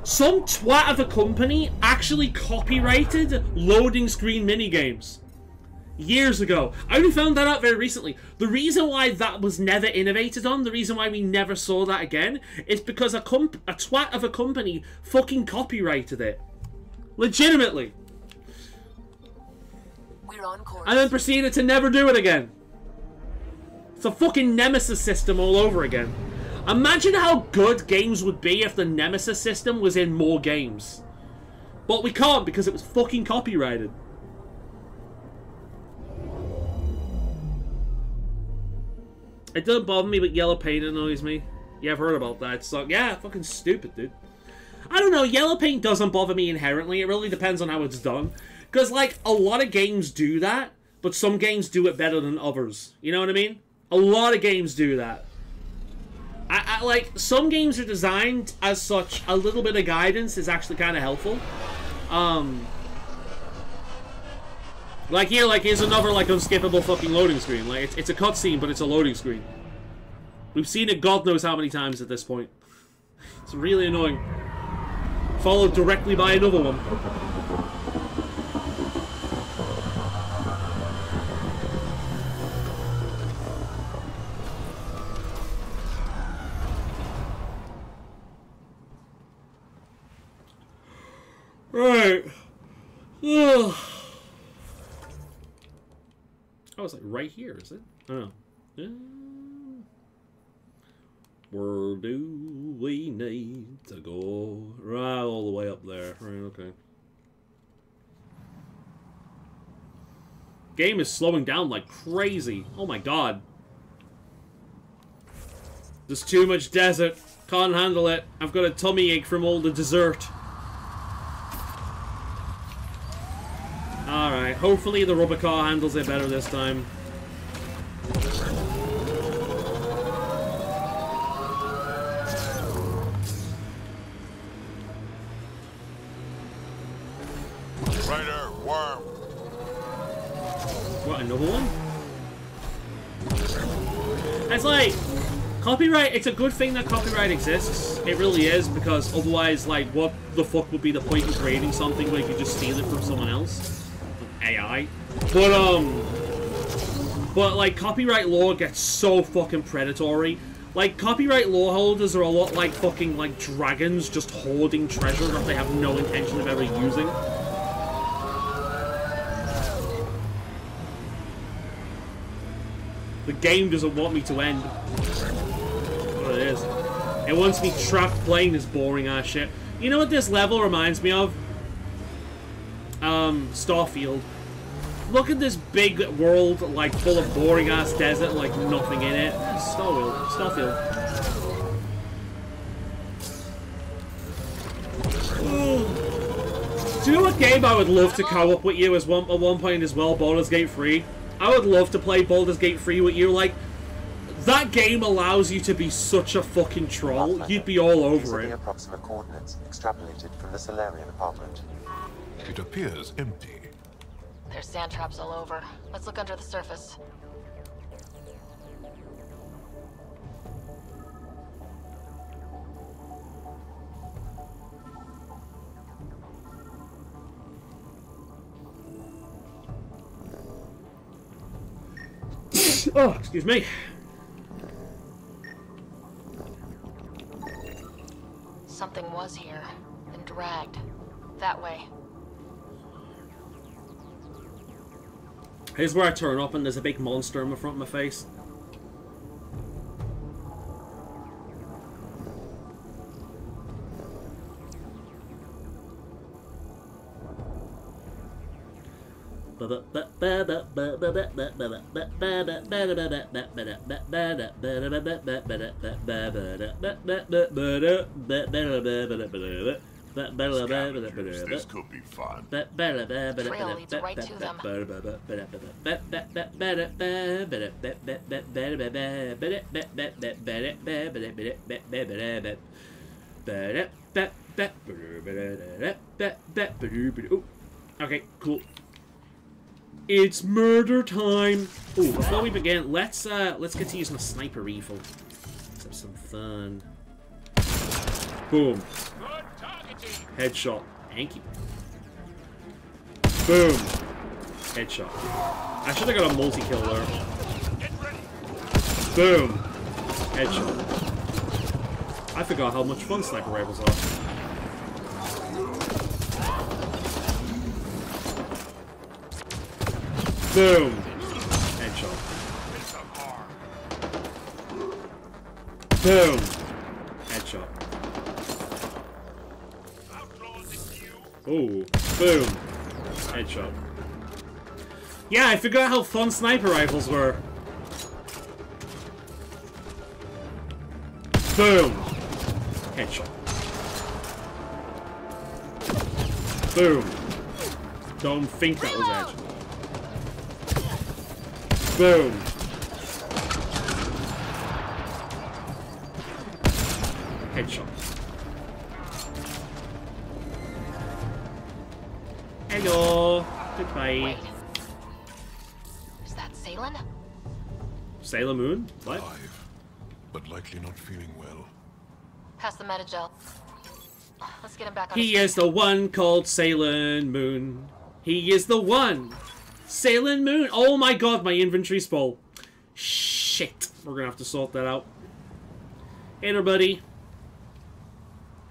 Some twat of a company actually copyrighted loading screen minigames. Years ago. I only found that out very recently. The reason why that was never innovated on, the reason why we never saw that again, is because a twat of a company fucking copyrighted it. Legitimately. We're on course. And then proceeded to never do it again. It's a fucking Nemesis system all over again. Imagine how good games would be if the Nemesis system was in more games. But we can't because it was fucking copyrighted. It doesn't bother me, but yellow paint annoys me. Yeah, I've heard about that. So, yeah, fucking stupid, dude. I don't know, yellow paint doesn't bother me inherently. It really depends on how it's done. Because, like, a lot of games do that, but some games do it better than others. You know what I mean? A lot of games do that. Like, some games are designed as such, a little bit of guidance is actually kind of helpful. Like here, like here's another like unskippable fucking loading screen. Like it's a cutscene, but it's a loading screen. We've seen it God knows how many times at this point. It's really annoying. Followed directly by another one. Right. Ugh. Oh, it's like right here, is it? Oh. Yeah. Where do we need to go? Right, all the way up there. Right, okay. Game is slowing down like crazy. Oh my god. There's too much desert. Can't handle it. I've got a tummy ache from all the dessert. Alright, hopefully the rubber car handles it better this time. Rider, worm. What, another one? It's like, copyright, it's a good thing that copyright exists. It really is, because otherwise, like, what the fuck would be the point of creating something where you could just steal it from someone else? AI. But like copyright law gets so fucking predatory. Like copyright law holders are a lot like fucking like dragons just hoarding treasure that they have no intention of ever using. The game doesn't want me to end. That's what it is. It wants me trapped playing this boring ass shit. You know what this level reminds me of? Starfield. Look at this big world, like, full of boring-ass desert, like, nothing in it. Starfield. Do you know what game I would love to co-op with you at one point as well? Baldur's Gate 3. I would love to play Baldur's Gate 3 with you. Like, that game allows you to be such a fucking troll. You'd be all over it. The approximate coordinates extrapolated from the Solarian apartment. It appears empty. There's sand traps all over. Let's look under the surface. Oh, excuse me. Something was here, then dragged. That way. Here's where I turn up and there's a big monster in the front of my face. This could be fun. Trail leads right to them. Okay, cool. It's murder time. Oh, before we begin, let's get to use my sniper rifle. Let's have some fun. Boom. Headshot. Thank you. Boom. Headshot. I should have got a multi-kill there. Boom. Headshot. I forgot how much fun sniper rifles are. Boom. Headshot. Boom. Headshot. Oh, boom. Headshot. Yeah, I forgot how fun sniper rifles were. Boom. Headshot. Boom. Don't think that was edge. Boom. Headshot. Hello. Goodbye. Wait. Is that Faolan? Sailor Moon? What? Alive, but likely not feeling well. Pass the metagel. Let's get him back on He is the one called Sailor Moon. He is the one. Sailor Moon. Oh my god, my inventory's full. Shit. We're gonna have to sort that out. Hey there, buddy.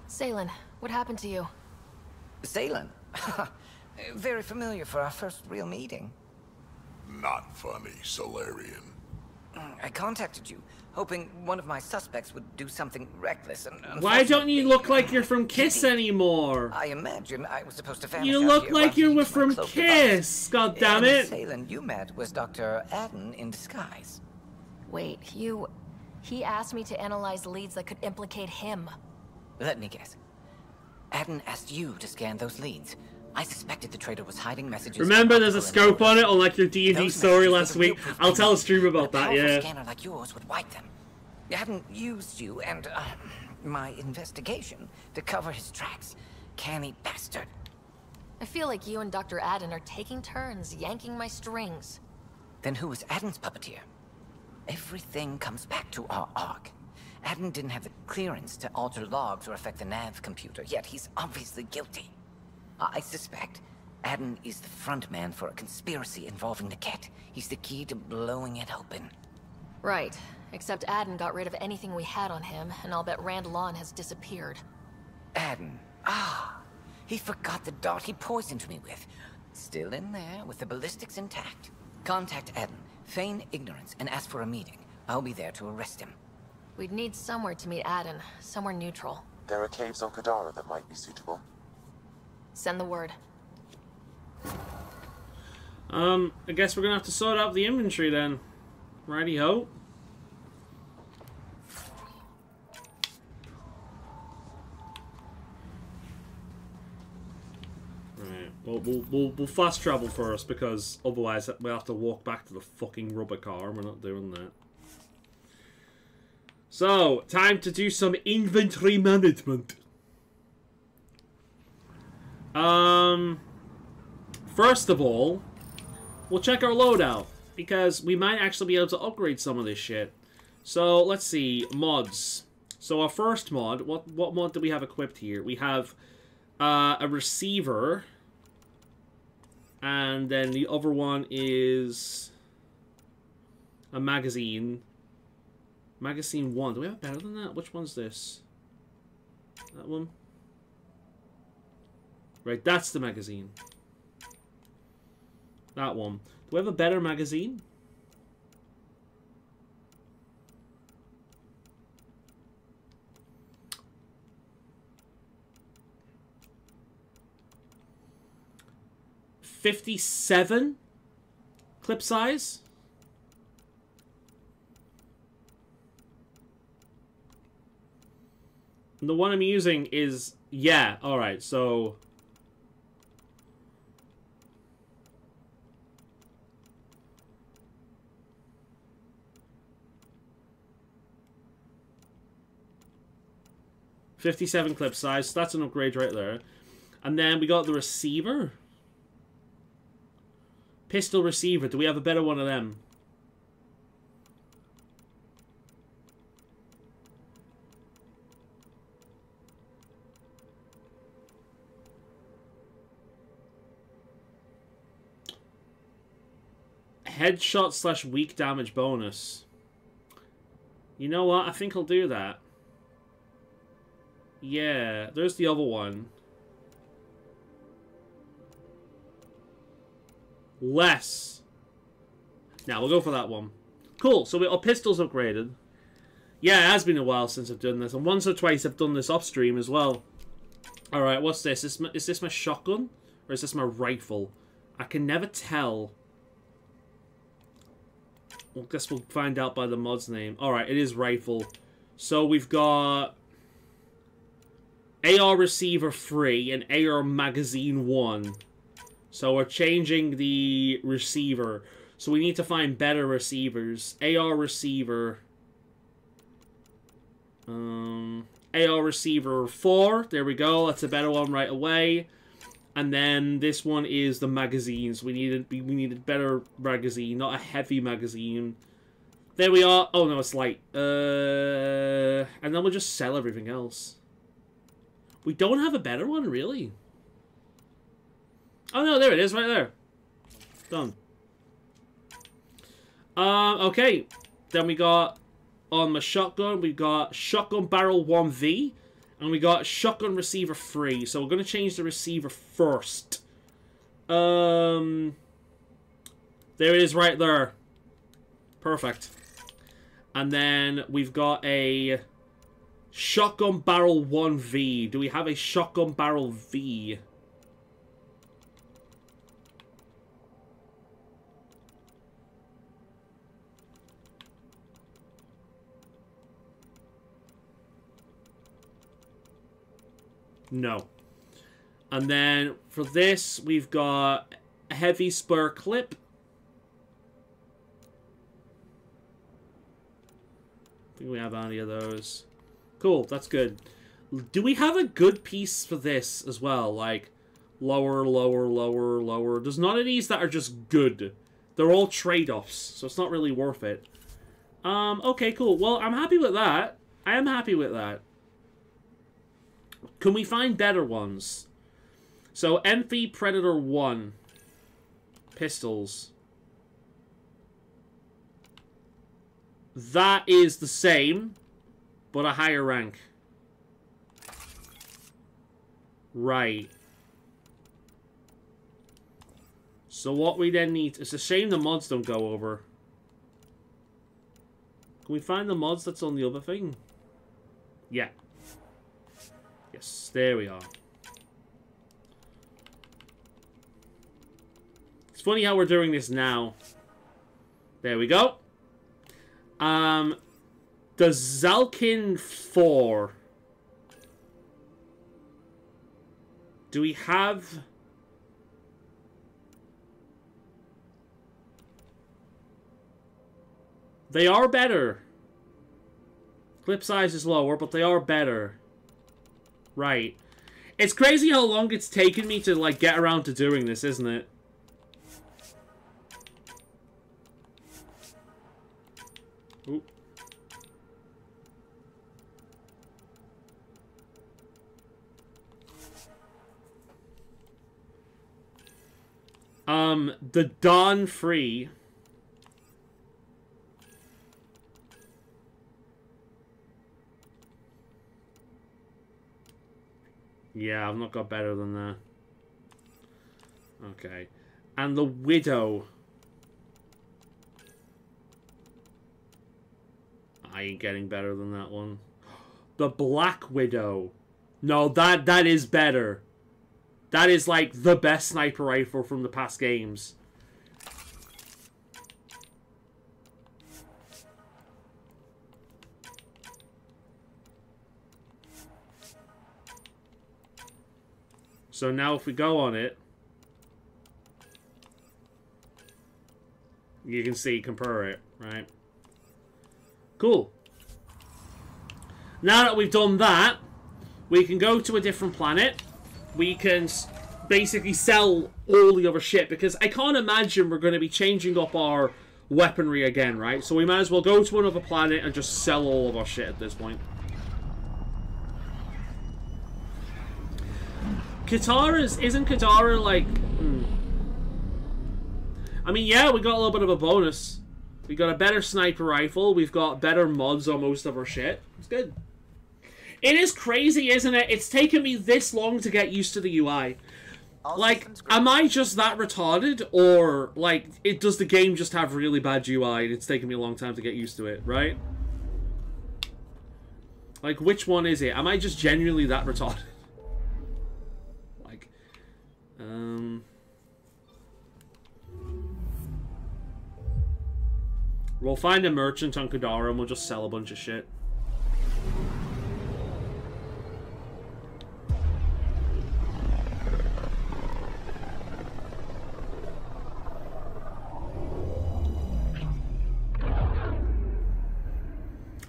Faolan, what happened to you? Faolan? Very familiar for our first real meeting. Not funny, Solarian. I contacted you, hoping one of my suspects would do something reckless and Why don't you look like you're from Kiss anymore? I imagine I was supposed to vanish. You out look here like while you he were used my from cloak Kiss. device. God damn And it. the Faolan you met was Dr. Adden in disguise. Wait, he asked me to analyze leads that could implicate him. Let me guess. Adden asked you to scan those leads. I suspected the traitor was hiding messages. Remember, there's a scope on it, unlike your D&D story last week. I'll tell a stream about that, A yeah. scanner like yours would wipe them. Adden used you and my investigation to cover his tracks. Canny bastard. I feel like you and Dr. Adden are taking turns yanking my strings. Then who was Adden's puppeteer? Everything comes back to our Ark. Adden didn't have the clearance to alter logs or affect the nav computer, yet he's obviously guilty. I suspect Adden is the front man for a conspiracy involving the Ket. He's the key to blowing it open. Right, except Adden got rid of anything we had on him, and I'll bet Rand Lawn has disappeared. Adden. He forgot the dart he poisoned me with. Still in there, with the ballistics intact. Contact Adden, feign ignorance, and ask for a meeting. I'll be there to arrest him. We'd need somewhere to meet Adden, somewhere neutral. There are caves on Kadara that might be suitable. Send the word. I guess we're gonna have to sort out the inventory then. Righty-ho. Right. Well, we'll fast travel first, because otherwise we'll have to walk back to the fucking rubber car, and we're not doing that. So, time to do some inventory management. First of all, we'll check our loadout, because we might actually be able to upgrade some of this shit. So, let's see. Mods. So, our first mod, what mod do we have equipped here? We have a receiver, and then the other one is a magazine. Magazine 1. Do we have better than that? Which one's this? That one? Right, that's the magazine. That one. Do we have a better magazine? .57 clip size. And the one I'm using is, yeah, alright, so... .57 clip size, so that's an upgrade right there. And then we got the receiver. Pistol receiver, do we have a better one of them? Headshot / weak damage bonus. You know what? I think I'll do that. Yeah, there's the other one. Less. Now, we'll go for that one. Cool, so our pistol's upgraded. Yeah, it has been a while since I've done this. And once or twice I've done this off stream as well. Alright, what's this? Is this my shotgun? Or is this my rifle? I can never tell. Well, I guess we'll find out by the mod's name. Alright, it is rifle. So we've got... AR receiver 3 and AR magazine 1. So we're changing the receiver. So we need to find better receivers. AR receiver. AR receiver 4. There we go. That's a better one right away. And then this one is the magazines. We needed better magazine, not a heavy magazine. There we are. Oh no, it's light. And then we'll just sell everything else. We don't have a better one, really. Oh no, there it is, right there. Done. Okay. Then we got, on my shotgun, we got shotgun barrel 1V. And we got shotgun receiver 3. So we're going to change the receiver first. There it is right there. Perfect. And then we've got a... shotgun barrel 1V. Do we have a shotgun barrel V? No. And then for this, we've got a heavy spur clip. I think we have any of those. Cool, that's good. Do we have a good piece for this as well? Like, lower, lower, lower, lower. There's none of these that are just good. They're all trade-offs, so it's not really worth it. Okay, cool. Well, I'm happy with that. I am happy with that. Can we find better ones? So, MV Predator 1. Pistols. That is the same, but a higher rank. Right. So what we then need... It's a shame the mods don't go over. Can we find the mods that's on the other thing? Yeah. Yes, there we are. It's funny how we're doing this now. There we go. The Zalkin 4. Do we have... They are better. Clip size is lower, but they are better. Right. It's crazy how long it's taken me to, like, get around to doing this, isn't it? The Dawn Free. Yeah, I've not got better than that. Okay. And the Widow. I ain't getting better than that one. The Black Widow. No, that is better. That is like the best sniper rifle from the past games. So now if we go on it, you can see, compare it, right? Cool. Now that we've done that, we can go to a different planet. We can basically sell all the other shit, because I can't imagine we're going to be changing up our weaponry again, right? So we might as well go to another planet and just sell all of our shit at this point. Isn't Katara like... I mean, yeah, we got a little bit of a bonus. We got a better sniper rifle. We've got better mods on most of our shit. It's good. It is crazy, isn't it? It's taken me this long to get used to the UI. Like, am I just that retarded? Or, like, does the game just have really bad UI and it's taken me a long time to get used to it, right? Like, which one is it? Am I just genuinely that retarded? Like, we'll find a merchant on Kadara and we'll just sell a bunch of shit.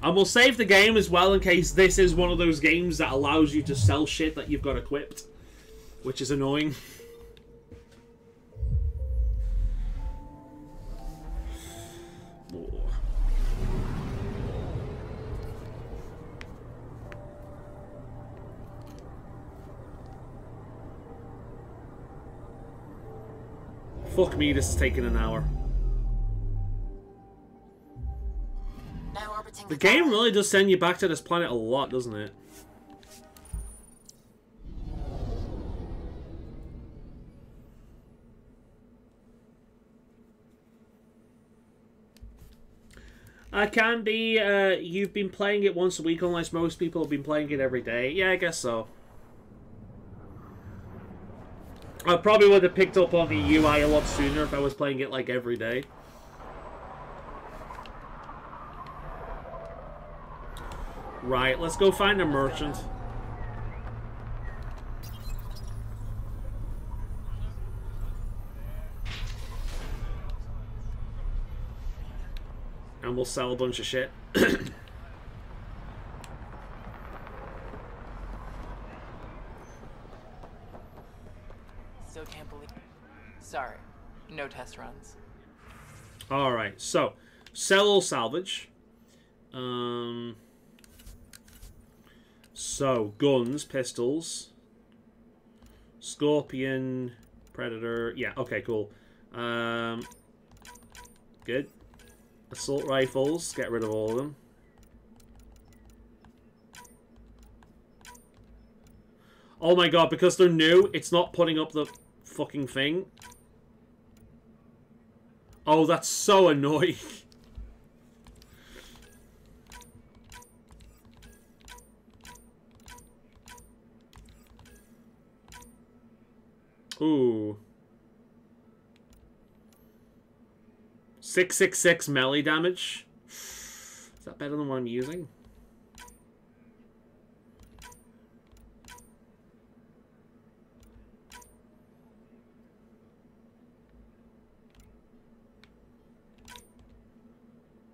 And we'll save the game as well in case this is one of those games that allows you to sell shit that you've got equipped. Which is annoying. Fuck me, this is taking an hour. The game really does send you back to this planet a lot, doesn't it? I can be, you've been playing it once a week, unless most people have been playing it every day. Yeah, I guess so. I probably would have picked up on the UI a lot sooner if I was playing it like every day. Right, let's go find a merchant. And we'll sell a bunch of shit. Still can't believe... Sorry, no test runs. Alright, so, sell or salvage. So, guns, pistols, Scorpion, Predator, yeah, okay, cool. Good. Assault rifles, get rid of all of them. Oh my god, because they're new, it's not putting up the fucking thing. Oh, that's so annoying. Ooh. 666 melee damage. Is that better than what I'm using?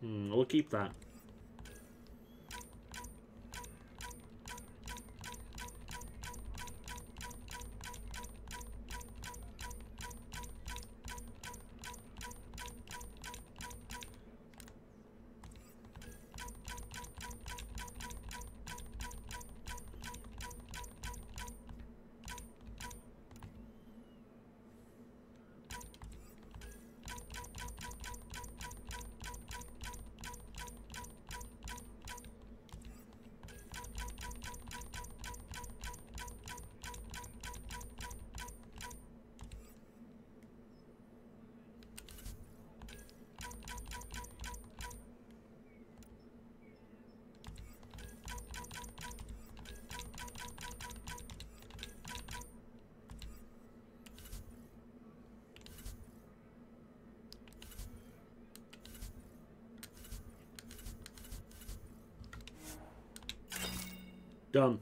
We'll keep that. Done.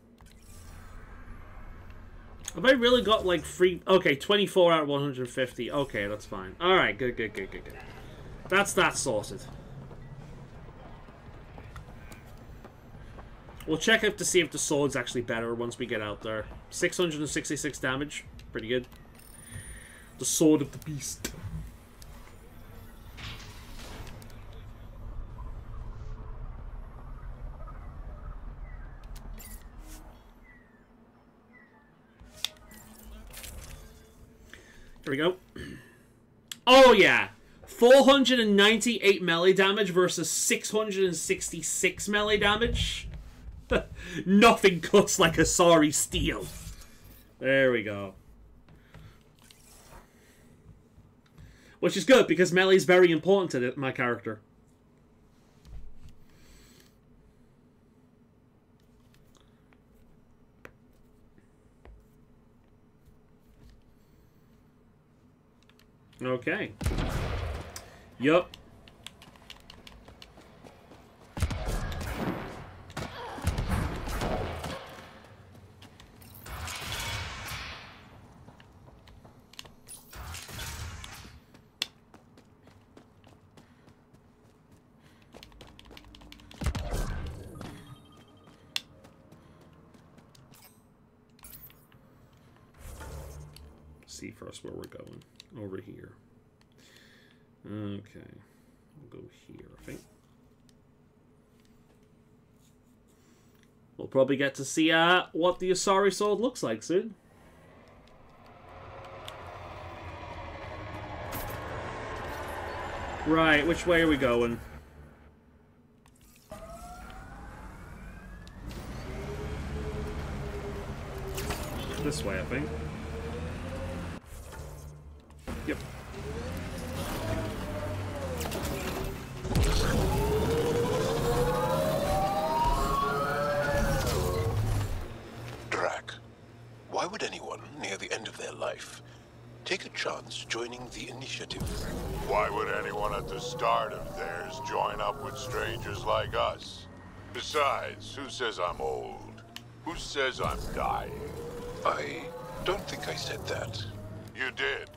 Have I really got like 3... Okay, 24 out of 150. Okay, that's fine. Alright, good. That's that sorted. We'll check out to see if the sword's actually better once we get out there. 666 damage. Pretty good. The sword of the beast. Here we go. Oh yeah! 498 melee damage versus 666 melee damage. Nothing cuts like Asari steel. There we go. Which is good, because melee is very important to my character. Okay. Yup. See first where we're going. Over here. Okay. We'll go here, I think. We'll probably get to see what the Asari sword looks like soon. Right, which way are we going? This way, I think. Yep. Drac, why would anyone near the end of their life take a chance joining the initiative? Why would anyone at the start of theirs join up with strangers like us? Besides, who says I'm old? Who says I'm dying? I don't think I said that. You did.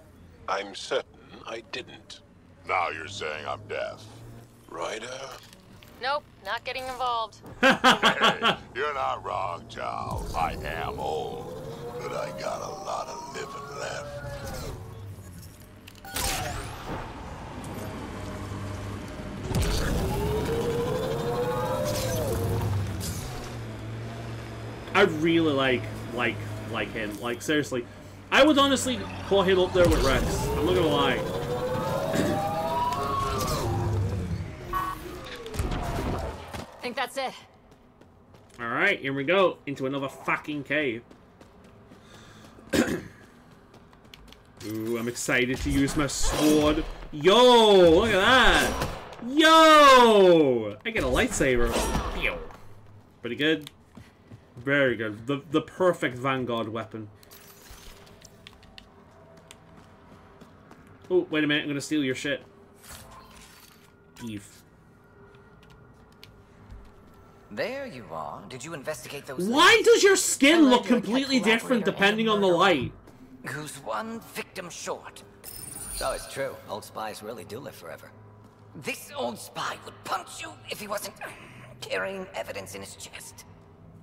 I'm certain I didn't. Now you're saying I'm deaf. Ryder? Nope, not getting involved. Hey, you're not wrong, Chow. I am old, but I got a lot of living left. I really like him. Like, seriously. I would honestly put him up there with Rex. I'm not gonna lie. Think that's it. Alright, here we go. Into another fucking cave. Ooh, I'm excited to use my sword. Yo, look at that. Yo! I get a lightsaber. Pew. Pretty good. Very good. The perfect Vanguard weapon. Oh, wait a minute. I'm gonna steal your shit. Eve. There you are. Did you investigate those? Why does your skin look completely different depending on the light? Who's one victim short? So it's true. Old spies really do live forever. This old spy would punch you if he wasn't carrying evidence in his chest.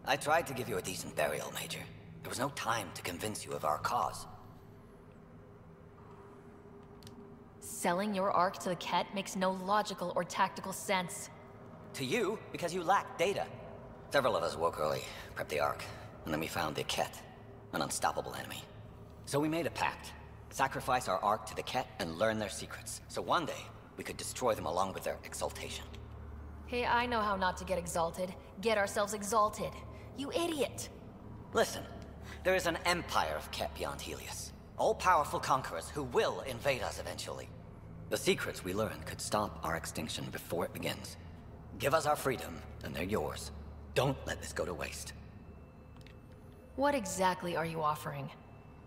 I tried to give you a decent burial, Major. There was no time to convince you of our cause. Selling your Ark to the Ket makes no logical or tactical sense. To you, because you lack data. Several of us woke early, prepped the Ark, and then we found the Ket, an unstoppable enemy. So we made a pact. Sacrifice our Ark to the Ket and learn their secrets, so one day we could destroy them along with their exaltation. Hey, I know how not to get exalted. Get ourselves exalted. You idiot! Listen, there is an empire of Ket beyond Helios. All-powerful conquerors who will invade us eventually. The secrets we learn could stop our extinction before it begins. Give us our freedom, and they're yours. Don't let this go to waste. What exactly are you offering?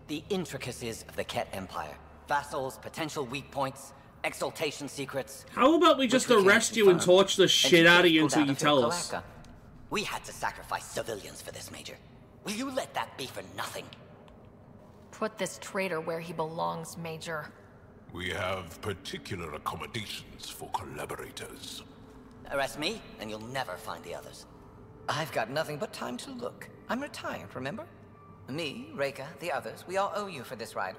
The intricacies of the Ket Empire. Vassals, potential weak points, exaltation secrets. How about we just arrest you and torch the shit out of you until you tell us? We had to sacrifice civilians for this, Major. Will you let that be for nothing? Put this traitor where he belongs, Major. We have particular accommodations for collaborators. Arrest me, and you'll never find the others. I've got nothing but time to look. I'm retired, remember? Me, Reika, the others, we all owe you for this ride.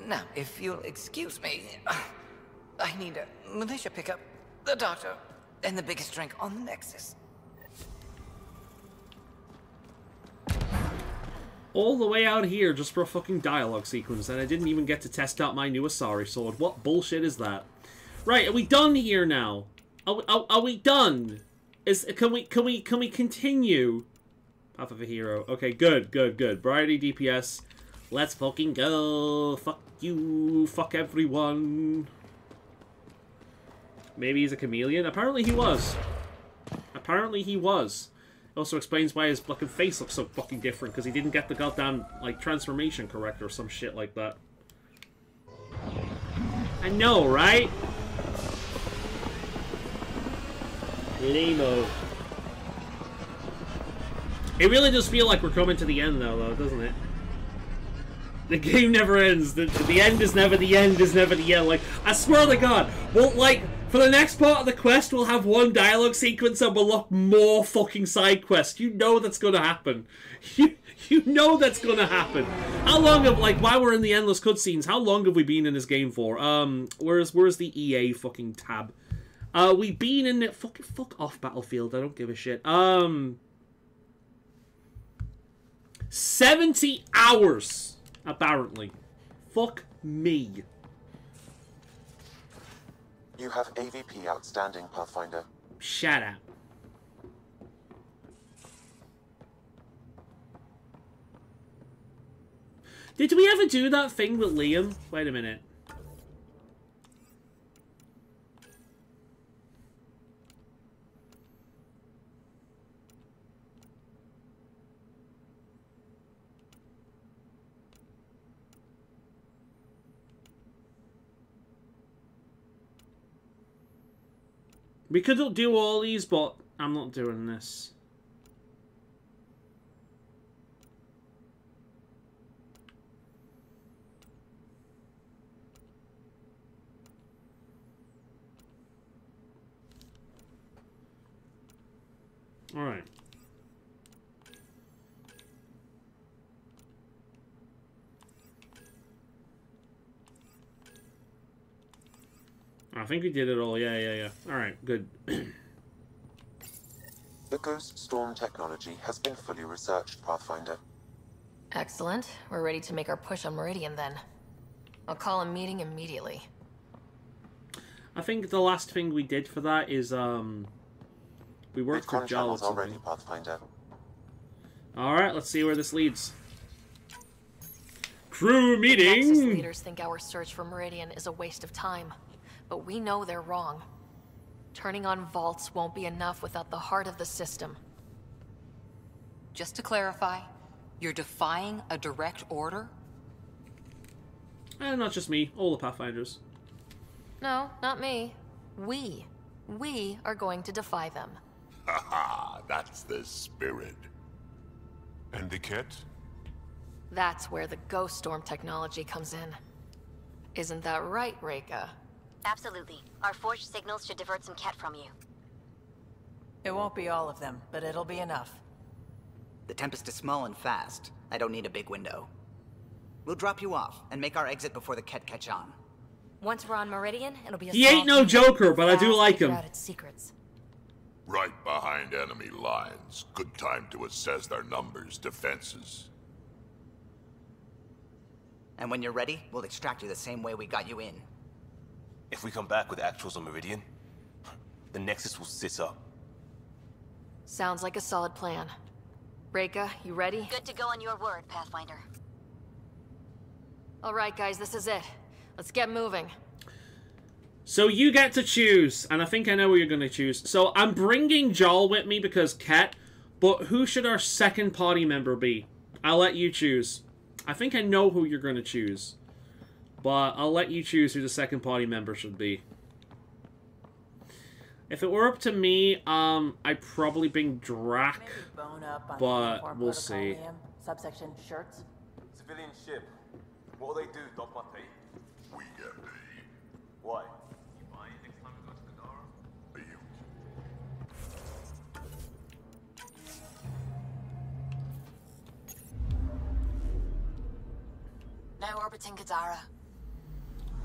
Now, if you'll excuse me, I need a militia pickup, the doctor, and the biggest drink on the Nexus. All the way out here just for a fucking dialogue sequence, and I didn't even get to test out my new Asari sword. What bullshit is that? Right, are we done here now? Are we done? Can we continue? Path of a hero. Okay, good. Variety DPS. Let's fucking go. Fuck you. Fuck everyone. Maybe he's a chameleon? Apparently he was. Also explains why his fucking face looks so fucking different, because he didn't get the goddamn, like, transformation correct or some shit like that. I know, right? Lame-o. It really does feel like we're coming to the end, though, doesn't it? The game never ends. The end is never the end is never the end. Like, I swear to God, well, like, for the next part of the quest, we'll have one dialogue sequence and we'll look more fucking side quests. You know that's gonna happen. You know that's gonna happen. How long have, like, while we're in the endless cutscenes, how long have we been in this game for? Where's the EA fucking tab? We've been in it. Fuck off, Battlefield. I don't give a shit. 70 hours, apparently. Fuck me. You have AVP outstanding, Pathfinder. Shut up. Did we ever do that thing with Liam? Wait a minute. We could do all these, but I'm not doing this. All right. I think we did it all. Yeah. Alright, good. The Ghost Storm technology has been fully researched, Pathfinder. Excellent. We're ready to make our push on Meridian then. I'll call a meeting immediately. I think the last thing we did for that is, we worked for Jal or something. Already, Pathfinder. Alright, let's see where this leads. Crew meeting! The Nexus leaders think our search for Meridian is a waste of time. But we know they're wrong. Turning on vaults won't be enough without the heart of the system. Just to clarify, you're defying a direct order? Not just me, all the Pathfinders. No, not me. We are going to defy them. Haha, that's the spirit. And the kit? That's where the Ghost Storm technology comes in. Isn't that right, Reika? Absolutely. Our forged signals should divert some Ket from you. It won't be all of them, but it'll be enough. The Tempest is small and fast. I don't need a big window. We'll drop you off and make our exit before the Ket catch on. Once we're on Meridian, it'll be a He ain't no Joker, but I do like him. Out its secrets. Right behind enemy lines. Good time to assess their numbers, defenses. And when you're ready, we'll extract you the same way we got you in. If we come back with actuals on Meridian, the Nexus will sit up. Sounds like a solid plan. Reika, you ready? Good to go on your word, Pathfinder. Alright guys, this is it. Let's get moving. So you get to choose, and I think I know what you're going to choose. So I'm bringing Joel with me because Ket, but who should our second party member be? I'll let you choose. I think I know who you're going to choose. But I'll let you choose who the second party member should be. If it were up to me, I'd probably bring Drac, but we'll see. Subsection shirts. Civilian ship. What do they do? Dock my pay? We get paid. Why? You buy it next time we go to the door? Are you? Now orbiting Kadara.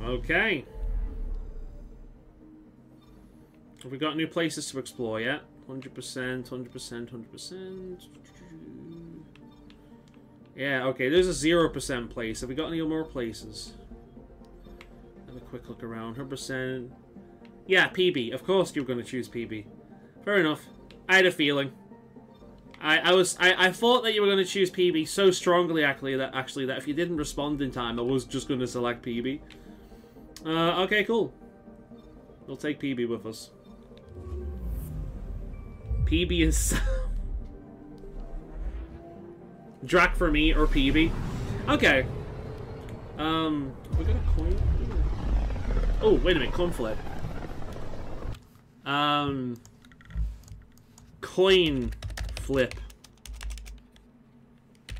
Okay. Have we got new places to explore yet? 100%, 100%, 100%. Yeah, okay, there's a 0% place. Have we got any more places? Have a quick look around. 100%. Yeah, PB. Of course you're going to choose PB. Fair enough. I had a feeling. I thought that you were going to choose PB so strongly, actually, that if you didn't respond in time, I was just going to select PB. Okay, cool. We'll take PB with us. PB is... Drac for me, or PB. Okay. We got a coin? Oh, wait a minute, coin flip. Coin flip.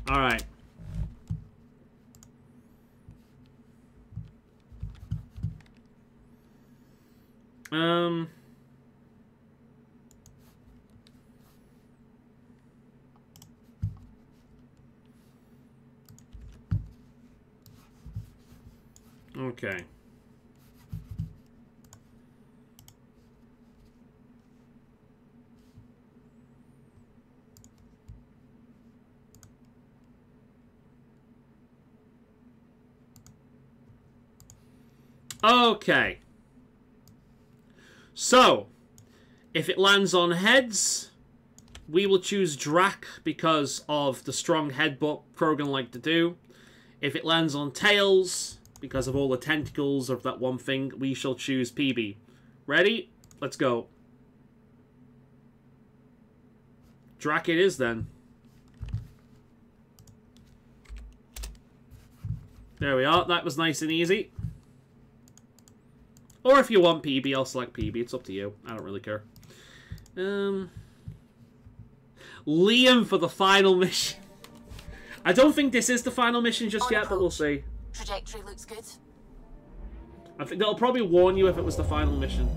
Alright. Okay. Okay. So, if it lands on heads, we will choose Drac because of the strong headbutt Krogan like to do. If it lands on tails, because of all the tentacles of that one thing, we shall choose PB. Ready? Let's go. Drac it is then. There we are. That was nice and easy. Or if you want PB, I'll select PB. It's up to you. I don't really care. Liam for the final mission. I don't think this is the final mission just yet, but we'll see. Trajectory looks good. I think they'll probably warn you if it was the final mission.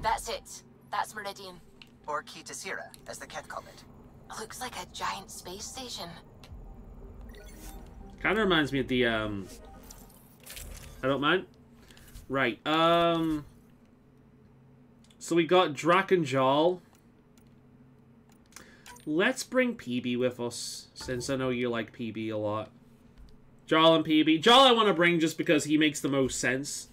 That's it. That's Meridian. Or Kitasira, as the Ket call it. Looks like a giant space station. Kind of reminds me of the, I don't mind. Right, so we got Drac and Jarl. Let's bring PB with us, since I know you like PB a lot. Jarl and PB. Jarl I want to bring just because he makes the most sense.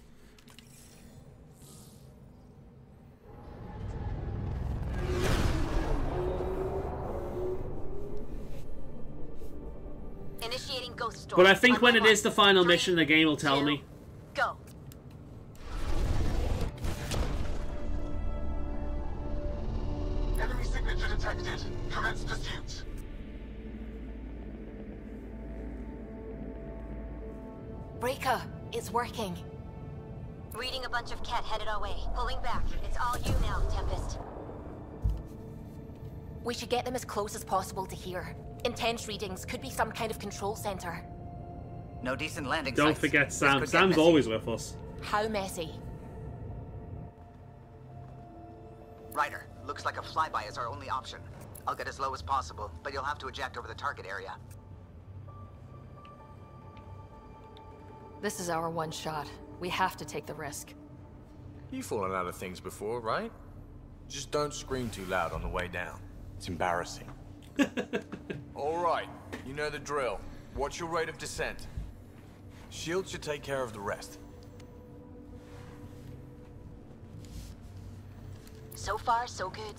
Initiating ghost storm. But I think when it is the final mission, the game will tell me. Go. Enemy signature detected. Commence pursuit. Breaker, it's working. Reading a bunch of Ket headed our way. Pulling back. It's all you now, Tempest. We should get them as close as possible to here. Intense readings could be some kind of control center. No decent landing Don't sites. forget Sam. This could get Sam's messy. always with us. How messy? Ryder, looks like a flyby is our only option. I'll get as low as possible, but you'll have to eject over the target area. This is our one shot. We have to take the risk. You've fallen out of things before, right? Just don't scream too loud on the way down. It's embarrassing. All right, you know the drill. What's your rate of descent? Shield should take care of the rest. So far, so good.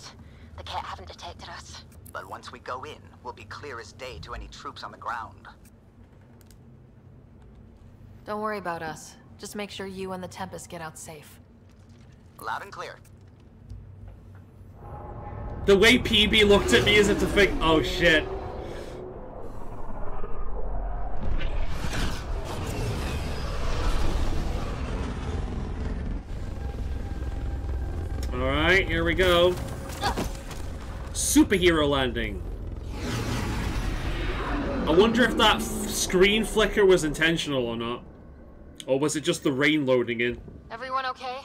The Ket haven't detected us. But once we go in, we'll be clear as day to any troops on the ground. Don't worry about us. Just make sure you and the Tempest get out safe. Loud and clear. The way PB looked at me as if to think, oh shit. Alright, here we go. Superhero landing. I wonder if that screen flicker was intentional or not. Or was it just the rain loading in? Everyone okay?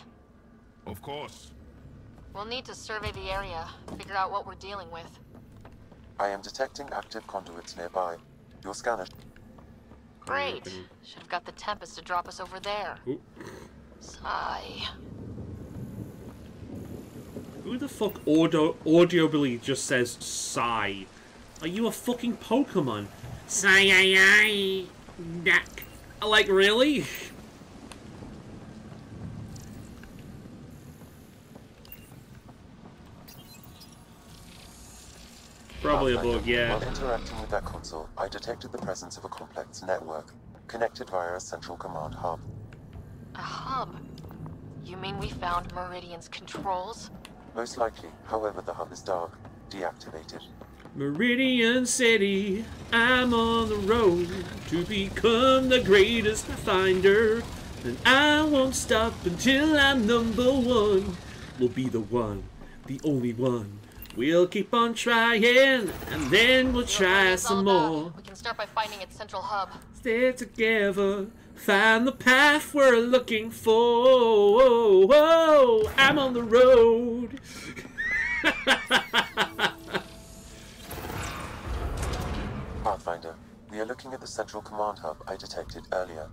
Of course. We'll need to survey the area, figure out what we're dealing with. I am detecting active conduits nearby. Your scanner. Great. Should have got the Tempest to drop us over there. Ooh. Sigh. Who the fuck audibly just says sigh? Are you a fucking Pokemon? Sigh, like, really? Probably a bug, yeah. While interacting with that console, I detected the presence of a complex network, connected via a central command hub. A hub? You mean we found Meridian's controls? Most likely, however, the hub is dark, deactivated. Meridian City, I'm on the road to become the greatest finder. And I won't stop until I'm #1. We'll be the one, the only one. We'll keep on trying, and then we'll try some more. We can start by finding its central hub. Stay together, find the path we're looking for. Whoa, I'm on the road. Pathfinder, we are looking at the central command hub I detected earlier.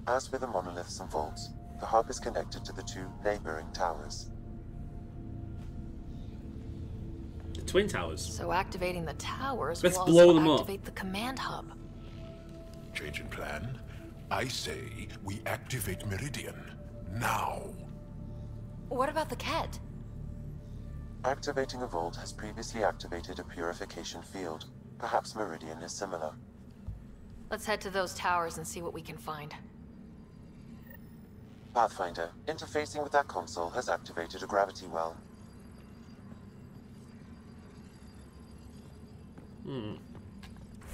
As with the monoliths and vaults, the hub is connected to the 2 neighboring towers. The Twin Towers. So activating the towers Let's will blow also them up. activate the command hub. Change in plan. I say we activate Meridian. Now. What about the Ket? Activating a vault has previously activated a purification field. Perhaps Meridian is similar. Let's head to those towers and see what we can find. Pathfinder, interfacing with that console has activated a gravity well.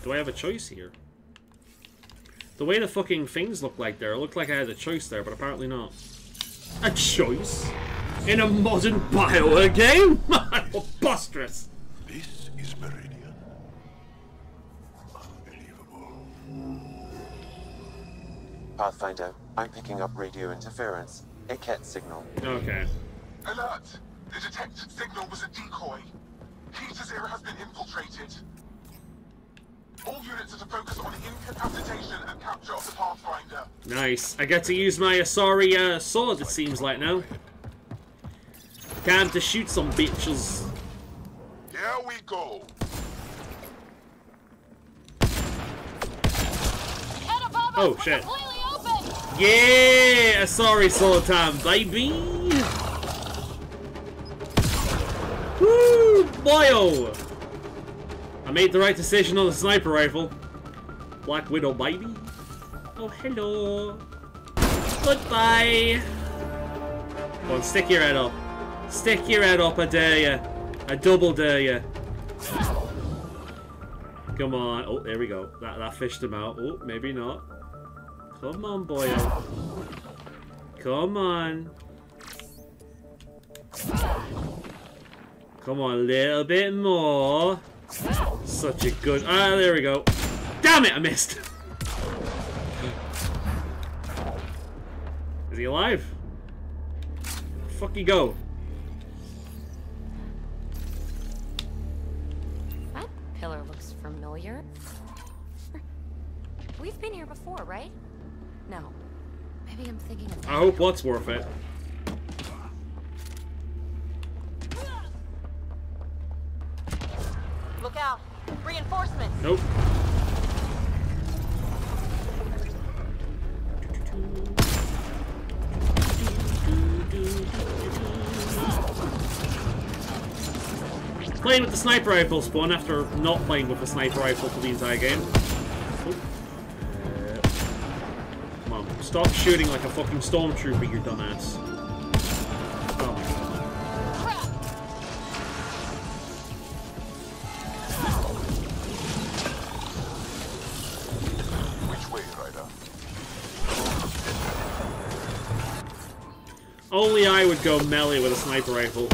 Do I have a choice here? The way the fucking things look like there, it looked like I had a choice there, but apparently not. A choice? In a modern Bioware game? Preposterous! This is Meridian. Pathfinder, I'm picking up radio interference. A Ket signal. Okay. Alert! The detected signal was a decoy. Peter's ear has been infiltrated. All units are to focus on incapacitation and capture of the Pathfinder. Nice. I get to use my Asari sword, it seems like now. Time to shoot some bitches. Here we go. Oh, shit. Yeah! Asari sword time, baby! Woo! Boyo! I made the right decision on the sniper rifle. Black Widow, baby. Oh, hello. Goodbye. Go on, stick your head up. Stick your head up, I dare ya. I double dare ya. Come on. Oh, there we go. That fished him out. Oh, maybe not. Come on, boyo. Come on. Come on, a little bit more. Such a good... Ah, there we go. Damn it, I missed. Is he alive? Fuck you go. That pillar looks familiar. We've been here before, right? No. Maybe I'm thinking of... I hope what's worth it. Look out! Reinforcements! Nope. Playing with the sniper rifle spawn after not playing with the sniper rifle for the entire game. Come on, stop shooting like a fucking stormtrooper, you dumbass. Oh. Only I would go melee with a sniper rifle.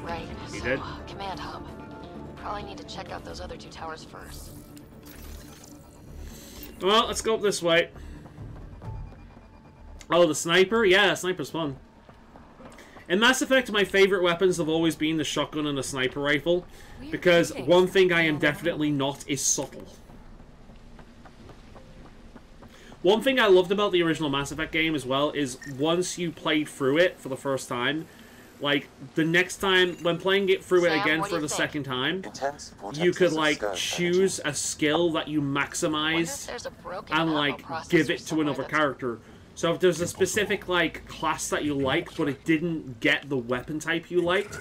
Right. You So, did? command hub. Probably need to check out those other 2 towers first. Well, let's go up this way. Oh, the sniper? Yeah, sniper's fun. In Mass Effect, my favorite weapons have always been the shotgun and the sniper rifle. Because one thing I am definitely not is subtle. One thing I loved about the original Mass Effect game as well is once you played through it for the first time, like, the next time, when playing it through it again for the second time, you could, like, choose a skill that you maximized and, like, give it to another character. So if there's a specific, like, class that you like, but it didn't get the weapon type you liked,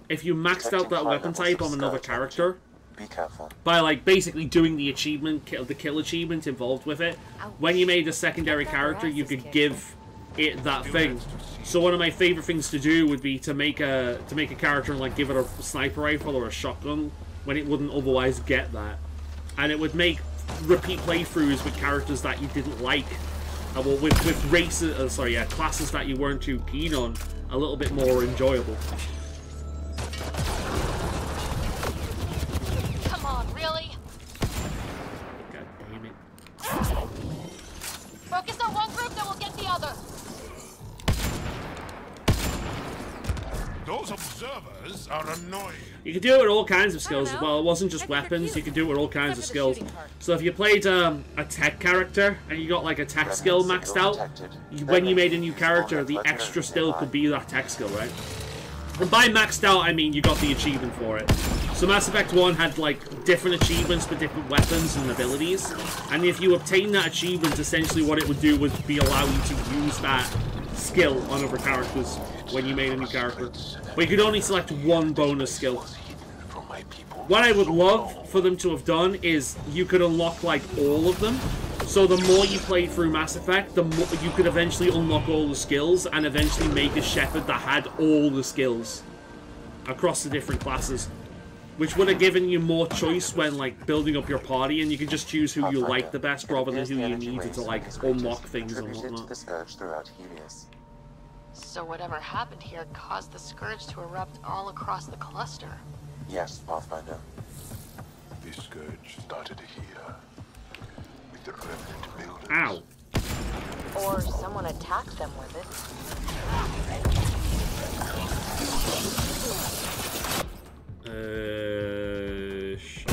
if you maxed out that weapon type on another character, be careful. By, like, basically doing the achievement, the kill achievement involved with it, when you made a secondary character, you could give it that thing. So one of my favorite things to do would be to make a character and, like, give it a sniper rifle or a shotgun when it wouldn't otherwise get that, and it would make repeat playthroughs with characters that you didn't like, well, with races, classes that you weren't too keen on, a little bit more enjoyable. Come on, really? God damn it! Focus on one group, then we'll get the other. Those observers are annoying. You could do it with all kinds of skills as well. It wasn't just weapons, you could do it with all kinds of skills. So if you played a tech character, and you got like a tech skill maxed out, when you made a new character, the extra skill could be that tech skill, right? And by maxed out, I mean you got the achievement for it. So Mass Effect 1 had like different achievements for different weapons and abilities, and if you obtain that achievement, essentially what it would do would be allow you to use that skill on other characters when you made a new character. But you could only select one bonus skill. What I would love for them to have done is you could unlock like all of them. So the more you played through Mass Effect, the more you could eventually unlock all the skills and eventually make a Shepard that had all the skills across the different classes, which would have given you more choice when like building up your party, and you could just choose who you like the best rather than who you needed to like unlock things and whatnot. So whatever happened here caused the Scourge to erupt all across the cluster. Yes, Pathfinder. This scourge started here with the remnant builders. Ow. Or someone attacked them with it. Shit.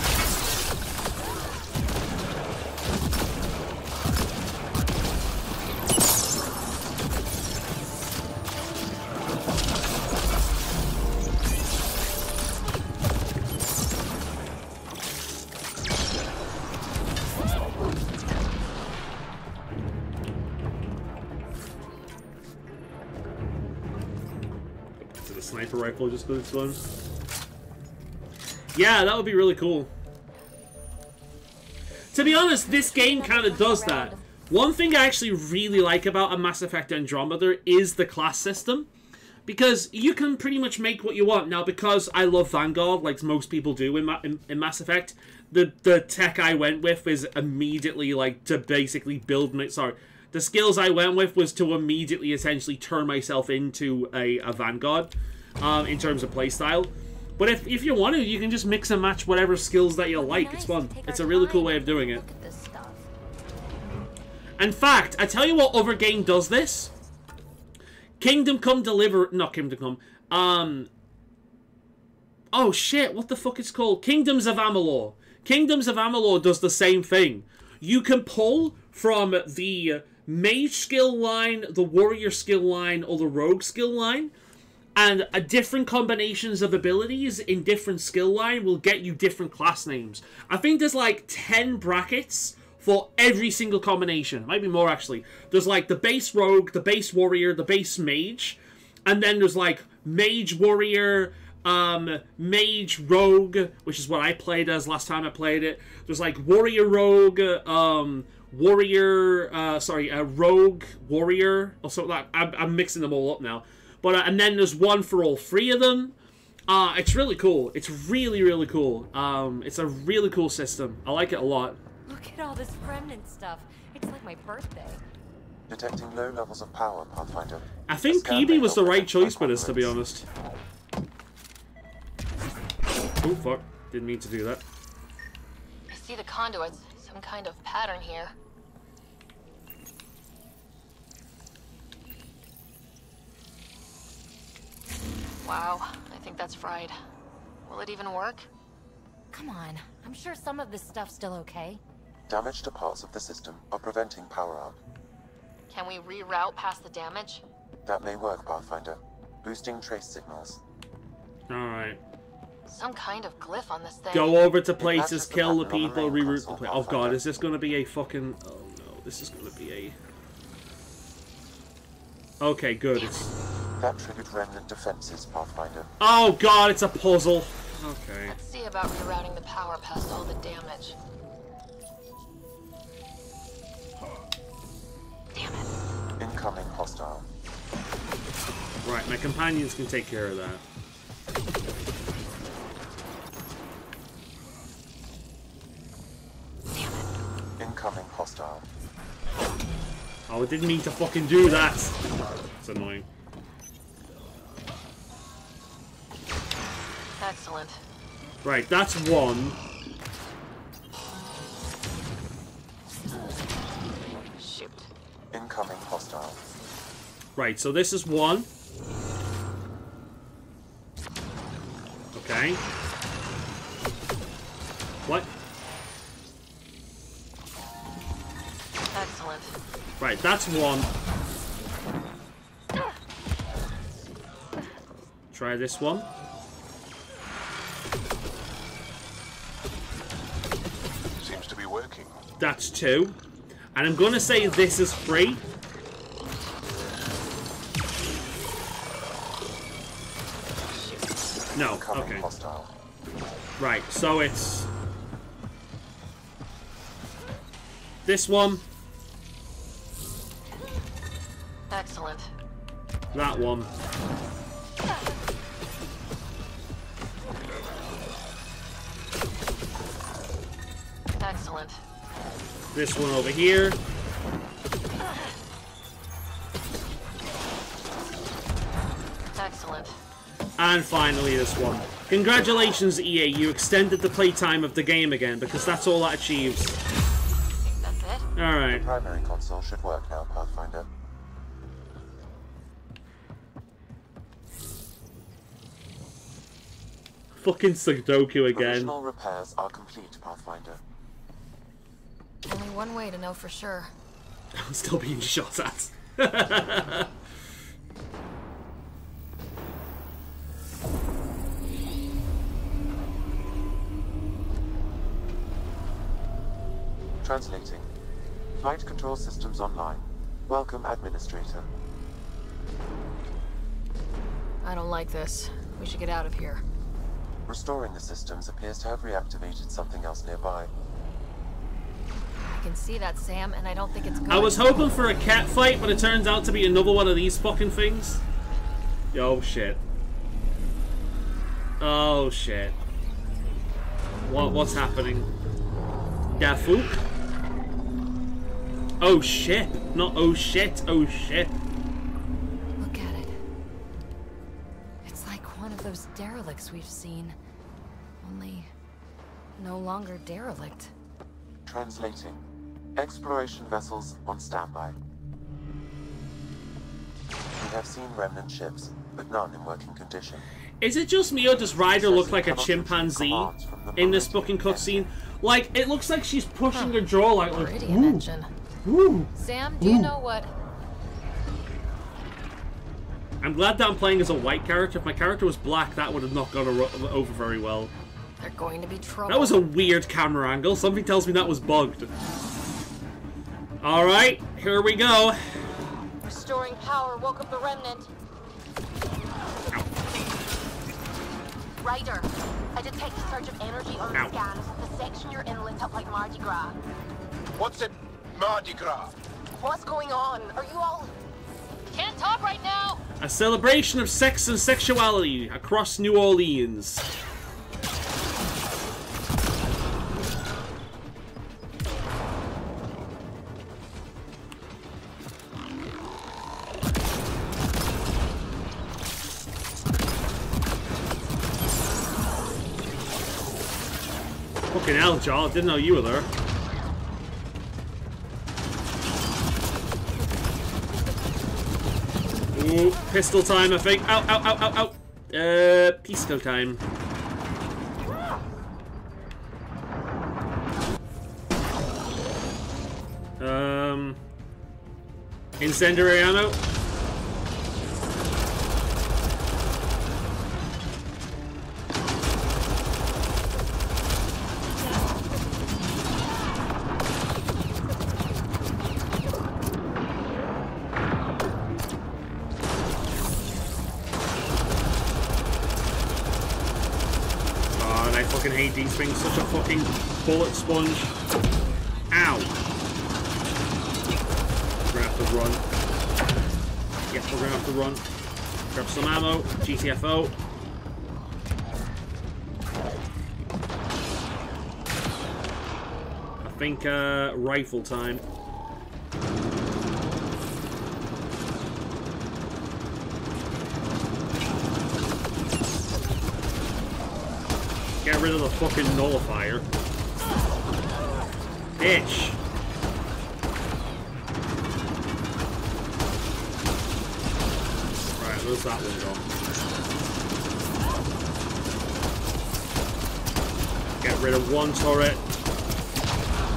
Sniper rifle just for this one. Yeah, that would be really cool. To be honest, this game kind of does that. One thing I actually really like about a Mass Effect Andromeda is the class system. Because you can pretty much make what you want. Now, because I love Vanguard, like most people do in Mass Effect, the tech I went with is immediately, like, to basically build my... Sorry. The skills I went with was to immediately, essentially, turn myself into a Vanguard. In terms of playstyle. But if you want to, you can just mix and match whatever skills that you like. It's fun. It's a really cool way of doing it. In fact, I tell you what other game does this. Kingdom Come Deliver... Not Kingdom Come. Oh shit, what the fuck it's called? Kingdoms of Amalur. Kingdoms of Amalur does the same thing. You can pull from the mage skill line, the warrior skill line, or the rogue skill line, and different combinations of abilities in different skill line will get you different class names. I think there's like 10 brackets for every single combination. It might be more, actually. There's like the base rogue, the base warrior, the base mage, and then there's like mage warrior, mage rogue, which is what I played as last time I played it. There's like warrior rogue, rogue warrior, or something like that. I'm mixing them all up now. But and then there's one for all three of them. It's really cool. It's really, really cool. It's a really cool system. I like it a lot. Look at all this remnant stuff. It's like my birthday. Detecting low levels of power, Pathfinder. I think PB was the right choice for this, to be honest. Oh, fuck. Didn't mean to do that. I see the conduits. Some kind of pattern here. Wow, I think that's fried. Will it even work? Come on. I'm sure some of this stuff's still okay. Damage to parts of the system are preventing power up. Can we reroute past the damage? That may work, Pathfinder. Boosting trace signals. Alright. Some kind of glyph on this thing. Go over to places, kill the people, reroute the place. Oh god, is this gonna be a fucking... Oh no, this is gonna be a... Okay, good. It's... That triggered remnant defenses, Pathfinder. Oh god, it's a puzzle. Okay. Let's see about rerouting the power past all the damage. Damn it. Incoming hostile. Right, my companions can take care of that. Damn it. Incoming hostile. Oh, I didn't mean to fucking do that. It's annoying. Excellent. Right, that's one. Shoot. Incoming hostile. Right, so this is one. Okay. What? Excellent. Right, that's one. Try this one. Seems to be working. That's two. And I'm gonna say this is three. No, okay. Right, so it's... this one. Excellent. That one. Excellent. This one over here. Excellent. And finally this one. Congratulations, EA, you extended the playtime of the game again, because that's all that achieves. That's it? Alright. The primary console should work now, Pathfinder. Fucking Sudoku again. Provisional repairs are complete, Pathfinder. Only one way to know for sure. I'm still being shot at. Translating. Flight control systems online. Welcome, Administrator. I don't like this. We should get out of here. Restoring the systems appears to have reactivated something else nearby. I can see that, Sam, and I don't think it's good. I was hoping for a cat fight, but it turns out to be another one of these fucking things. Oh shit. Oh shit. What's happening? Dafook? Oh shit. Not oh shit. Oh shit. Look at it. It's like one of those derelicts we've seen. Only no longer derelict. Translating. Exploration vessels on standby. We have seen remnant ships, but none in working condition. Is it just me or does Ryder look like a chimpanzee in this fucking cutscene? Like, it looks like she's pushing her jaw like Meridian engine. Ooh. Sam, do you know what? I'm glad that I'm playing as a white character. If my character was black, that would have not gone over very well. They're going to be trouble. That was a weird camera angle. Something tells me that was bugged. Alright, here we go. Restoring power woke up the remnant. Ryder, I detect a surge of energy on the scans. The section you're in lit up like Mardi Gras. What's it, Mardi Gras? What's going on? Are you all... Can't talk right now. A celebration of sex and sexuality across New Orleans. Fucking hell, Jarl. Didn't know you were there. Ooh, pistol time, I think. Ow, ow, ow, ow, ow. Pistol time. Incendiary ammo. I hate these things, such a fucking bullet sponge. Ow! We're gonna have to run. Yep, we're gonna have to run. Grab some ammo, GTFO. I think rifle time. Get rid of the fucking nullifier. Bitch. Right, where's that one gone? Get rid of one turret.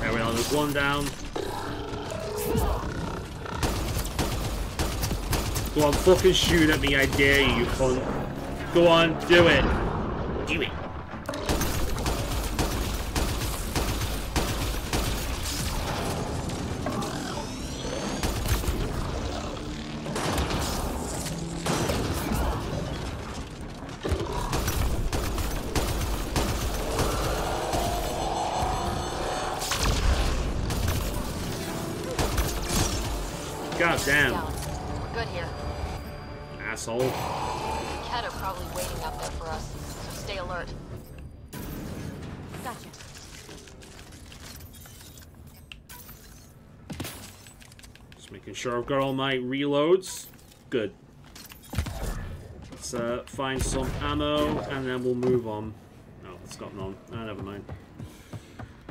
There we are, there's one down. Go on, fucking shoot at me, I dare you, you cunt. Go on, do it. Do it. God damn. We're good here. Asshole. The Ket are probably waiting up there for us, so stay alert. Gotcha. Just making sure I've got all my reloads. Good. Let's find some ammo and then we'll move on. Oh, it's got none. Ah, never mind.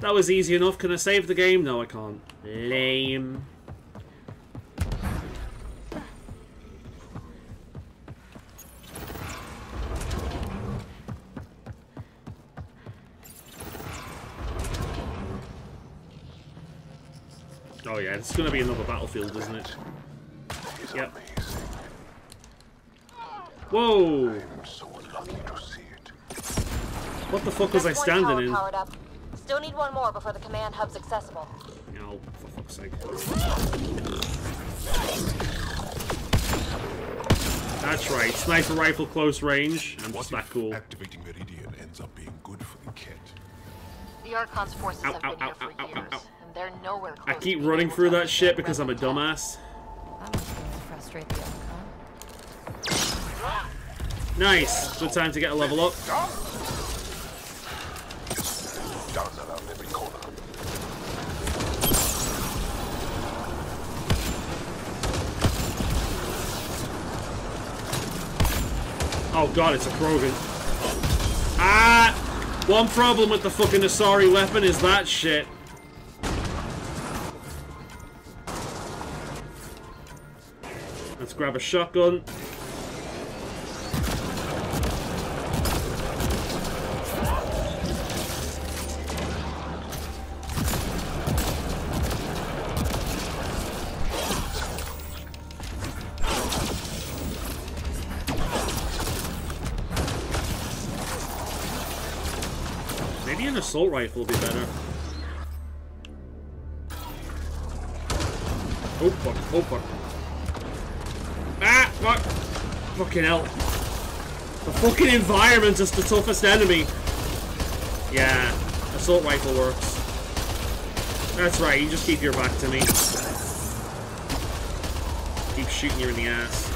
That was easy enough. Can I save the game? No, I can't. Lame. Oh yeah, it's gonna be another battlefield, isn't it? Yep. Whoa! What the fuck was I standing in? Powered up. Still need one more before the command hub's accessible. No, for fuck's sake. That's right, sniper rifle close range. I'm just that cool. Activating Meridian ends up being good for the Ket. The Archon's forces have been here for years, and they're nowhere close. I keep running through that shit because I'm a dumbass. That must frustrate the Archon. Nice! Good time to get a level up. Oh god, it's a Krogan. Ah! One problem with the fucking Asari weapon is that shit. Let's grab a shotgun. Maybe an assault rifle would be better. Oh fuck, oh fuck. Ah, fuck. Fucking hell. The fucking environment is the toughest enemy. Yeah, assault rifle works. That's right, you just keep your back to me. keep shooting you in the ass.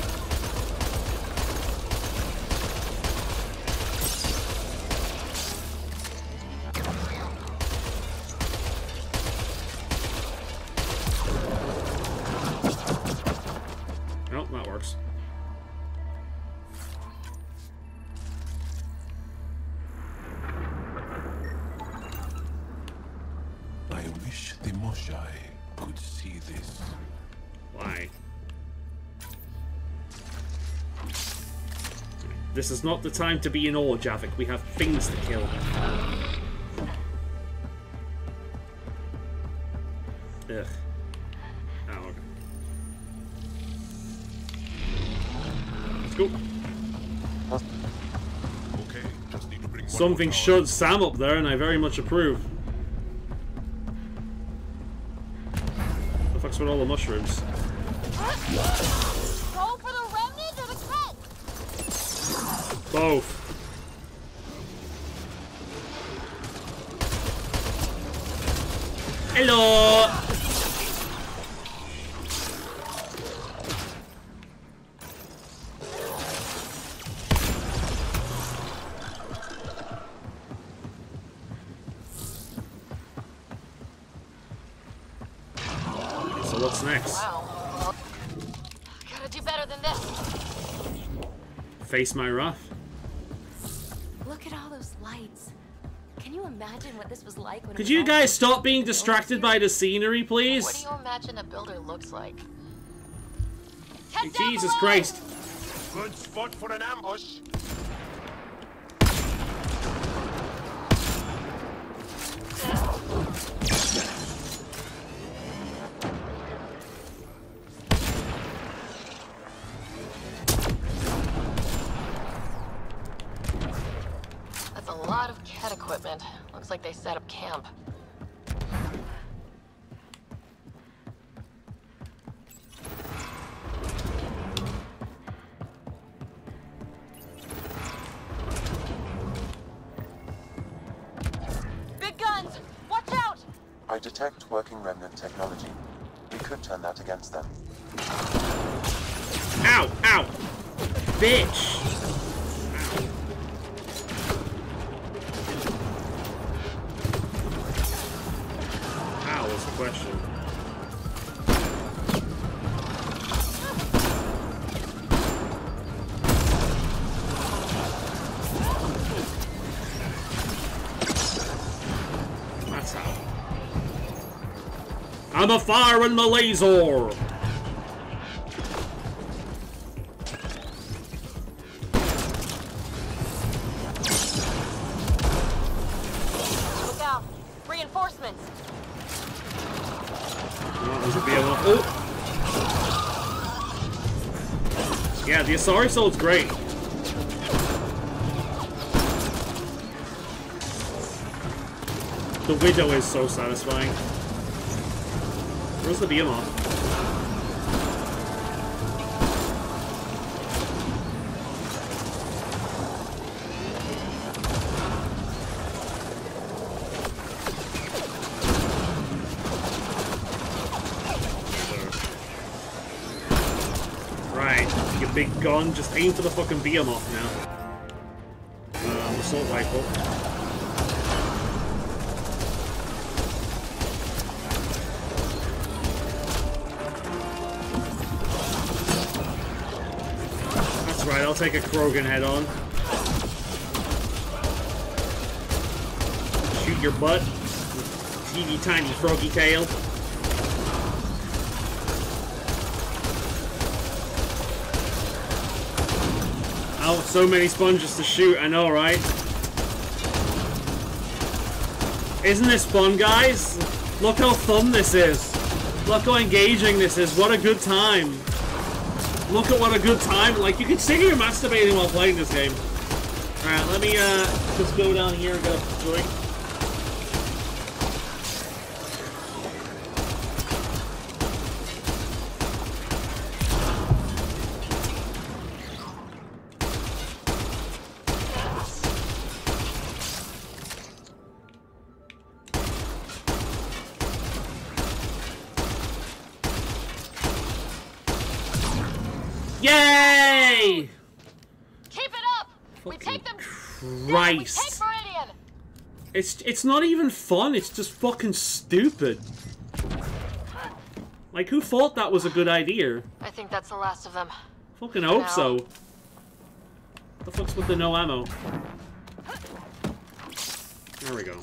Oh, that works. I wish the Moshai could see this. Why? This is not the time to be in awe, Javik. We have things to kill. Ugh. Oh, okay. Let's go. Okay, just need to bring Something showed Sam up there, and I very much approve. The fuck's with all the mushrooms? Go for the remnant or the cat? Both. Hello. So what's next? Wow. Gotta do better than this. Face my wrath. Look at all those lights. Can you imagine what this was like when Could you guys stop being distracted by the scenery, What please? do you imagine a builder looks like? Jesus Christ. Good spot for an ambush. That's a lot of cat equipment. Looks like they set up camp. Big guns! Watch out! I detect working remnant technology. We could turn that against them. Ow! Ow! Bitch! Ow is the question. That's how. I'm a firing my laser! Look out! Reinforcements! Oh! Yeah, the Asari Soul's great. The Widow is so satisfying. Where's the Behemoth? Right, you big gun, just aim for the fucking Behemoth now. Assault rifle. That's right, I'll take a Krogan head on. Shoot your butt. Teeny tiny froggy tail. Oh, so many sponges to shoot, I know, right? Isn't this fun, guys? Look how fun this is. Look how engaging this is. What a good time. Look at what a good time. Like, you can sit here masturbating while playing this game. Alright, let me just go down here and get a drink. Yay! Keep it up! We take them. Christ. We take Meridian! It's not even fun, it's just fucking stupid. Like, who thought that was a good idea? I think that's the last of them. Fucking hope so. What the fuck's with the no ammo? There we go.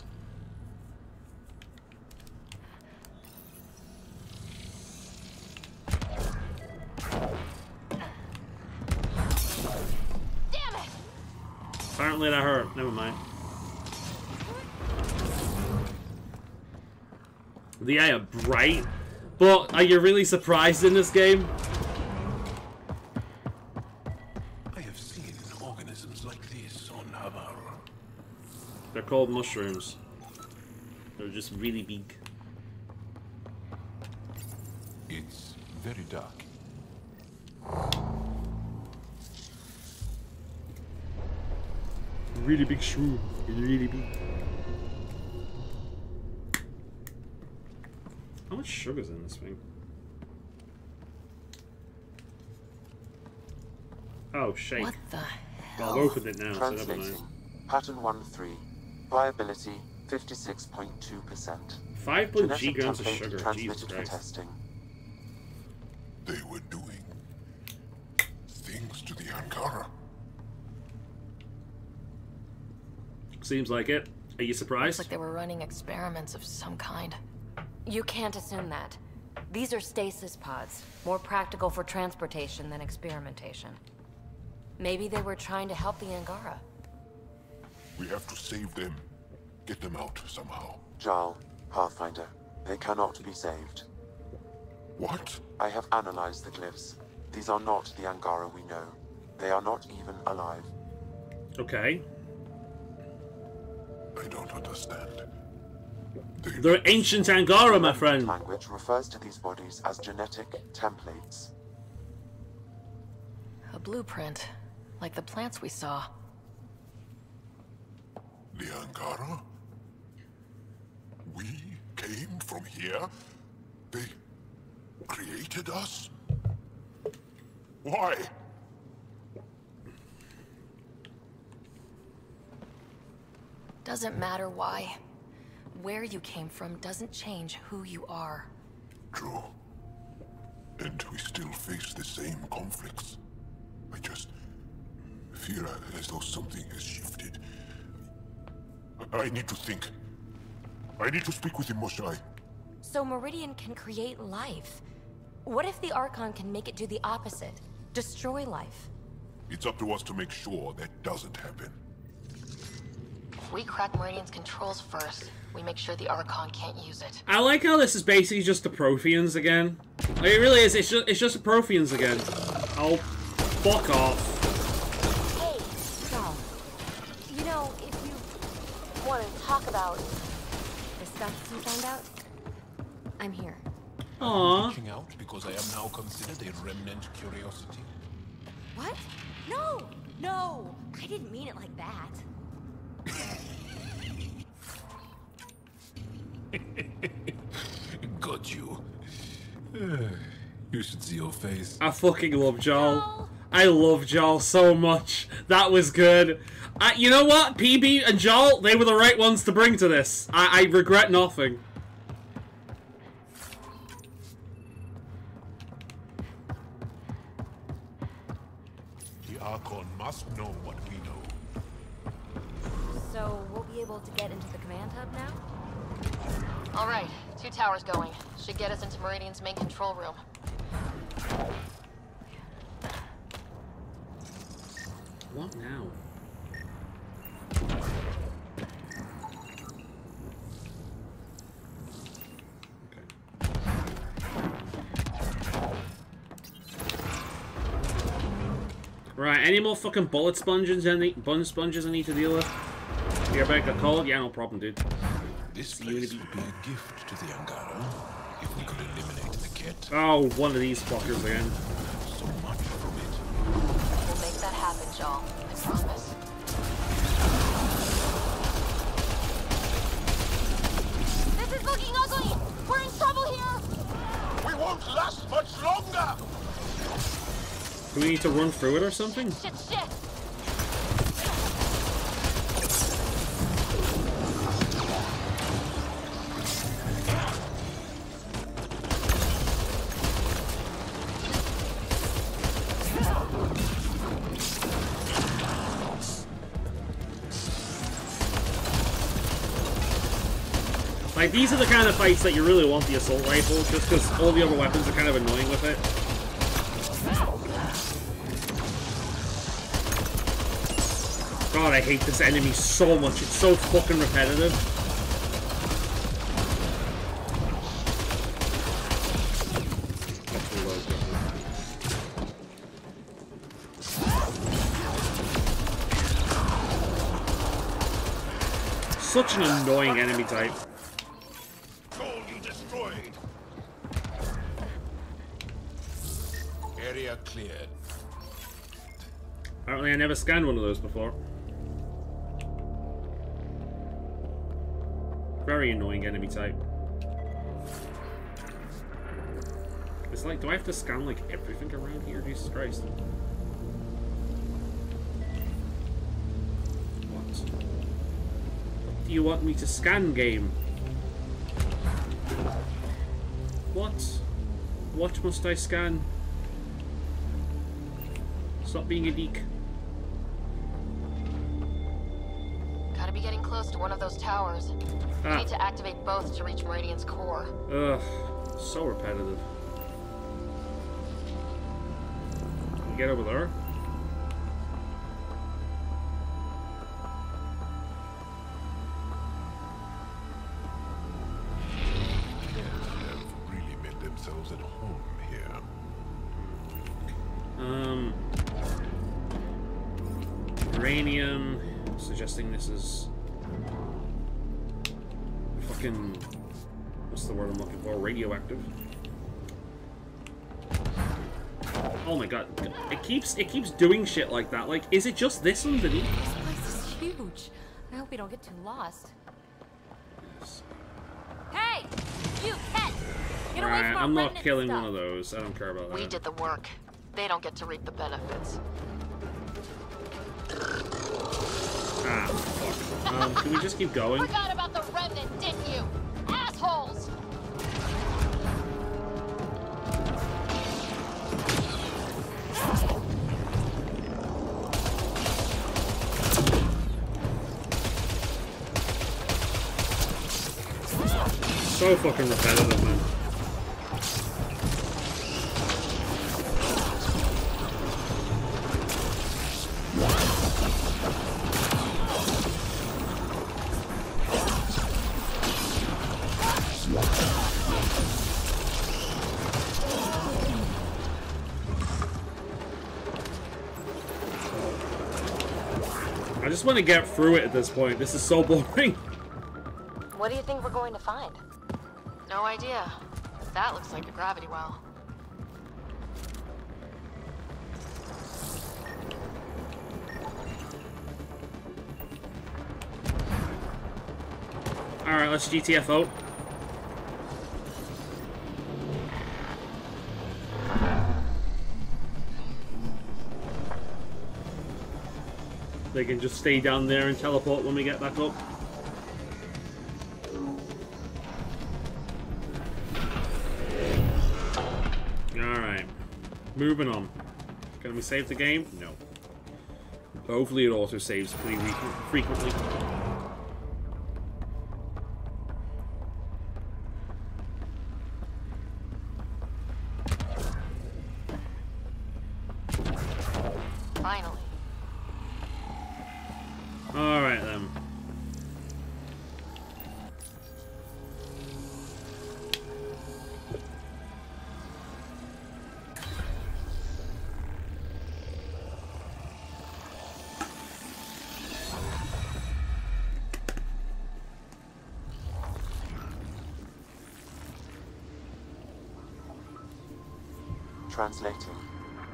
Damn it! Apparently that hurt. Never mind. The AI are bright, but are you really surprised in this game? I have seen organisms like this on Havar. They're called mushrooms. They're just really big. It's very dark. Really big shroom. Really big. How much sugar's in this thing? Oh, shake. What the hell? Well, I've opened it now, so never mind. Translating. Pattern 1-3. Viability 56.2%. 5.g grams of sugar. Jesus for Christ. testing. They were doing things to the Angara. Seems like it. Are you surprised? Looks like they were running experiments of some kind. You can't assume that. These are stasis pods, more practical for transportation than experimentation. Maybe they were trying to help the Angara. We have to save them. Get them out somehow. Jarl, Pathfinder, they cannot be saved. What? I have analyzed the glyphs. These are not the Angara we know. They are not even alive. Okay. I don't understand. They're ancient Angara, my friend. Language refers to these bodies as genetic templates. A blueprint, like the plants we saw. The Angara? We came from here? They created us? Why? Doesn't matter why. Where you came from doesn't change who you are. True. And we still face the same conflicts. I just feel as though something has shifted. I need to think. I need to speak with him, Moshae. So Meridian can create life. What if the Archon can make it do the opposite? Destroy life? It's up to us to make sure that doesn't happen. If we crack Meridian's controls first, we make sure the Archon can't use it. I like how this is basically just the Protheans again. Like, it really is. It's just the Protheans again. Oh, fuck off. Hey, so, you know, if you want to talk about the stuff you found out, I'm here. Aww. Reaching out because I am now considered a remnant curiosity. What? No! No! I didn't mean it like that. Got you. You should see your face. I fucking love Joel. I love Joel so much. That was good. You know what? PB and Joel, they were the right ones to bring to this. I regret nothing. The Archon must know what we know. So, we'll be able to get into the command hub now? All right, 2 towers going. Should get us into Meridian's main control room. What now? Right, any more fucking bullet sponges I need to deal with? You're back a call? Yeah, no problem, dude. This place would be a gift to the Angara if we could eliminate the Ket. Oh, one of these fuckers again. So much from it. We'll make that happen, Joel. I promise. This is looking ugly! We're in trouble here! We won't last much longer! Do we need to run through it or something? Shit, shit! Like, these are the kind of fights that you really want the assault rifle, just because all the other weapons are kind of annoying with it. God, I hate this enemy so much. It's so fucking repetitive. Such an annoying enemy type. Area cleared. Apparently I never scanned one of those before. Very annoying enemy type. It's like, do I have to scan like everything around here? Jesus Christ. What? What do you want me to scan, game? What? What must I scan? Stop being a geek. Gotta be getting close to one of those towers. We need to activate both to reach Meridian's core. Ugh, so repetitive. Can we get over there? Have really made themselves at home here. Uranium, suggesting this is fucking, what's the word I'm looking for? Radioactive. Oh my god, it keeps doing shit like that. Like, is it just this underneath? This place is huge. I hope we don't get too lost. Yes. Hey! You, Ket! Get away Alright, from I'm not remnant killing stuff. one of those. I don't care about that. We did the work. They don't get to reap the benefits. Ah, fuck. Can we just keep going? Forgot about the remnant, didn't you? Assholes! So fucking repetitive, man. I just want to get through it at this point. This is so boring. What do you think we're going to find? No idea. That looks like a gravity well. Alright, let's GTFO. They can just stay down there and teleport when we get back up. Alright. Moving on. Can we save the game? No. Hopefully it auto saves pretty frequently. Finally. Alright then. Translating.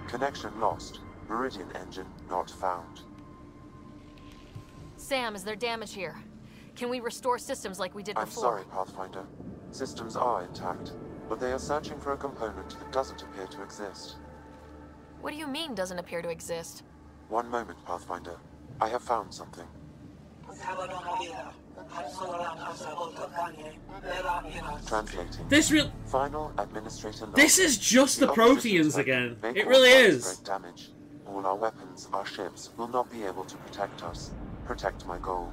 Connection lost. Meridian engine not found. Sam, is there damage here? Can we restore systems like we did I'm before? sorry, Pathfinder. Systems are intact, but they are searching for a component that doesn't appear to exist. What do you mean doesn't appear to exist? One moment, Pathfinder. I have found something. Translating. Final administrator. This is just the Proteans again. Make It all really targets is. great damage. All our weapons, our ships, will not be able to protect us. Protect my goal.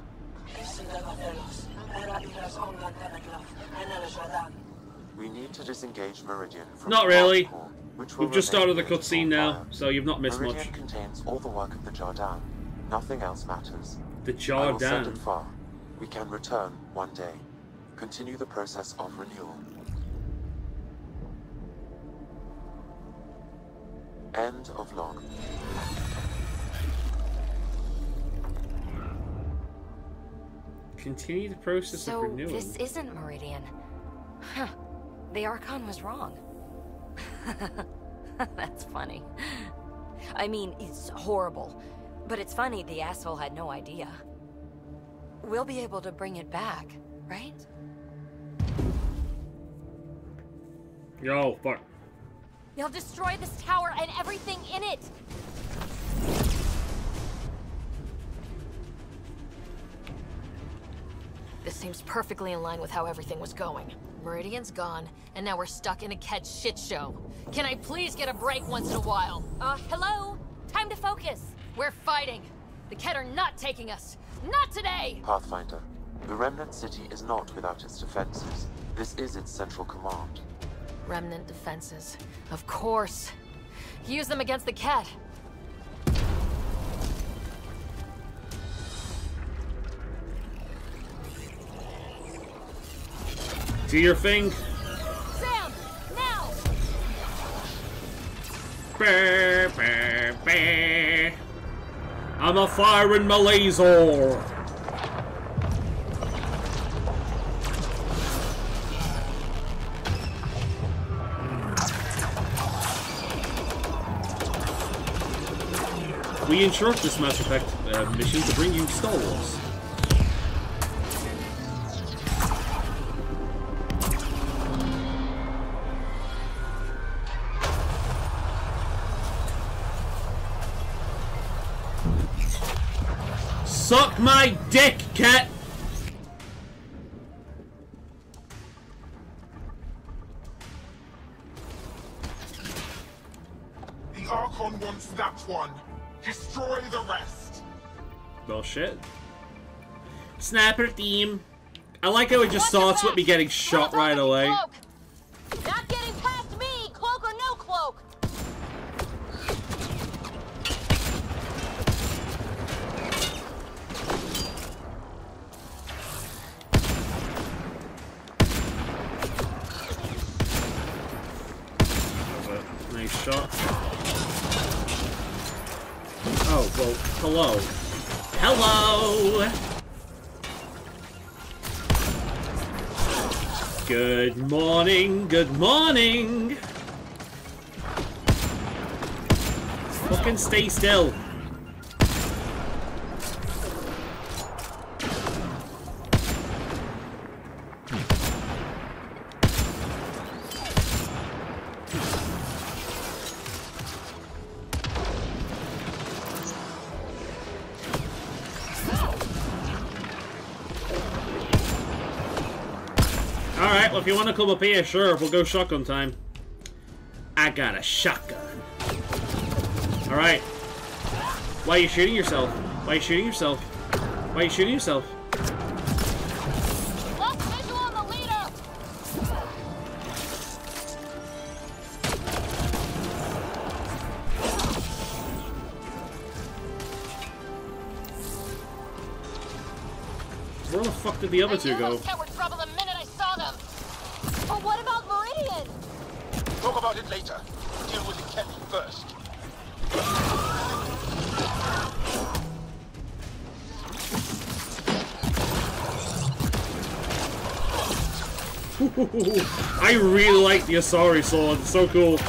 We need to disengage Meridian from Not the really. core, which will We've just remain started the here cutscene for now, fire. so you've not missed Meridian much. contains all the work of the Jardan. Nothing else matters. The I will send Jardan. it far. We can return one day. Continue the process of renewal. End of log. Continue the process So of renewal. this isn't Meridian. Huh. The Archon was wrong. That's funny. I mean, it's horrible. But it's funny the asshole had no idea. We'll be able to bring it back, right? Yo, fuck. They'll destroy this tower and everything in it! This seems perfectly in line with how everything was going. Meridian's gone, and now we're stuck in a Ket shit show. Can I please get a break once in a while? Hello? Time to focus! We're fighting! The Ket are not taking us! Not today! Pathfinder, the Remnant City is not without its defenses. This is its central command. Remnant defenses. Of course. Use them against the Ket. Do your thing. Sam! Now! Bah, bah, bah. I'm a firing my laser. We interrupt this Mass Effect mission to bring you Star Wars. Suck my dick, cat! The Archon wants that one. Destroy the rest. Bullshit. Sniper team. I like how it just starts with me getting shot right away. Not getting past me, cloak or no cloak! Nice shot. Oh, well, hello. Hello! Good morning, good morning! Fucking stay still. Alright, well if you want to come up here, sure, we'll go shotgun time. I got a shotgun. Alright. Why are you shooting yourself? Why are you shooting yourself? Why are you shooting yourself? Lost visual on the leader! Where the fuck did the other two go? Those were trouble the minute I saw them! But what about Meridian? Talk about it later. Deal with the Ket first. I really like the Asari sword, it's so cool.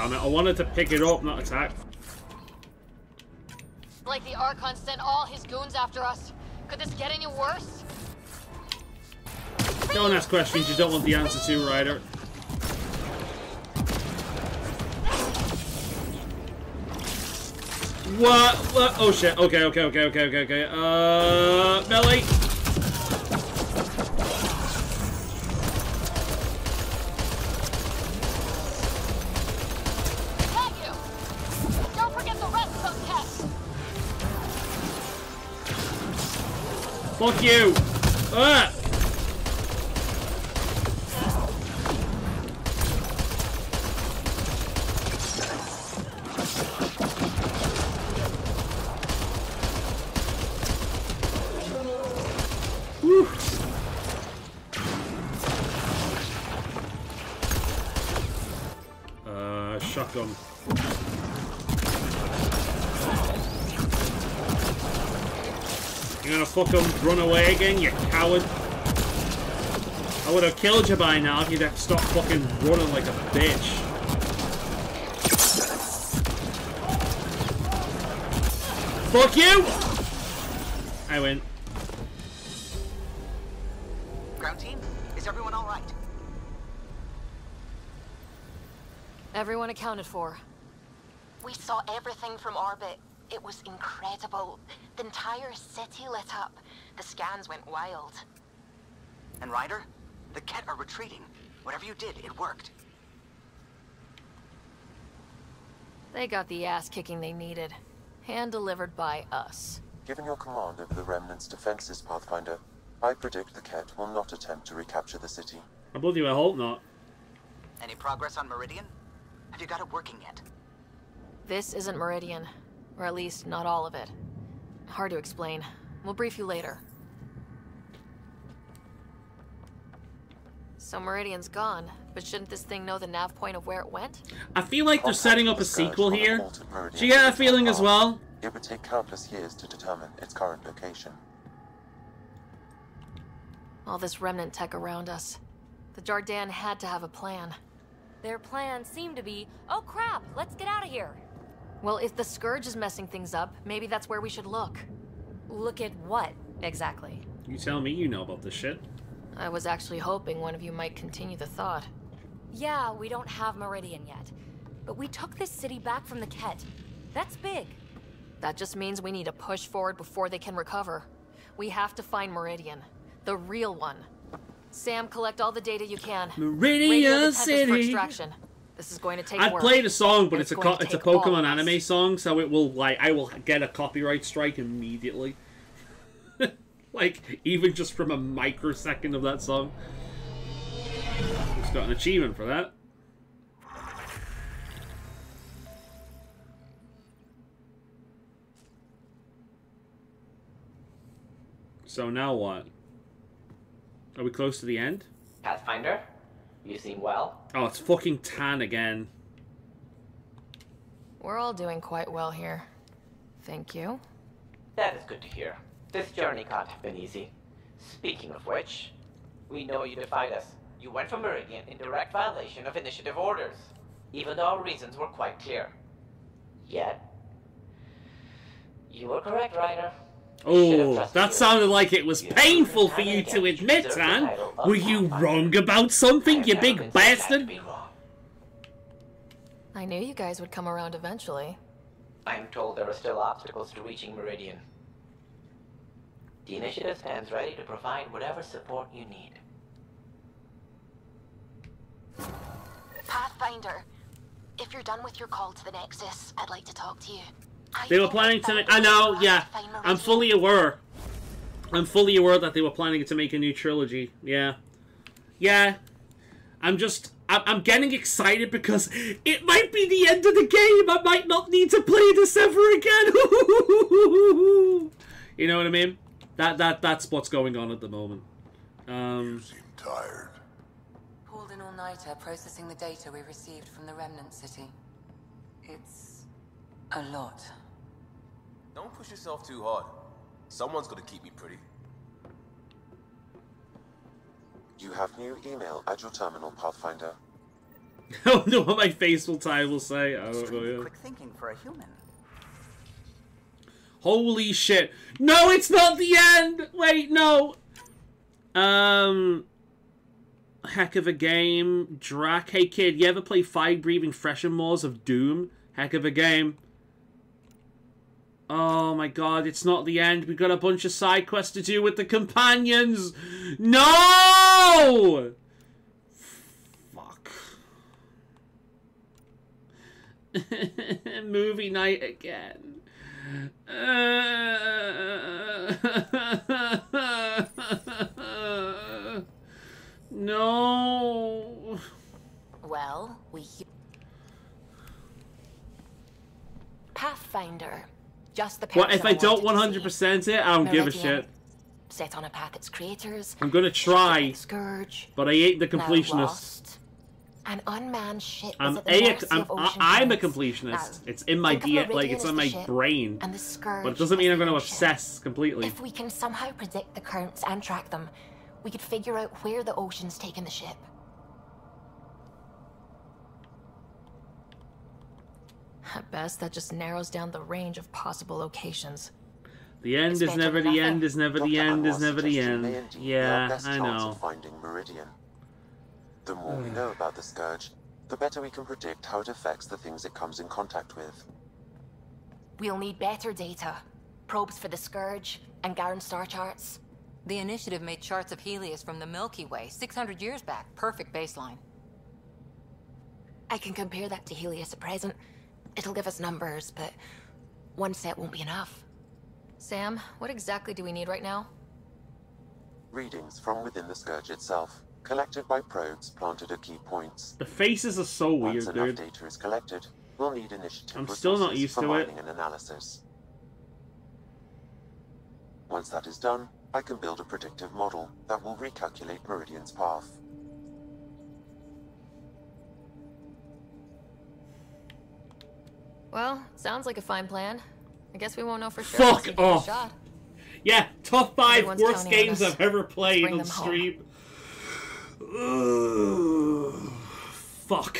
damn it. I wanted to pick it up, not attack. Like the Archon sent all his goons after us. Could this get any worse? Don't ask questions you don't want the answer to, Ryder. What? Oh shit. Okay. Melee. Don't forget the rest of those cats. Fuck you. Ah. Shotgun. You're gonna fucking run away again, you coward. I would have killed you by now if you'd have stopped fucking running like a bitch. Fuck you! I win. Ground team, is everyone all right? Everyone accounted for. We saw everything from orbit. It was incredible. The entire city lit up. The scans went wild. And Ryder, the Ket are retreating. Whatever you did, it worked. They got the ass kicking they needed. Hand delivered by us. Given your command over the Remnant's defenses, Pathfinder, I predict the Ket will not attempt to recapture the city. I believe I hope not. Any progress on Meridian? Have you got it working yet? This isn't Meridian. Or at least, not all of it. Hard to explain. We'll brief you later. So Meridian's gone, but shouldn't this thing know the nav point of where it went? I feel like they're setting up a sequel here. Do you get that feeling as well? It would take countless years to determine its current location. All this remnant tech around us. The Jardan had to have a plan. Their plan seemed to be, oh crap, let's get out of here. Well, if the Scourge is messing things up, maybe that's where we should look. Look at what, exactly? You tell me you know about this shit. I was actually hoping one of you might continue the thought. Yeah, we don't have Meridian yet. But we took this city back from the Ket. That's big. That just means we need to push forward before they can recover. We have to find Meridian. The real one. Sam, collect all the data you can. Meridian City! For extraction. This is going to take I've work. played a song, but it's a Pokemon anime anime song, so it will I will get a copyright strike immediately. Like, even just from a microsecond of that song. Just got an achievement for that. So now what? Are we close to the end? Pathfinder, you seem well. Oh, it's fucking Tan again. We're all doing quite well here. Thank you. That is good to hear. This journey can't have been easy. Speaking of which, we know you defied us. You went from Meridian in direct violation of initiative orders, even though our reasons were quite clear. Yet, you were correct, Ryder. Oh, that sounded like it was painful for you to admit, Tan. Were you wrong about something, you big bastard? I knew you guys would come around eventually. I'm told there are still obstacles to reaching Meridian. The initiative stands ready to provide whatever support you need. Pathfinder, if you're done with your call to the Nexus, I'd like to talk to you. They were planning to... I know, yeah. I'm fully aware. I'm fully aware that they were planning to make a new trilogy. Yeah. Yeah. I'm getting excited because it might be the end of the game. I might not need to play this ever again. You know what I mean? That's what's going on at the moment. You seem tired. Pulled an all-nighter processing the data we received from the Remnant City. It's a lot. Don't push yourself too hard. Someone's gonna keep me pretty. You have new email at your terminal, Pathfinder. I wonder what my facial time will say. I don't know. Yeah. Quick thinking for a human. Holy shit! No, it's not the end. Wait, no. Heck of a game, Drac. Hey kid, you ever play Fire-Breathing Freshen Moors of Doom? Heck of a game. Oh my god, it's not the end. We got a bunch of side quests to do with the companions. No! Fuck. Movie night again. No. Well, Pathfinder. Just the What if I don't 100% it? I don't give a shit. Set on a path its creators. I'm gonna try, Scourge, but I ain't the completionist. An unmanned ship. I'm a completionist. It's in my like it's in my brain, and the Scourge, but it doesn't mean I'm going to obsess completely. If we can somehow predict the currents and track them, we could figure out where the ocean's taken the ship. At best, that just narrows down the range of possible locations. The end is never the end, is never the end, is never the end. Yeah, I know. Finding Meridian. The more we know about the Scourge, the better we can predict how it affects the things it comes in contact with. We'll need better data. Probes for the Scourge, and Garen star charts. The Initiative made charts of Helios from the Milky Way 600 years back. Perfect baseline. I can compare that to Helios at present. It'll give us numbers, but one set won't be enough. Sam, what exactly do we need right now? Readings from within the Scourge itself, collected by probes planted at key points. The faces are so weird, Once dude. enough data is collected, we'll need initiative I'm still not resources used for to it. mining and analysis. Once that is done, I can build a predictive model that will recalculate Meridian's path. Well, sounds like a fine plan. I guess we won't know for sure. Fuck until we give it a off. shot. Yeah, top 5 Everyone's worst counting on games us. I've ever played Bring on them home. stream. Ugh, fuck.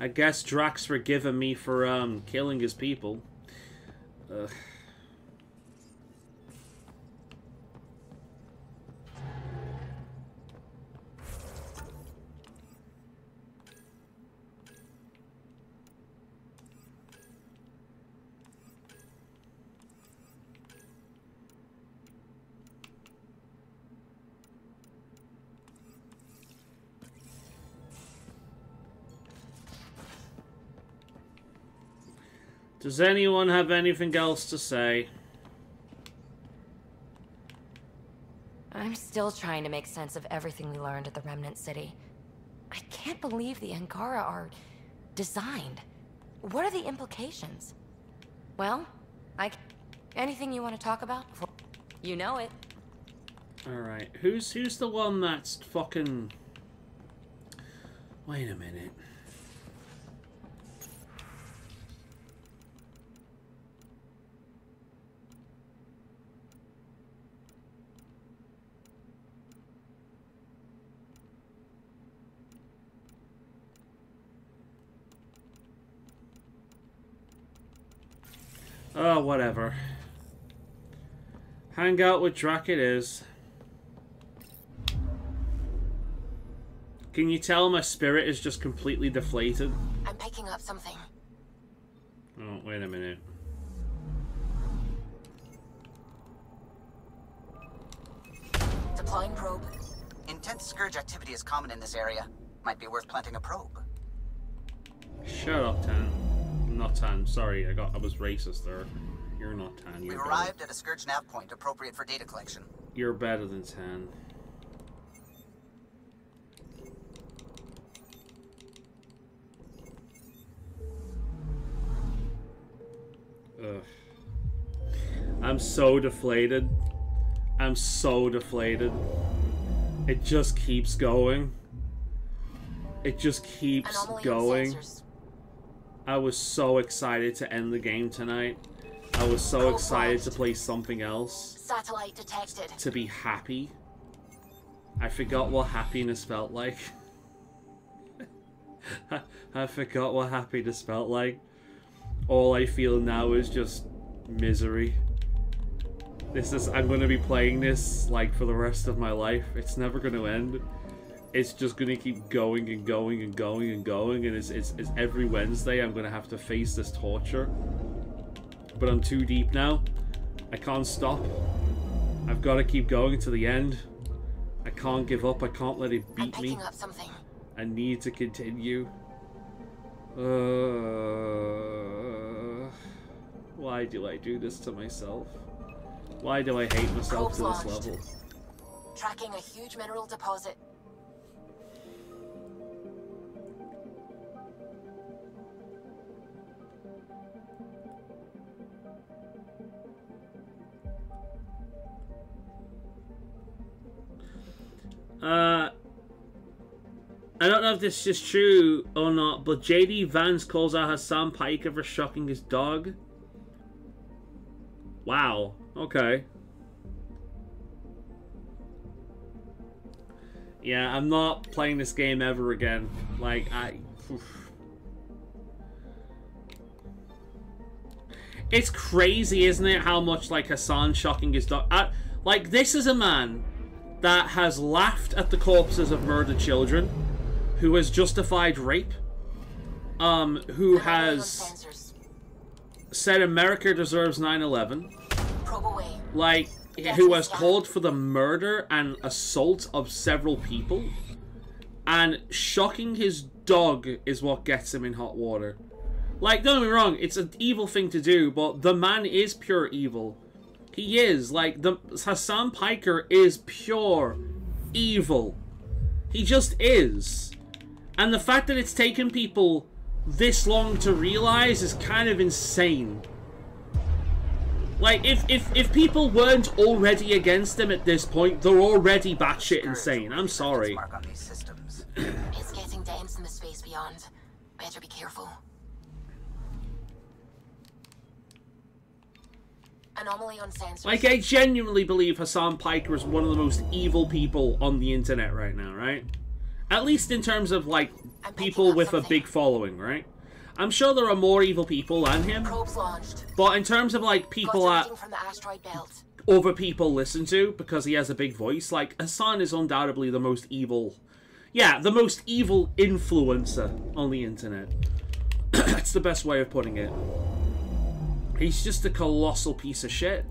I guess Drax forgiven me for killing his people. Ugh. Does anyone have anything else to say? I'm still trying to make sense of everything we learned at the Remnant City. I can't believe the Angara are designed. What are the implications? Well, anything you want to talk about? You know it. Alright, who's the one that's fucking... Wait a minute. Oh, whatever. Hang out with Drac it is. Can you tell my spirit is just completely deflated? I'm picking up something. Oh, wait a minute. Deploying probe. Intense Scourge activity is common in this area. Might be worth planting a probe. Shut up, Tan. Not Tan. Sorry, I was racist there. You're not Tan. We've You're arrived at a Scourge nav point appropriate for data collection. You're better than Tan. Ugh. I'm so deflated. I'm so deflated. It just keeps going. It just keeps Anomaly in going. sensors. I was so excited to end the game tonight. I was so excited to play something else. Satellite detected. To be happy. I forgot what happiness felt like. I forgot what happiness felt like. All I feel now is just misery. I'm going to be playing this like for the rest of my life. It's never going to end. It's just going to keep going and going and going and going, and it's every Wednesday I'm going to have to face this torture. But I'm too deep now. I can't stop. I've got to keep going to the end. I can't give up. I can't let it beat me. Up something. I need to continue. Why do I do this to myself? Why do I hate myself to this level? Tracking a huge mineral deposit. I don't know if this is true or not, but JD Vance calls out Hassan Piker for shocking his dog. Wow. Okay. Yeah, I'm not playing this game ever again. Like, It's crazy, isn't it, how much, like, Hassan shocking his dog... like, this is a man that has laughed at the corpses of murdered children, who has justified rape, who has said America deserves 9/11, like, who has called for the murder and assault of several people, and shocking his dog is what gets him in hot water. Like, don't get me wrong, it's an evil thing to do, but the man is pure evil. He is. Like, Hassan Piker is pure evil. He just is. And the fact that it's taken people this long to realize is kind of insane. Like, if people weren't already against him at this point, they're already batshit insane. I'm sorry. It's getting dense in the space beyond. Better be careful. Anomaly on sensors. Like, I genuinely believe Hassan Piker is one of the most evil people on the internet right now, right? At least in terms of, like, people with a big following, right? I'm sure there are more evil people than him. Probes launched. But in terms of, like, people that from the asteroid belt. other people listen to because he has a big voice, like, Hassan is undoubtedly the most evil... Yeah, the most evil influencer on the internet. That's the best way of putting it. He's just a colossal piece of shit.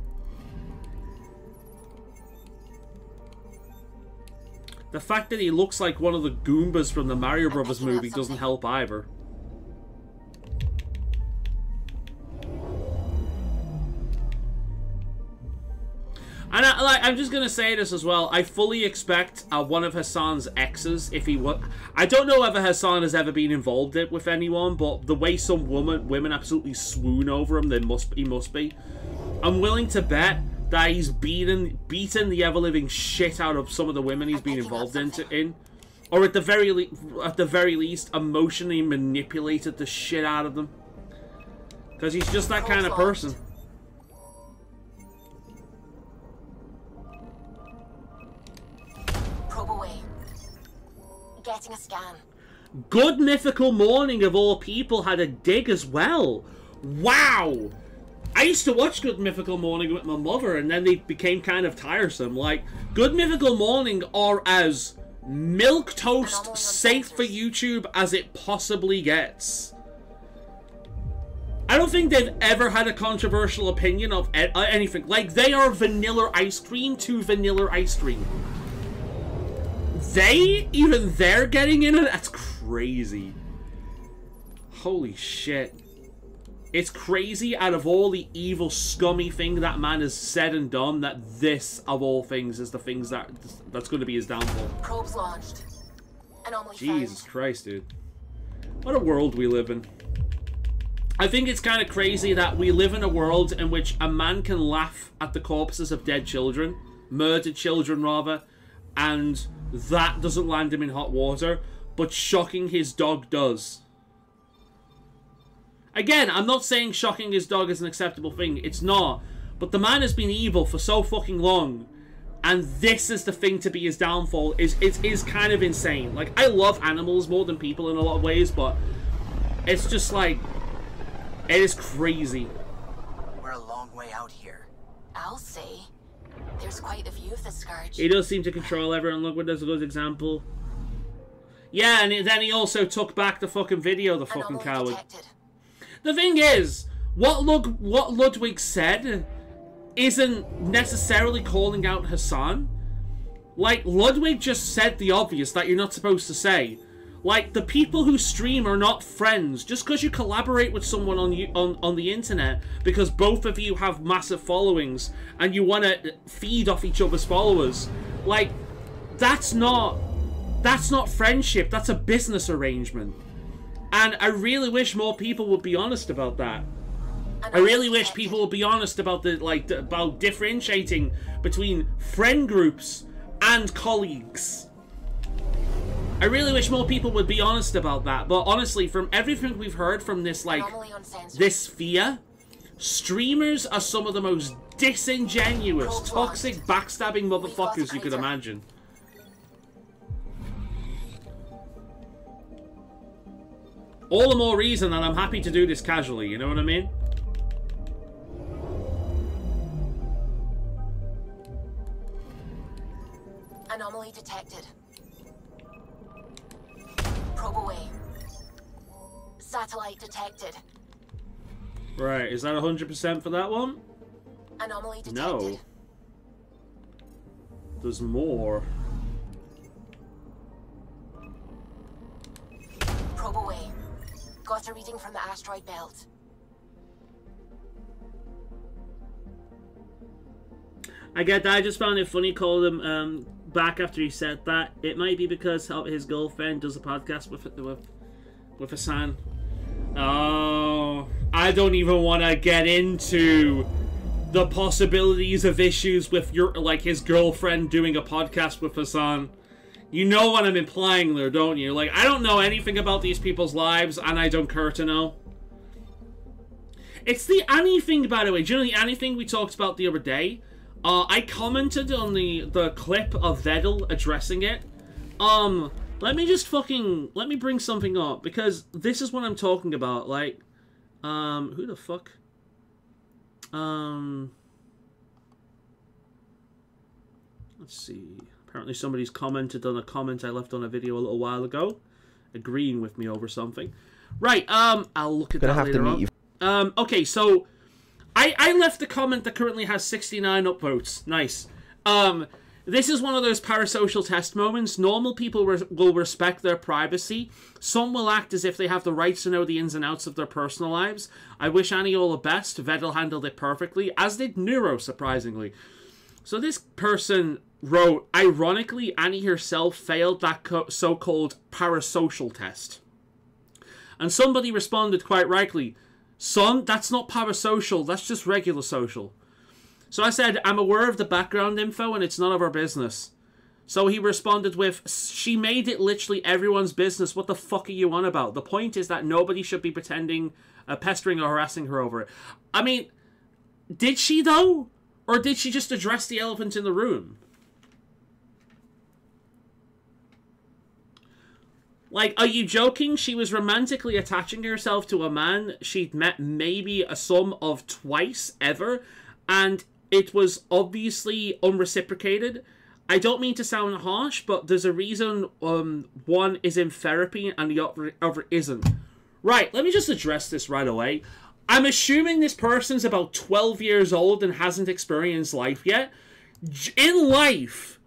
The fact that he looks like one of the Goombas from the Mario Brothers movie doesn't help either. And I'm just gonna say this as well. I fully expect one of Hassan's exes, if he was... I don't know whether Hassan has ever been involved with anyone, but the way some women absolutely swoon over him, he must be. I'm willing to bet that he's beaten the ever-living shit out of some of the women he's been involved in, or at the very least, emotionally manipulated the shit out of them. Because he's just that kind of person. Getting a scan. Good Mythical Morning, of all people, had a dig as well. Wow! I used to watch Good Mythical Morning with my mother, and then they became kind of tiresome. Like, Good Mythical Morning are as milquetoast safe for YouTube as it possibly gets. I don't think they've ever had a controversial opinion of anything. Like, they are vanilla ice cream to vanilla ice cream. Even they're getting in it? That's crazy. Holy shit. It's crazy, out of all the evil, scummy thing that man has said and done, that this, of all things, is the things that's going to be his downfall. Probes launched. Anomaly Jesus Christ, dude. What a world we live in. I think it's kind of crazy that we live in a world in which a man can laugh at the corpses of dead children, murdered children rather, and that doesn't land him in hot water, but shocking his dog does. Again, I'm not saying shocking his dog is an acceptable thing. It's not. But the man has been evil for so fucking long. And this is the thing to be his downfall. It is kind of insane. Like, I love animals more than people in a lot of ways, but it's just like, it is crazy. We're a long way out here. I'll say. There's quite a view of the scourge. He does seem to control everyone. Look, there's a good example. Yeah, and then he also took back the fucking video, the fucking coward. The thing is, what Ludwig said isn't necessarily calling out Hassan. Like, Ludwig just said the obvious that you're not supposed to say. Like, the people who stream are not friends. Just because you collaborate with someone on the internet, because both of you have massive followings, and you want to feed off each other's followers. Like, that's not friendship, that's a business arrangement. And I really wish more people would be honest about that. I really wish people would be honest about about differentiating between friend groups and colleagues. I really wish more people would be honest about that. But honestly, from everything we've heard from this, this sphere, streamers are some of the most disingenuous, toxic, backstabbing motherfuckers you could imagine. All the more reason that I'm happy to do this casually, you know what I mean? Anomaly detected. Probe away. Satellite detected. Right, is that 100% for that one? Anomaly detected. No. There's more. Probe away. Got a reading from the asteroid belt. I get that. I just found it funny called him back after he said that. It might be because his girlfriend does a podcast with Hassan. Oh, I don't even want to get into the possibilities of issues with his girlfriend doing a podcast with Hassan. You know what I'm implying there, don't you? Like, I don't know anything about these people's lives, and I don't care to know. It's the Annie thing, by the way. Do you know the Annie thing we talked about the other day? I commented on the clip of Vedel addressing it. Let me bring something up, because this is what I'm talking about. Like, who the fuck? Let's see. Apparently somebody's commented on a comment I left on a video a little while ago, agreeing with me over something. Right, I'll look at that later on. Okay, so I left a comment that currently has 69 upvotes. Nice. This is one of those parasocial test moments. Normal people will respect their privacy. Some will act as if they have the right to know the ins and outs of their personal lives. I wish Annie all the best. Vedel handled it perfectly, as did Neuro, surprisingly. So this person wrote, ironically, Annie herself failed that so-called parasocial test. And somebody responded quite rightly, son, that's not parasocial, that's just regular social. So I said, I'm aware of the background info and it's none of our business. So he responded with, she made it literally everyone's business, what the fuck are you on about? The point is that nobody should be pretending, pestering or harassing her over it. I mean, did she though? Or did she just address the elephant in the room? Like, are you joking? She was romantically attaching herself to a man she'd met maybe a sum of twice ever, and it was obviously unreciprocated. I don't mean to sound harsh, but there's a reason one is in therapy and the other isn't. Right, let me just address this right away. I'm assuming this person's about 12 years old and hasn't experienced life yet. In life,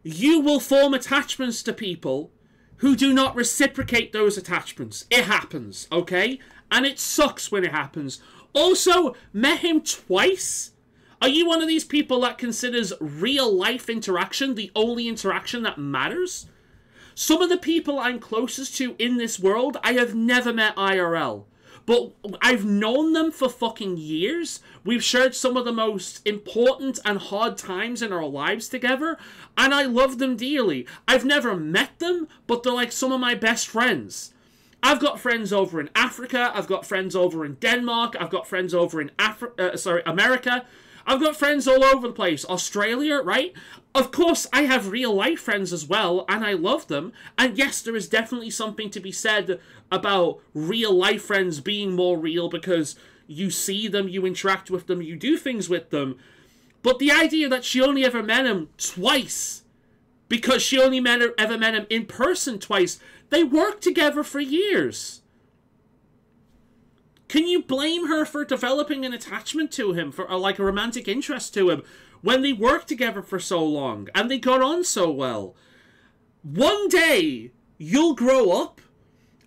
you will form attachments to people who do not reciprocate those attachments. It happens, okay? And it sucks when it happens. Also, met him twice? Are you one of these people that considers real life interaction the only interaction that matters? Some of the people I'm closest to in this world, I have never met IRL. But I've known them for fucking years. We've shared some of the most important and hard times in our lives together. And I love them dearly. I've never met them, but they're like some of my best friends. I've got friends over in Africa. I've got friends over in Denmark. I've got friends over in America. I've got friends all over the place. Australia, right? Of course, I have real-life friends as well, and I love them. And yes, there is definitely something to be said about real-life friends being more real because you see them, you interact with them, you do things with them. But the idea that she only ever met him twice, because she only ever met him in person twice, they worked together for years. Can you blame her for developing an attachment to him, for like a romantic interest to him, when they worked together for so long and they got on so well? One day, you'll grow up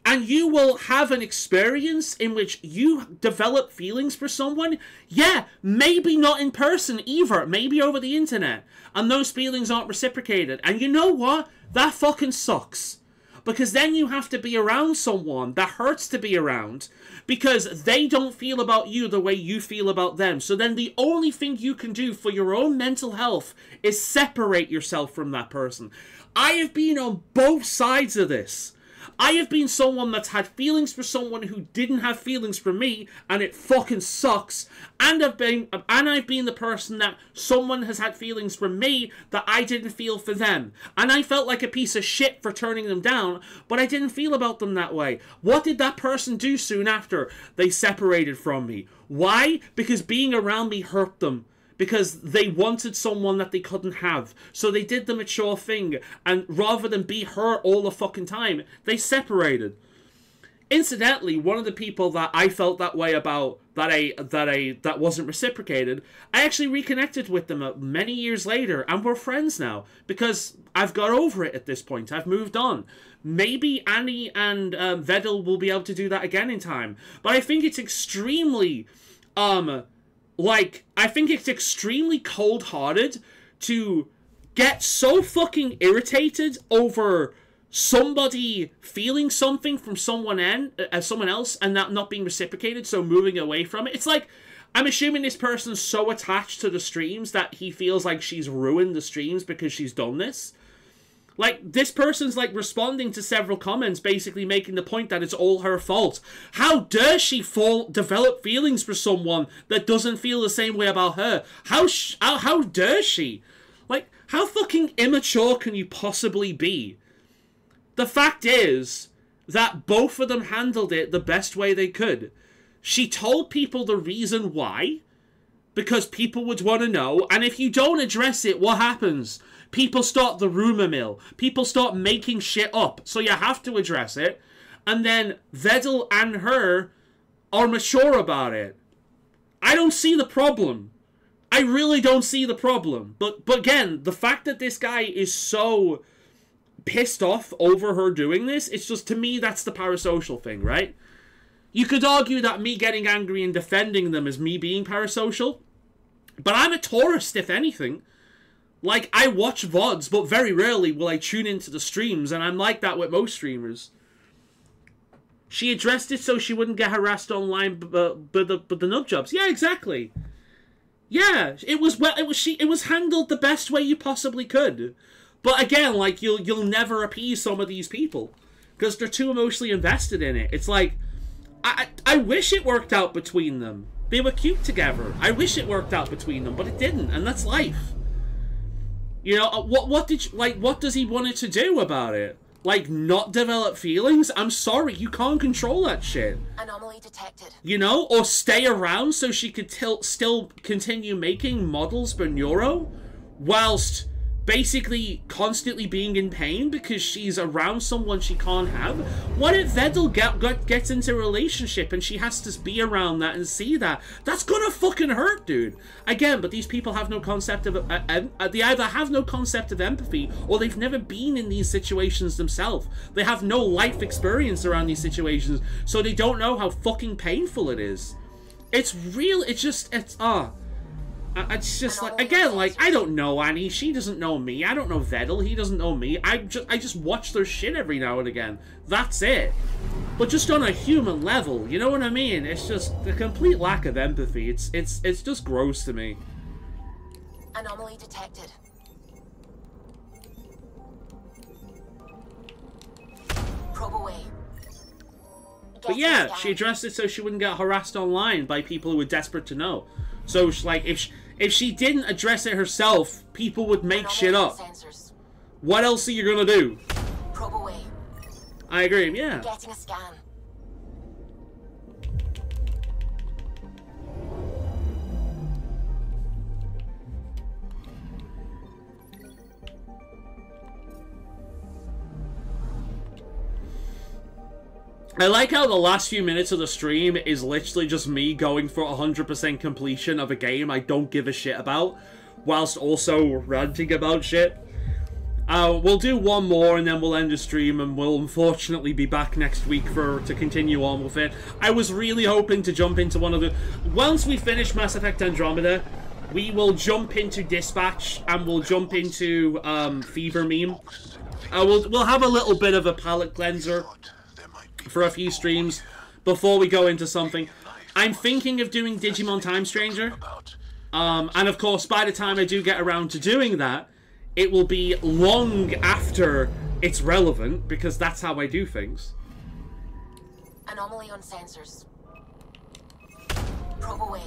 and you will have an experience in which you develop feelings for someone. Yeah, maybe not in person either, maybe over the internet, and those feelings aren't reciprocated. And you know what? That fucking sucks. Because then you have to be around someone that hurts to be around because they don't feel about you the way you feel about them. So then the only thing you can do for your own mental health is separate yourself from that person. I have been on both sides of this. I have been someone that's had feelings for someone who didn't have feelings for me, and it fucking sucks. And I've been the person that someone has had feelings for me that I didn't feel for them. And I felt like a piece of shit for turning them down, but I didn't feel about them that way. What did that person do soon after? They separated from me. Why? Because being around me hurt them. Because they wanted someone that they couldn't have. So they did the mature thing. And rather than be hurt all the fucking time, they separated. Incidentally, one of the people that I felt that way about, that wasn't reciprocated, I actually reconnected with them many years later. And we're friends now. Because I've got over it at this point. I've moved on. Maybe Annie and Vedel will be able to do that again in time. But I think it's extremely... I think it's extremely cold-hearted to get so fucking irritated over somebody feeling something from someone else and that not being reciprocated, so moving away from it. It's like, I'm assuming this person's so attached to the streams that he feels like she's ruined the streams because she's done this. Like, this person's, like, responding to several comments, basically making the point that it's all her fault. How dare she develop feelings for someone that doesn't feel the same way about her? How dare she? Like, how fucking immature can you possibly be? The fact is that both of them handled it the best way they could. She told people the reason why, because people would want to know, and if you don't address it, what happens? People start the rumor mill. People start making shit up. So you have to address it. And then Vedel and her are mature about it. I don't see the problem. I really don't see the problem. But again, the fact that this guy is so pissed off over her doing this, it's just, to me, that's the parasocial thing, right? You could argue that me getting angry and defending them is me being parasocial. But I'm a tourist, if anything. Like, I watch VODs, but very rarely will I tune into the streams, and I'm like that with most streamers. She addressed it so she wouldn't get harassed online by the nub jobs. Yeah, exactly. Yeah, it was handled the best way you possibly could. But again, like, you'll never appease some of these people because they're too emotionally invested in it. It's like, I wish it worked out between them. They were cute together. I wish it worked out between them, but it didn't, and that's life. You know, what does he want it to do about it? Like, not develop feelings? I'm sorry, you can't control that shit. Anomaly detected. You know? Or stay around so she could still continue making models for Neuro, whilst basically constantly being in pain because she's around someone she can't have? What if Vedel gets into a relationship and she has to be around that and see that? That's gonna fucking hurt, dude. Again, but these people have no concept of... they either have no concept of empathy or they've never been in these situations themselves. They have no life experience around these situations, so they don't know how fucking painful it is. It's real... It's just... It's just like, again, like, I don't know Annie, she doesn't know me, I don't know Vedel, he doesn't know me, I just watch their shit every now and again. That's it. But just on a human level, you know what I mean? It's just the complete lack of empathy. It's just gross to me. Anomaly detected. Probe away. But yeah, she addressed it so she wouldn't get harassed online by people who were desperate to know. So, like, if she didn't address it herself, people would make shit up. What else are you gonna do? Probe away. I agree, yeah. Getting a scan. I like how the last few minutes of the stream is literally just me going for 100% completion of a game I don't give a shit about, whilst also ranting about shit. We'll do one more and then we'll end the stream, and we'll unfortunately be back next week to continue on with it. I was really hoping to jump into one of the... Once we finish Mass Effect Andromeda, we will jump into Dispatch and we'll jump into Fever Meme. We'll have a little bit of a palate cleanser for a few streams before we go into something. I'm thinking of doing Digimon Time Stranger. And of course, by the time I do get around to doing that, it will be long after it's relevant, because that's how I do things. Anomaly on sensors. Probe away.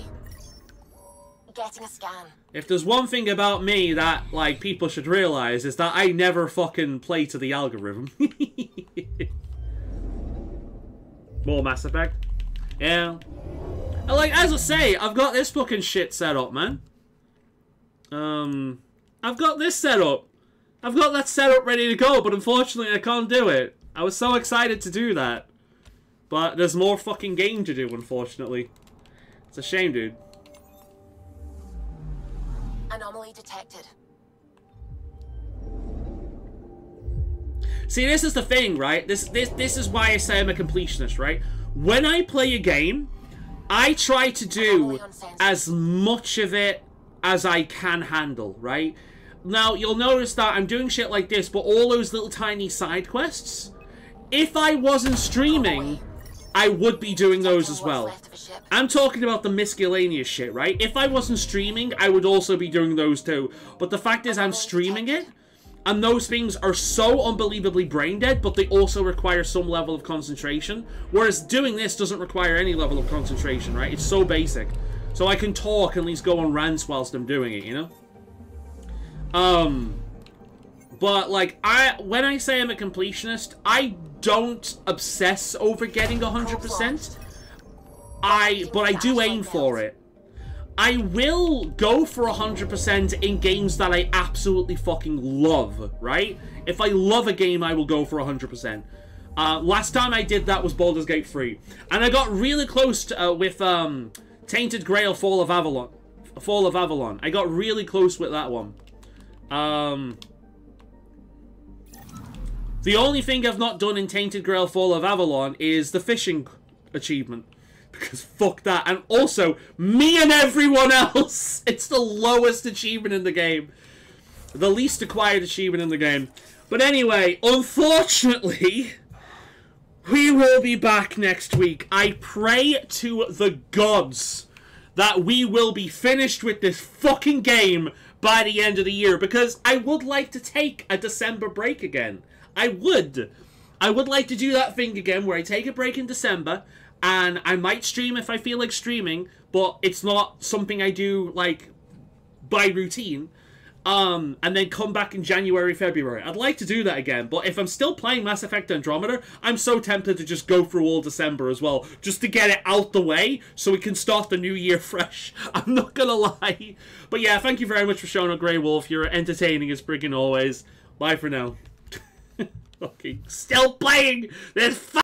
Getting a scan. If there's one thing about me that, like, people should realize, is that I never fucking play to the algorithm. More Mass Effect. Yeah. And, like, as I say, I've got this fucking shit set up, man. I've got this set up. I've got that set up ready to go, but unfortunately I can't do it. I was so excited to do that. But there's more fucking game to do, unfortunately. It's a shame, dude. Anomaly detected. See, this is the thing, right? This is why I say I'm a completionist, right? When I play a game, I try to do as much of it as I can handle, right? Now, you'll notice that I'm doing shit like this, but all those little tiny side quests, if I wasn't streaming, I would be doing those as well. I'm talking about the miscellaneous shit, right? If I wasn't streaming, I would also be doing those too. But the fact is, I'm streaming it, and those things are so unbelievably brain dead, but they also require some level of concentration. Whereas doing this doesn't require any level of concentration, right? It's so basic. So I can talk and at least go on rants whilst I'm doing it, you know? But, like, when I say I'm a completionist, I don't obsess over getting 100%. But I do aim for it. I will go for 100% in games that I absolutely fucking love, right? If I love a game, I will go for 100%. Last time I did that was Baldur's Gate 3. And I got really close to, with Tainted Grail Fall of Avalon. I got really close with that one. The only thing I've not done in Tainted Grail Fall of Avalon is the fishing achievement. Because fuck that. And also, me and everyone else, it's the lowest achievement in the game. The least acquired achievement in the game. But anyway, unfortunately, we will be back next week. I pray to the gods that we will be finished with this fucking game by the end of the year, because I would like to take a December break again. I would like to do that thing again where I take a break in December, and I might stream if I feel like streaming, but it's not something I do, like, by routine. And then come back in January, February. I'd like to do that again, but if I'm still playing Mass Effect Andromeda, I'm so tempted to just go through all December as well, just to get it out the way, so we can start the new year fresh. I'm not gonna lie. But yeah, thank you very much for showing up, Grey Wolf. You're entertaining as friggin' always. Bye for now. Okay, still playing this